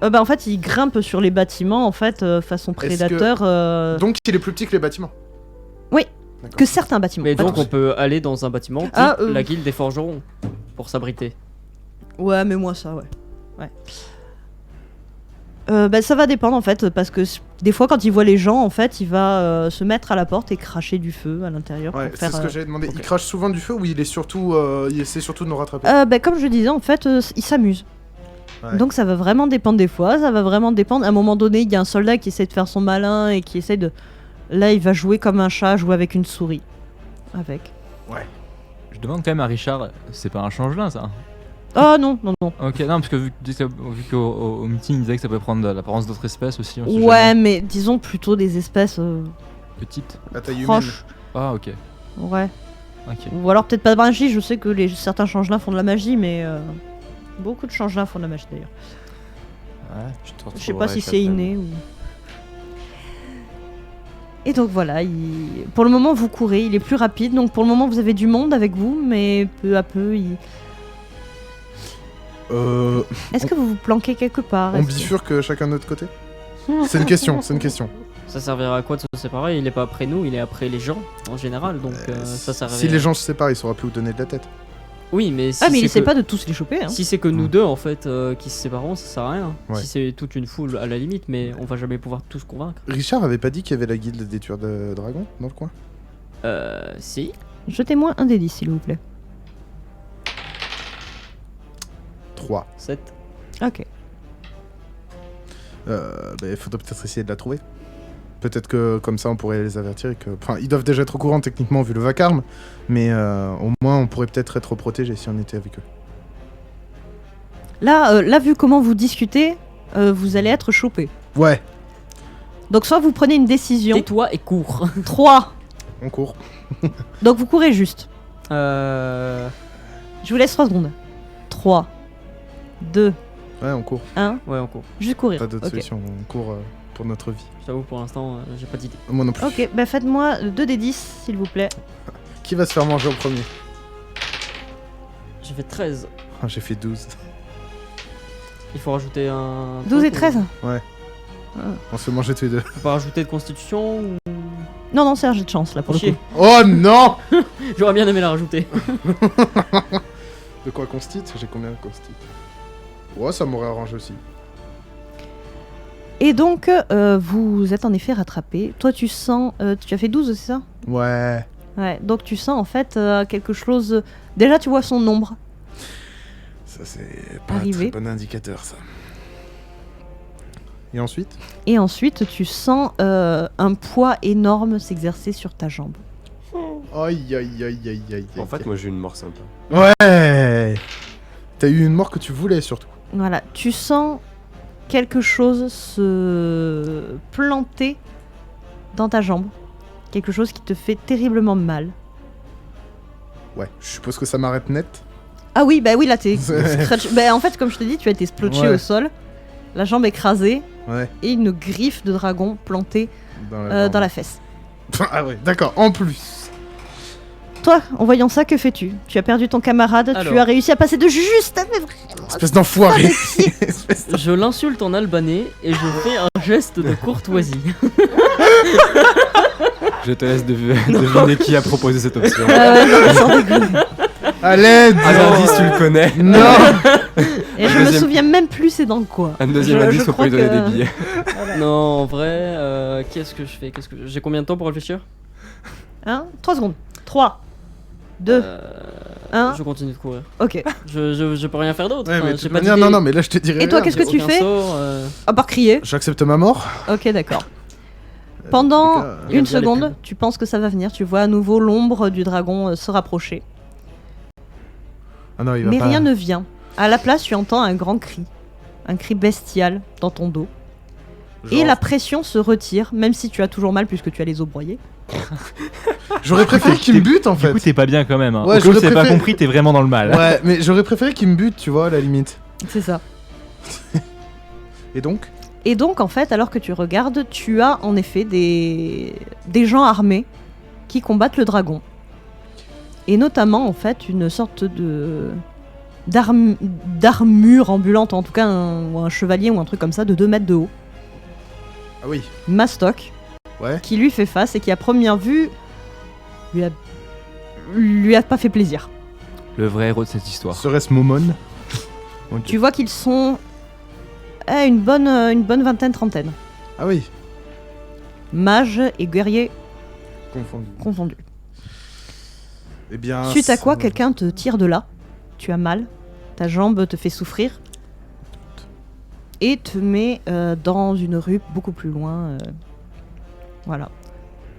En fait, il grimpe sur les bâtiments, en fait, façon prédateur. Donc il est plus petit que les bâtiments. Que certains bâtiments. Mais pas donc tous. on peut aller dans un bâtiment type Ah, la guilde des forgerons pour s'abriter. Ouais, mais moi ça, ouais. Ça va dépendre en fait, parce que des fois quand il voit les gens, en fait, il va se mettre à la porte et cracher du feu à l'intérieur. Ouais, pour c'est faire, ce que j'avais demandé. ok. Il crache souvent du feu ou il est surtout, il essaie surtout de nous rattraper? Comme je disais, en fait, il s'amuse. Ouais. Donc ça va vraiment dépendre des fois, ça va vraiment dépendre. À un moment donné, il y a un soldat qui essaie de faire son malin et qui essaie de... Là, il va jouer comme un chat, jouer avec une souris. Avec. Je demande quand même à Richard, c'est pas un changelin ça? Oh non. Ok, non, parce que vu qu'au meeting il disait que ça pouvait prendre l'apparence d'autres espèces aussi. on sait Ouais, jamais. mais disons plutôt des espèces Petites. La taille humaine. proches. Ah, ok. Ouais. Ok. Ou alors peut-être pas de magie, je sais que certains changelins font de la magie, mais beaucoup de changelins font de la magie d'ailleurs. Ouais. Je sais pas si c'est inné ou... Et donc voilà, pour le moment vous courez, il est plus rapide, donc pour le moment vous avez du monde avec vous, mais peu à peu Est-ce que vous vous planquez quelque part? On Est-ce que- bifurque chacun de notre côté? C'est une question, c'est une question. Ça servira à quoi de se séparer? Il est pas après nous, il est après les gens en général, donc ça servira. Si les gens se séparent, il saura plus où donner de la tête. Oui, mais si Ah mais il c'est essaie que- pas de tous les choper, hein. Si c'est que nous deux en fait qui se séparons, ça sert à rien. Ouais. Si c'est toute une foule à la limite, mais on va jamais pouvoir tous convaincre. Richard avait pas dit qu'il y avait la guilde des tueurs de dragons dans le coin? Si. Jetez-moi un des 10 s'il vous plaît. 3. 7. Ok. Il faudrait peut-être essayer de la trouver. Peut-être que comme ça on pourrait les avertir et que... Enfin, ils doivent déjà être au courant techniquement vu le vacarme, mais au moins on pourrait peut-être être protégés si on était avec eux. Là vu comment vous discutez, vous allez être chopé. Ouais, Donc soit vous prenez une décision. Tais-toi et cours. 3. on court. Donc vous courez juste. euh... Je vous laisse 3 secondes. 3, 2, Ouais, on court. 1. Ouais, on court. Juste courir. Pas d'autre Ok. solution, on court pour notre vie. Je t'avoue, pour l'instant, j'ai pas d'idée. Moi non plus. Ok, bah faites-moi 2 des 10 s'il vous plaît. Qui va se faire manger au premier? J'ai fait 13. Ah, j'ai fait 12. Il faut rajouter un. 12 et truc, 13 On se fait manger tous les deux. Faut pas rajouter de constitution ou. Non, c'est un jet de chance là pour le Chier. coup. Oh non! J'aurais bien aimé la rajouter. De quoi constite? J'ai combien de constite? Ouais, ça m'aurait arrangé aussi. Et donc, vous êtes en effet rattrapé. Toi, tu sens. Tu as fait 12, c'est ça? Ouais. Ouais, donc tu sens en fait quelque chose. Déjà, tu vois son ombre. Ça, c'est pas Arrivé. un très bon indicateur, ça. Et ensuite? Et ensuite, tu sens un poids énorme s'exercer sur ta jambe. Aïe, aïe, aïe, aïe, aïe, aïe. En fait, moi j'ai une mort sympa. Ouais! T'as eu une mort que tu voulais surtout. Voilà, tu sens quelque chose se planter dans ta jambe. Quelque chose qui te fait terriblement mal. Ouais, je suppose que ça m'arrête net. Ah oui, bah oui, là t'es C'est- scratch- Bah en fait, comme je te dis, tu as été splotché Ouais. au sol, la jambe écrasée Ouais, et une griffe de dragon plantée dans dans la fesse. Ah ouais, d'accord, en plus. Toi, en voyant ça, que fais-tu? Tu as perdu ton camarade, tu Alors. as réussi à passer de juste, mais vraiment. Espèce d'enfoiré. Espèce Je l'insulte en albanais et je fais un geste de courtoisie. Je te laisse deviner qui a proposé cette option. Ah ouais, non, mais sans déconner. à l'aide. Un indice, tu le connais. Non. Et je me Deuxième- souviens même plus c'est dans quoi. Un deuxième Je indice, faut crois pas lui donner que- des billets. Non, en vrai, qu'est-ce que je fais J'ai combien de temps pour réfléchir 3 secondes. 3, 2, Euh, 1. Je continue de courir. Ok. Je peux rien faire d'autre. Ouais, Enfin, mais de j'ai toute pas manière, d'idée. non, mais là je te dirais. Et toi, rien. qu'est-ce que tu Aucun fais sort, À part crier. J'accepte ma mort. Ok, d'accord. Pendant les gars, il aime une bien les seconde, pubs. tu penses que ça va venir. Tu vois à nouveau l'ombre du dragon se rapprocher. Ah non, il va Mais pas. rien ne vient. À la place, tu entends un grand cri. Un cri bestial dans ton dos. Et Genre, la pression se retire, même si tu as toujours mal puisque tu as les os broyés. J'aurais préféré qu'il me bute en Du fait. coup, t'es pas bien quand même. Hein. Ouais, Au cas où j'aurais t'as pas préféré- compris, t'es vraiment dans le mal. Ouais, mais j'aurais préféré qu'il me bute, tu vois, à la limite. C'est ça. Et donc Et donc, en fait, alors que tu regardes, tu as en effet des gens armés qui combattent le dragon. Et notamment, en fait, une sorte de d'armure ambulante, en tout cas ou un chevalier ou un truc comme ça, de 2 mètres de haut. Ah oui. Mastoc, Ouais. qui lui fait face et qui, à première vue, lui a pas fait plaisir. Le vrai héros de cette histoire. Serait-ce Momon Ok. Tu vois qu'ils sont une bonne vingtaine, trentaine. Ah oui. Mages et guerriers Confondu. confondus. Eh bien. Suite à quoi, c'est- quelqu'un te tire de là, tu as mal, ta jambe te fait souffrir, et te met dans une rue beaucoup plus loin. Voilà.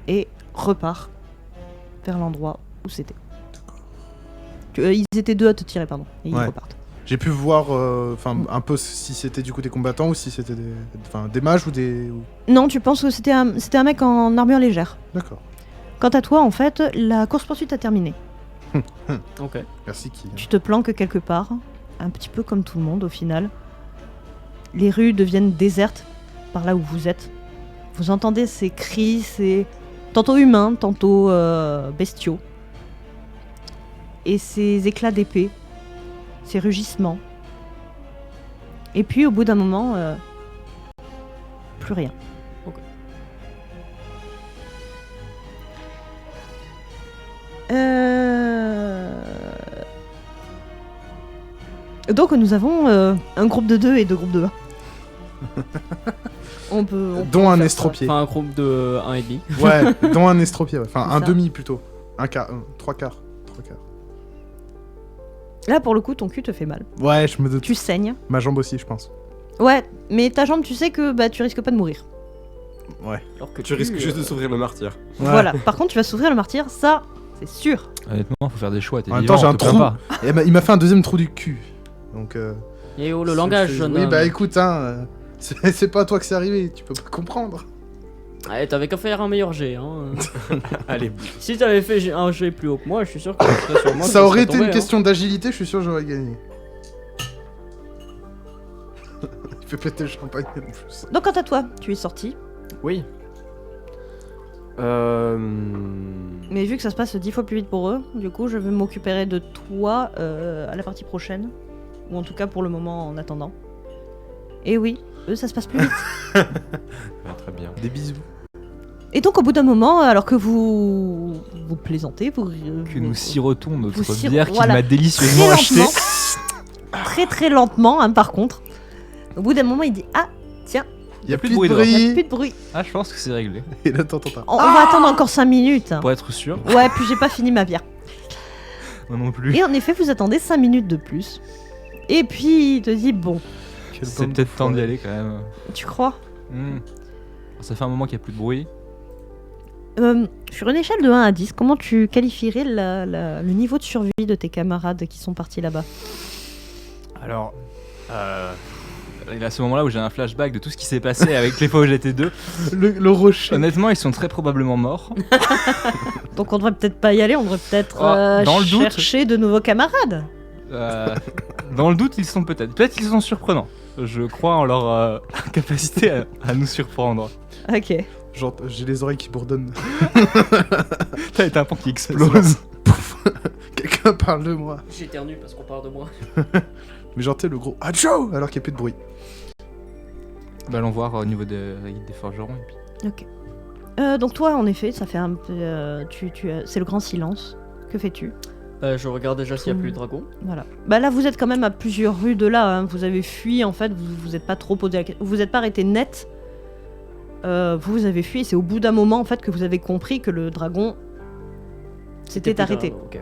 Et repart vers l'endroit où c'était. Ils étaient 2 à te tirer, pardon. Et ils Ouais. repartent. J'ai pu voir, un peu si c'était du coup des combattants ou si c'était des mages ou des. Non, tu penses que c'était un mec en armure légère. D'accord. Quant à toi, en fait, la course-poursuite a terminé. Ok. Merci qui. Tu te planques quelque part, un petit peu comme tout le monde au final. Les rues deviennent désertes par là où vous êtes. Vous entendez ces cris, ces tantôt humains, tantôt bestiaux. Et ces éclats d'épée, ces rugissements. Et puis au bout d'un moment, plus rien. Ok. Donc nous avons un groupe de 2 et 2 groupes de 1. on peut Dont un faire ça. estropié. Enfin, un groupe de 1,5. Ouais, dont un estropié. Ouais. Enfin, C'est un ça. demi plutôt. Un quart. 3 quarts. 3 quarts. Là pour le coup ton cul te fait mal. Ouais, je me doute. Tu saignes. Ma jambe aussi, je pense. Ouais, mais ta jambe tu sais que bah, tu risques pas de mourir. Ouais. Alors que Tu risques juste de s'ouvrir le martyr. Ouais. Voilà. Par contre tu vas souffrir le martyr, ça c'est sûr. Honnêtement, faut faire des choix. T'es En même vivant, temps, j'ai on un te plaint trou. pas. Et il m'a fait un deuxième trou du cul. Donc. Et oh, le langage, jeune Oui, homme. bah écoute, hein. C'est pas à toi que c'est arrivé, tu peux pas comprendre. Ouais, t'avais qu'à faire un meilleur jet. Hein. Allez. Si t'avais fait un jet plus haut que moi, je suis sûr que tu serais sur moi. Ça tu aurait serais été tombé, une hein. question d'agilité, je suis sûr que j'aurais gagné. Il fait péter le champagne en plus. Donc quant à toi, tu es sorti. Oui. Mais vu que ça se passe 10 fois plus vite pour eux, du coup je vais m'occuper de toi à la partie prochaine. Ou en tout cas pour le moment en attendant. Et oui, eux ça se passe plus vite. Ouais, très bien. Des bisous. Et donc au bout d'un moment, alors que vous plaisantez, vous... Que nous sirotons notre vous siro- bière qu'il voilà. m'a délicieusement très achetée. lentement, très llentement hein, par contre. Au bout d'un moment il dit « Ah, tiens, Il y a plus de bruit dehors. il n'y a bruit. plus de bruit. Ah, je pense que c'est réglé. Et là, t'entends pas. On va attendre encore 5 minutes. Pour être sûr, Ouais, puis j'ai pas fini ma bière. moi non plus. Et en effet, vous attendez 5 minutes de plus. Et puis il te dit « Bon, Quelle C'est bande peut-être temps d'y d'enfoirés. aller quand même. tu crois ?» Ça fait un moment qu'il n'y a plus de bruit. Sur une échelle de 1 à 10, comment tu qualifierais le niveau de survie de tes camarades qui sont partis là-bas? Alors, il y a ce moment-là où j'ai un flashback de tout ce qui s'est passé avec les fois où j'étais deux. Le rocher. Honnêtement, ils sont très probablement morts. Donc on devrait peut-être pas y aller, on devrait peut-être dans le doute. chercher de nouveaux camarades. Dans le doute, ils sont peut-être qu'ils sont surprenants. Je crois en leur capacité à nous surprendre. Ok. Genre, j'ai les oreilles qui bourdonnent. T'as un pont qui explose. Pouf. Quelqu'un parle de moi. J'éternue parce qu'on parle de moi. Mais genre, t'es le gros Acho alors qu'il n'y a plus de bruit. Bah, allons voir au niveau des forgerons. Et puis... Ok. Donc toi, en effet, ça fait un peu... c'est le grand silence. Que fais-tu? Je regarde déjà s'il n'y a plus de dragon. Voilà. Bah là, vous êtes quand même à plusieurs rues de là. Hein. Vous avez fui, en fait. Vous êtes pas trop posé la question. Vous n'êtes pas arrêté net. Vous avez fui. Et c'est au bout d'un moment, en fait, que vous avez compris que le dragon s'était plus arrêté. Ok.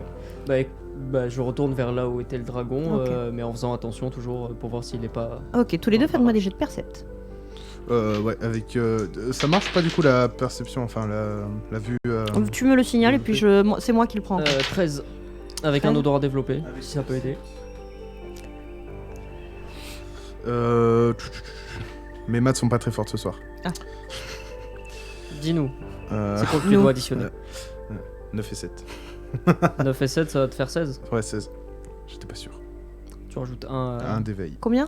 Bah, je retourne vers là où était le dragon, Ok. mais en faisant attention toujours pour voir s'il n'est pas... Ok, tous les deux, faites-moi des jets de percept. Ouais, avec. Ça marche pas du coup la perception, enfin la vue. Tu me le signales et puis c'est moi qui le prends. 13. Avec 13. un odorat développé, si ça peut aider. Mes maths sont pas très fortes ce soir. Dis-nous, Euh, c'est quoi que tu nous. dois additionner 9 et 7. 9 et 7, ça va te faire 16. Ouais, 16. J'étais pas sûr. Tu rajoutes un... Un d'éveil. Combien?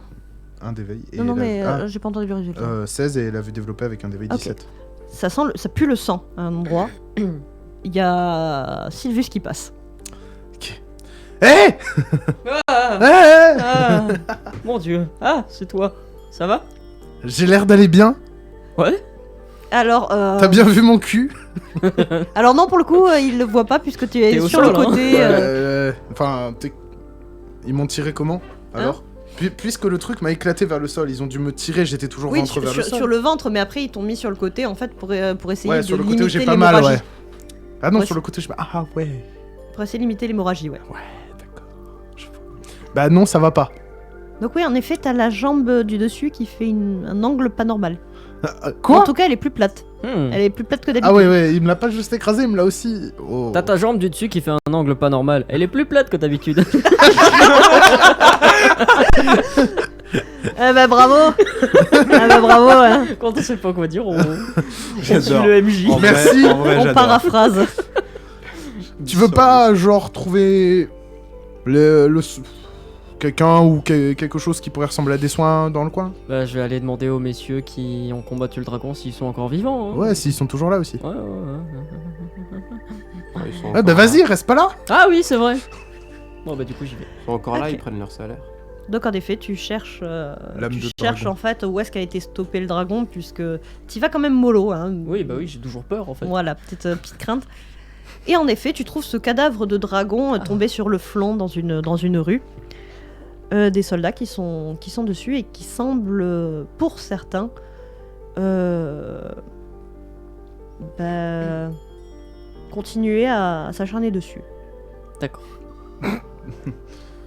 Un d'éveil. Et Non, la- mais ah, j'ai pas entendu le résultat. 16 et la vue développée avec un d'éveil Ok. 17. Ça pue le sang à un endroit. Il y a Sylvus qui passe. Hé Ah, mon dieu. Ah, c'est toi. Ça va? J'ai l'air d'aller bien. Ouais. Alors, T'as bien vu mon cul? alors non, pour le coup, il le voit pas puisque tu es T'es au sur sol, le hein. côté. Enfin, ils m'ont tiré comment alors? Puisque le truc m'a éclaté vers le sol, ils ont dû me tirer, j'étais toujours Oui, ventre vers le sol. sur le ventre, mais après ils t'ont mis sur le côté en fait pour essayer Ouais, de sur le côté limiter où j'ai pas mal, l'hémorragie. ouais. Ah non, Ouais, sur le côté, je ah ouais. Pour essayer de limiter l'hémorragie, ouais. Ouais, d'accord. Je vois. Bah non, ça va pas. Donc oui, en effet, t'as la jambe du dessus qui fait un angle pas normal. Quoi? En tout cas, elle est plus plate. Hmm. Elle est plus plate que d'habitude. Ah ouais, il me l'a pas juste écrasé, il me l'a aussi. Oh. T'as ta jambe du dessus qui fait un angle pas normal. Elle est plus plate que d'habitude. Ah bah bravo. Ah bah bravo. Hein. Quand on sait pas quoi dire, on J'adore. suit le MJ. En vrai- Merci. en vrai, On j'adore. paraphrase. Tu veux pas, genre, trouver quelqu'un ou quelque chose qui pourrait ressembler à des soins dans le coin? Bah, je vais aller demander aux messieurs qui ont combattu le dragon s'ils sont encore vivants. Hein. Ouais, s'ils sont toujours là aussi. Ouais. Ils sont Ah bah encore vas-y, reste pas là. Ah oui, c'est vrai. Bon, bah, du coup, j'y vais. Ils sont encore là, Ok. ils prennent leur salaire. Donc en effet, tu cherches, Lame de dragon. en fait où est-ce qu'a été stoppé le dragon puisque tu vas quand même mollo. Hein. Oui, bah oui, j'ai toujours peur en fait. Voilà, petite crainte. Et en effet, tu trouves ce cadavre de dragon tombé sur le flanc dans une rue. Des soldats qui sont dessus et qui semblent, pour certains, continuer à s'acharner dessus. D'accord.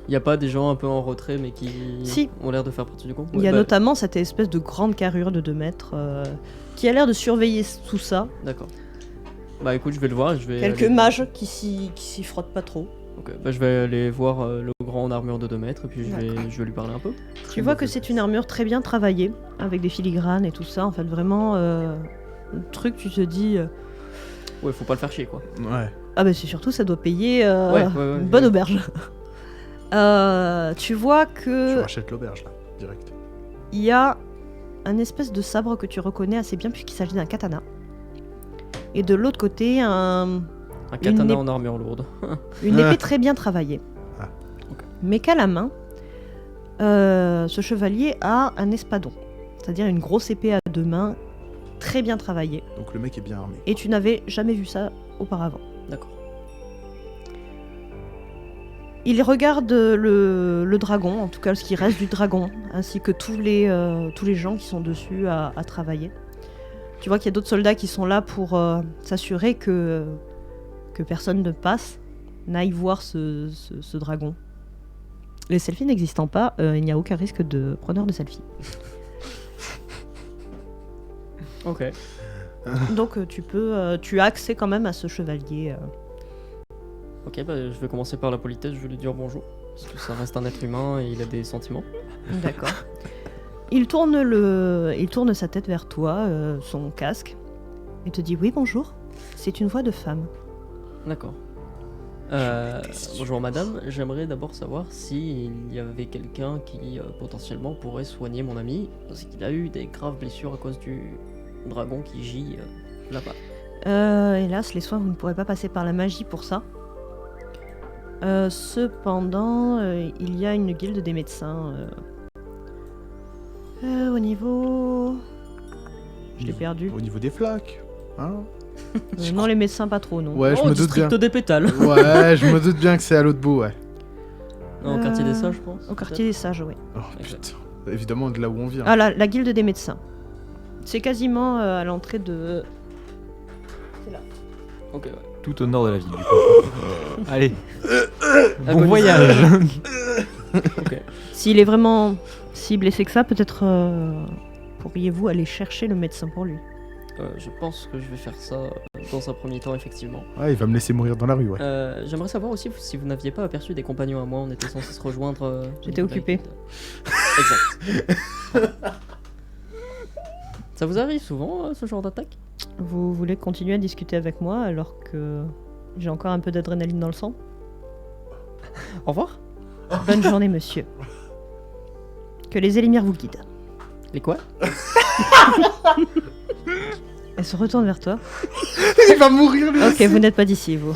Y a pas des gens un peu en retrait mais qui Si. ont l'air de faire partie du groupe? Il y a Ouais, bah, notamment cette espèce de grande carrure de 2 mètres qui a l'air de surveiller tout ça. D'accord. Bah écoute, je vais le voir. Je vais Quelques aller- mages qui s'y frottent pas trop. Ok, bah je vais aller voir le grand en armure de 2 mètres et puis je vais lui parler un peu. Tu vois que c'est une armure très bien travaillée, avec des filigranes et tout ça. En fait, vraiment, le truc, tu te dis... Ouais, faut pas le faire chier quoi. Ouais. Ah bah c'est surtout, ça doit payer Ouais, une bonne auberge. Tu vois Je que rachète l'auberge là, direct. il y a un espèce de sabre que tu reconnais assez bien puisqu'il s'agit d'un katana. Et de l'autre côté, Un katana ép- en armure lourde. une épée très bien travaillée. Ah, Mais qu'à la main, ce chevalier a un espadon. C'est-à-dire une grosse épée à 2 mains, très bien travaillée. Donc le mec est bien armé. Et tu n'avais jamais vu ça auparavant. D'accord. Il regarde le dragon, en tout cas ce qui reste du dragon, ainsi que tous les gens qui sont dessus à travailler. Tu vois qu'il y a d'autres soldats qui sont là pour s'assurer que personne ne passe, n'aille voir ce dragon. Les selfies n'existant pas, il n'y a aucun risque de preneur de selfie. Ok. Donc tu as accès quand même à ce chevalier. Ok, bah je vais commencer par la politesse, je vais lui dire bonjour. Parce que ça reste un être humain et il a des sentiments. D'accord. Il tourne sa tête vers toi, son casque, et te dit oui bonjour. C'est une voix de femme. D'accord. Bonjour madame, j'aimerais d'abord savoir s'il y avait quelqu'un qui potentiellement pourrait soigner mon ami, parce qu'il a eu des graves blessures à cause du dragon qui gît là-bas. Hélas, les soins, vous ne pourrez pas passer par la magie pour ça. Cependant, il y a une guilde des médecins. Au niveau... Je l'ai perdu. Au niveau des flaques. Hein Non, les médecins pas trop, non. Ouais, je me doute bien. District des pétales. Ouais, je me doute bien que c'est à l'autre bout, ouais. Non, au quartier des sages, je pense. Au quartier des sages, oui. Oh Exact. putain. Évidemment, de là où on vient. Ah, la guilde des médecins. C'est quasiment à l'entrée de... Ok, ouais. Tout au nord de la ville, du coup. Allez, bon Agonisant. voyage. Ok. S'il est vraiment si blessé que ça, peut-être pourriez-vous aller chercher le médecin pour lui. Je pense que je vais faire ça dans un premier temps, effectivement. Ouais, il va me laisser mourir dans la rue, ouais. J'aimerais savoir aussi si vous n'aviez pas aperçu des compagnons à moi, on était censés se rejoindre. J'étais occupée. Exact. Ça vous arrive souvent, ce genre d'attaque? Vous voulez continuer à discuter avec moi alors que j'ai encore un peu d'adrénaline dans le sang? Au revoir. Bonne journée, monsieur. Que les élémires vous guident. Les quoi? Elle se retourne vers toi. Il va mourir, lui. Ok, vous n'êtes pas d'ici, vous.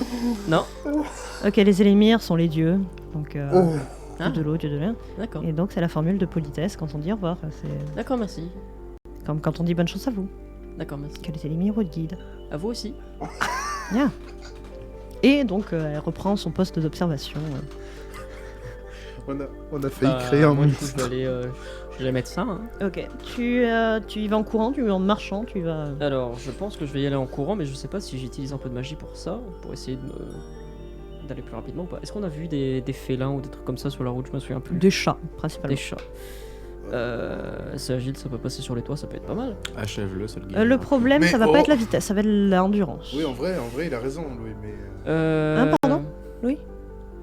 Non. Ok, les élémires sont les dieux. Donc, Ah. dieu de l'eau, dieu de l'air. D'accord. Et donc, c'est la formule de politesse quand on dit au revoir. C'est D'accord, merci. comme quand on dit bonne chance à vous. D'accord, merci. Que les élémires vous guident. À vous aussi. Bien. Et donc, elle reprend son poste d'observation. On a failli créer un moi, monde. du coup, je vais mettre ça. Hein. Ok, tu y vas en courant, tu y vas en marchant, tu vas... Alors, je pense que je vais y aller en courant, mais je sais pas si j'utilise un peu de magie pour ça, pour essayer d'aller plus rapidement ou pas. Est-ce qu'on a vu des félins ou des trucs comme ça sur la route? Je me souviens plus. Des chats, principalement. Des chats. C'est agile, ça peut passer sur les toits, ça peut être pas mal. Achève-le, c'est le game. Le problème, Mais ça va oh. pas être la vitesse, ça va être l'endurance. Oui, en vrai, il a raison, Louis, mais... Pardon Louis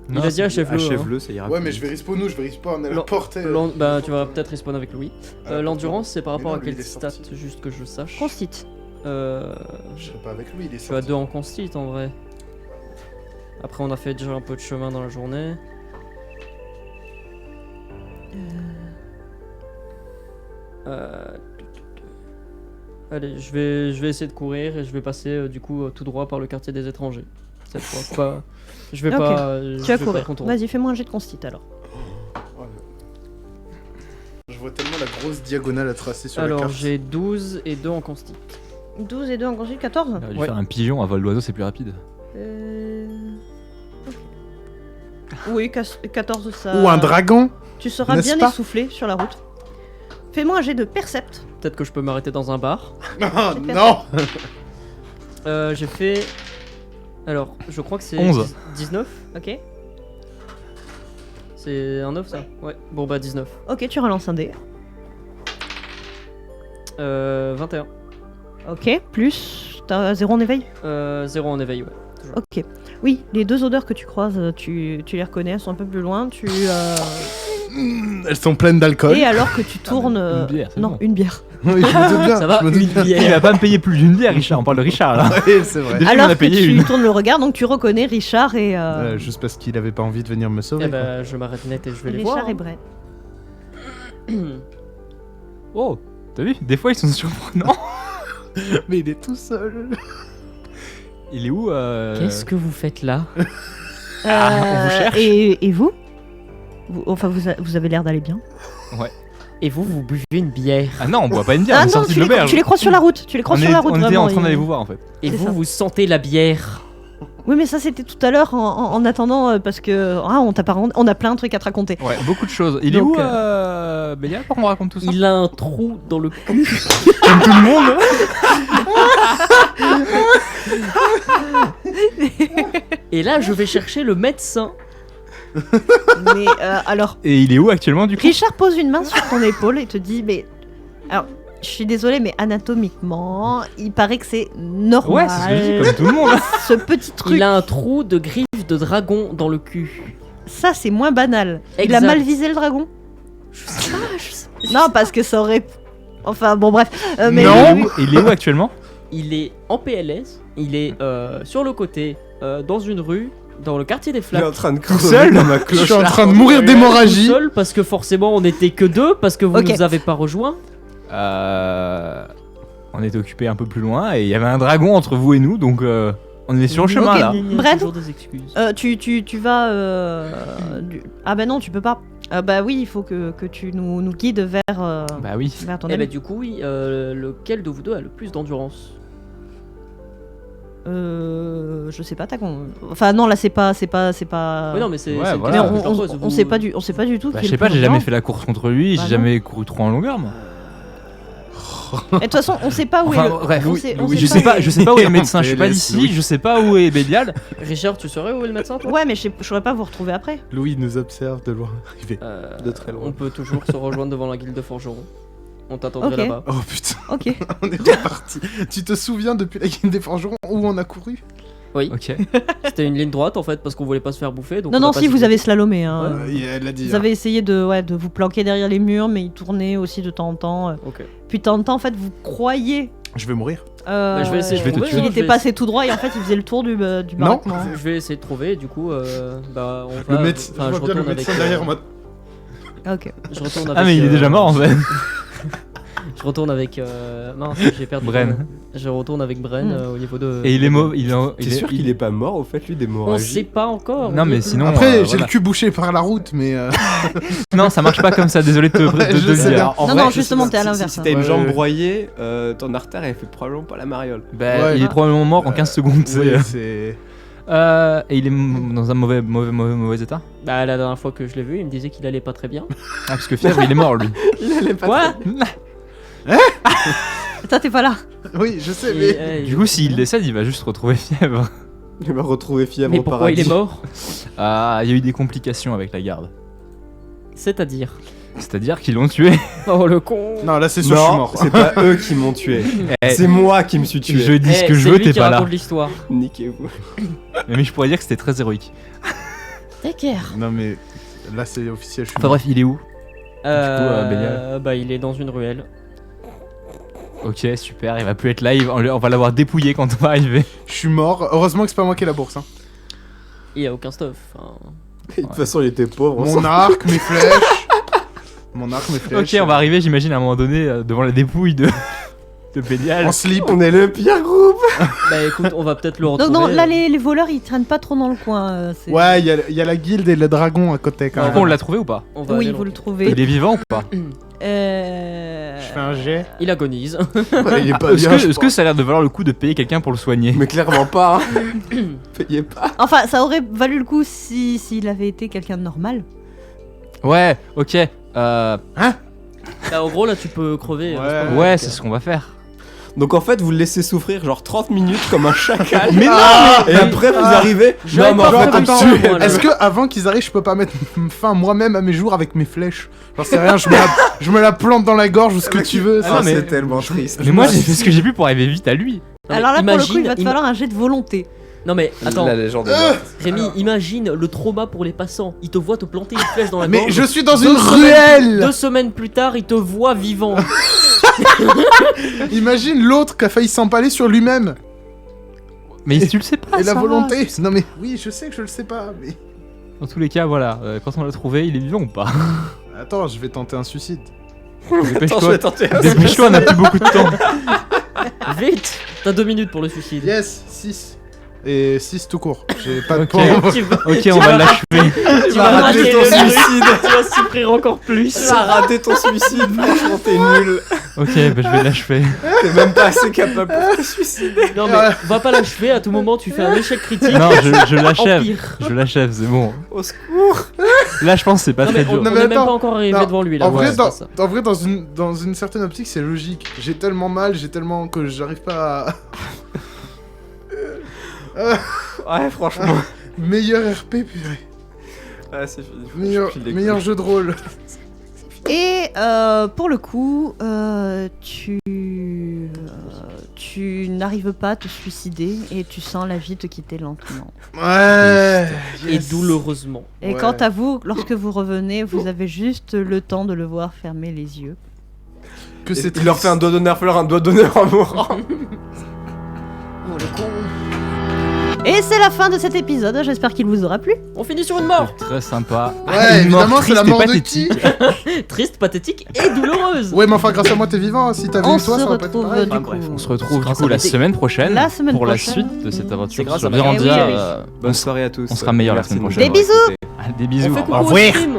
Il a dit achève-le. Achève-le, ça ira. Ouais, plus mais vite. je vais respawn où? Je vais respawn à la L'en- portée. Bah, tu vas peut-être respawn avec Louis. À la L'endurance, porte. c'est par Mais rapport non, à lui, quel il est stat, sorti. juste que je sache. Constit. Je serai pas avec lui, il est Tu as sorti. 2 en constit en vrai. Après, on a fait déjà un peu de chemin dans la journée. Allez, je vais essayer de courir et je vais passer du coup tout droit par le quartier des étrangers. Cette fois, pas. Je vais Ok. pas. Tu vas je vais pas courir. contourner. Vas-y, fais-moi un jet de constit alors. Oh, je vois tellement la grosse diagonale à tracer sur la Alors, carte. j'ai 12 et 2 en constit. 12 et 2 en constit, 14 On aurait dû Ouais. faire un pigeon à vol d'oiseau, c'est plus rapide. ok. Oui, 14 ça... Ou un dragon. Tu seras n'est-ce bien pas essoufflé sur la route. Fais-moi un jet de percept. Peut-être que je peux m'arrêter dans un bar. Ah, J'ai non. J'ai fait. Alors, je crois que c'est 11. 19. Ok. C'est un 9 ça? Ouais. Bon bah 19. Ok, tu relances un dé. 21. Ok, plus... T'as 0 en éveil? 0 en éveil, ouais. Toujours. Ok. Oui, les deux odeurs que tu croises, tu les reconnais, elles sont un peu plus loin. Elles sont pleines d'alcool. Et alors que tu tournes... une bière, c'est non, bon. une bière. Oui, je me doute bien. Ça va, je me doute une bien. Il bière. va pas me payer plus d'une bière, Richard. On parle de Richard là. Ouais, c'est vrai. Déjà, il en Alors a que payé tu une. tournes le regard, donc tu reconnais Richard et... Juste parce qu'il avait pas envie de venir me sauver. Eh quoi. bah, je m'arrête net et je vais les voir. Richard et Bray. Oh, t'as vu? Des fois ils sont surprenants. Mais il est tout seul. Il est où Qu'est-ce que vous faites là? on vous cherche. Et vous, Enfin, vous avez l'air d'aller bien. Et vous buvez une bière. Ah non, on boit pas une bière, on est non, sorti tu de les, l'auberge. tu les croises sur la route. Tu les croises On sur la route, était vraiment. en train d'aller ils- vous voir en fait. Et c'est vous, ça. vous sentez la bière. Oui, mais ça c'était tout à l'heure en attendant parce que on a plein de trucs à te raconter. Ouais, beaucoup de choses. Il est Donc, où Bélia pour qu'on raconte tout ça? Il a un trou dans le cul. Comme tout le monde. Et là, je vais chercher le médecin. Mais alors, Et il est où actuellement du coup? Richard pose une main sur ton épaule et te dit, mais alors, je suis désolée, mais anatomiquement, il paraît que c'est normal. Ouais, c'est ce que je dis, comme tout le monde. Ce petit truc, Il a un trou de griffe de dragon dans le cul. Ça, c'est moins banal. Il a Exact. mal visé le dragon. Non, parce que ça aurait. Enfin, bon, bref. Mais Non. Il est où actuellement? Il est en PLS, il est sur le côté, dans une rue, dans le quartier des Il est Flaques. en train de Tout crever seul dans ma Je cloche. suis en train de mourir Tout d'hémorragie. seul parce que forcément on n'était que deux, parce que vous Ok. nous avez pas rejoints. On était occupé un peu plus loin et il y avait un dragon entre vous et nous, donc on est sur le chemin Ok. là. Il y a Bref. toujours des excuses. tu vas. Ah, bah non, tu peux pas. Bah oui, il faut que tu nous guides vers, Bah oui. vers ton Et bah ami. du coup, oui, lequel de vous deux a le plus d'endurance? Je sais pas, Enfin, non, là, c'est pas. Oui, non, mais c'est. Ouais, c'est voilà. Mais le plus dangereux, on sait pas du tout. Bah, qui je est sais le pas, plus j'ai jamais endurant. fait la course contre lui, Bah j'ai non. jamais couru trop en longueur moi. Et de toute façon, on sait pas où Enfin, est le. bref, on oui, sait- oui, on je sait sais pas, je sais pas où est le médecin, je suis pas PLS, d'ici, Louis. je sais pas où est Bélial. Richard, tu saurais où est le médecin, toi? Ouais, mais je saurais pas vous retrouver après. Louis nous observe de loin arriver. De très loin. On peut toujours se rejoindre devant la guilde de forgerons. On t'attendrait Ok. là-bas. Oh putain, Ok. on est reparti. Tu te souviens depuis la game des forgerons où on a couru? Oui, Ok. c'était une ligne droite en fait parce qu'on voulait pas se faire bouffer. Donc Non, on non, a pas si, vous cité. avez slalomé. Hein. Elle l'a dit. Vous avez essayé de vous planquer derrière les murs, mais il tournait aussi de temps en temps. Ok. Puis de temps en temps, en fait, vous croyez. Je vais mourir. Bah, je vais essayer de je vais te trouver, tuer. hein, Il je était vais passé tout droit et en fait, il faisait le tour du Non. baraquement. Je vais essayer de trouver. Du coup, bah on Le va. médecin, enfin, je vois bien le retourne médecin avec, derrière moi. Ok. Je retourne avec. Ah mais il est déjà mort en fait. Je retourne avec. Mince, j'ai perdu. Bren. le nom. Je retourne avec Bren Mm. Au niveau de. Et il est mauvais, T'es sûr qu'il est pas mort au fait lui On d'hémorragie? sait pas encore. Non, on mais peut- sinon- Après, j'ai voilà. le cul bouché par la route, mais. Non, ça marche pas comme ça, désolé de te Ouais, de je te le sais dire. bien. Non, non, justement, t'es à l'inverse, Si hein. t'as une Ouais, jambe ouais. broyée, ton artère elle fait probablement pas la mariole. Bah, Ouais. il est probablement mort en 15 secondes. tu sais. Oui, c'est. Et il est dans un mauvais état. Bah la dernière fois que je l'ai vu, il me disait qu'il allait pas très bien. Ah, parce que Fièvre, il est mort lui. Il allait pas. Quoi? Toi, t'es pas là. Oui, je sais, Et, mais. Du coup, s'il décède, il va juste retrouver Fièvre. Il va retrouver Fièvre Mais au pourquoi paradis. il est mort? Ah, il y a eu des complications avec la garde. C'est-à-dire. C'est-à-dire qu'ils l'ont tué. Oh le con. Non, là, c'est sûr, je suis Non, mort. c'est pas eux qui m'ont tué. Eh, C'est moi qui me suis tué. je dis ce Eh, que je c'est veux, lui t'es qui pas là. raconte l'histoire. Niquez-vous. Mais je pourrais dire que c'était très héroïque. D'accord. Non, mais. Là, c'est officiel, je suis Enfin mort. bref, il est où? Bélial. Bah il est dans une ruelle. Ok, super, il va plus être live, on va l'avoir dépouillé quand on va arriver. Je suis mort. Heureusement que c'est pas moi qui ai la bourse. Hein. Il y a aucun stuff. Enfin, De toute façon, il était pauvre. on Mon s'en- arc, mes flèches. Mon arc, mes flèches. Ok, on va arriver, j'imagine, à un moment donné, devant la dépouille de Bélial. En slip. On est le pire groupe. bah écoute, on va peut-être le Non, retrouver. non, là, les voleurs, ils traînent pas trop dans le coin. C'est- Ouais, il y a la guilde et le dragon à côté quand Par même. contre, on l'a trouvé ou pas? On va Oui, aller vous le retrouver. trouvez. Il est vivant ou pas? Je fais un jet. Il agonise. Ouais, il est pas Est-ce bien. que, je est-ce que ça a l'air de valoir le coup de payer quelqu'un pour le soigner? Mais clairement pas. Hein. Payez pas. Enfin, ça aurait valu le coup s'il avait été quelqu'un de normal. Ouais, ok. Bah, en gros, là, tu peux crever. Ouais. c'est pas Ouais, grave. c'est ce qu'on va faire. Donc en fait, vous le laissez souffrir genre 30 minutes comme un chacal. Mais non, Et après, vous arrivez. J'avais Non, mais en pas fait, prévu on ça, tue. moi, là. Est-ce que avant qu'ils arrivent, je peux pas mettre fin moi-même à mes jours avec mes flèches? J'en sais rien, je me la plante dans la gorge ou ce que tu veux. Ah ça, non, mais- C'est tellement triste. Mais moi, j'ai fait ce que j'ai pu pour arriver vite à lui. Non, mais Alors là, pour le coup, il va te imagine- falloir un jet de volonté. Non, mais attends, La légende est morte. Rémi, imagine le trauma pour les passants. Ils te voient te planter une flèche dans la Mais gorge. je suis dans 2 une semaines- ruelle. 2 semaines plus tard, ils te voient vivant. Imagine l'autre qui a failli s'empaler sur lui-même. Mais tu le sais pas, Et la ça va. volonté. Non mais oui, je sais que je le sais pas. Mais Dans tous les cas, voilà, quand on l'a trouvé, il est vivant ou pas? attends, je vais tenter un suicide. Attends, je vais Dépêche-toi, tenter. dépêche-toi, on a plus beaucoup de temps. Vite. T'as 2 minutes pour le suicide. Yes, 6. Et 6 tout court. J'ai pas de Ok. points. Tu vas, Ok, on va l'achever. tu vas rater rater ton le suicide. truc, tu vas souffrir encore plus. Tu as raté ton suicide, franchement t'es nul. Ok, bah je vais l'achever. T'es même pas assez capable pour te suicider. Non mais va pas l'achever, à tout moment tu fais un échec critique. Non, je l'achève. Empire. Je l'achève, c'est bon. Au secours. Là, je pense que c'est pas Non très mais on dur. Non, n'est mais même attends. pas encore arrivé Non, devant lui là. En vrai, Ouais, c'est pas ça. dans une certaine optique, c'est logique. J'ai tellement mal, j'ai tellement que j'arrive pas à. Ouais, franchement. Meilleur RP, purée. Ouais, c'est fini. Meilleur jeu de rôle. Et pour le coup, tu tu n'arrives pas à te suicider et tu sens la vie te quitter lentement. Ouais. Et douloureusement. Et Ouais. quant à vous, lorsque vous revenez, vous avez juste le temps de le voir fermer les yeux. Que c'est Il leur fait un doigt d'honneur fleur, un doigt d'honneur en mourant. Oh le con. Et c'est la fin de cet épisode, j'espère qu'il vous aura plu. On finit sur une mort. Très sympa. Ouais, Une mort évidemment, c'est la triste et mort de pathétique. qui Triste, pathétique et douloureuse. Ouais, mais enfin, grâce à moi, t'es vivant. Si t'avais On eu toi, se ça aurait pas été retrouve pareil. du Enfin, coup. bref, On se retrouve du grâce coup à la l'été. semaine prochaine La semaine pour la prochaine. suite de cette C'est aventure grâce sur à Marie. Vérandia. Eh oui, euh, Bonne soirée à tous. On sera meilleur la Merci semaine de nous prochaine. Des avoir bisous. écoutés. Des bisous. On fait Au coucou revoir. au stream.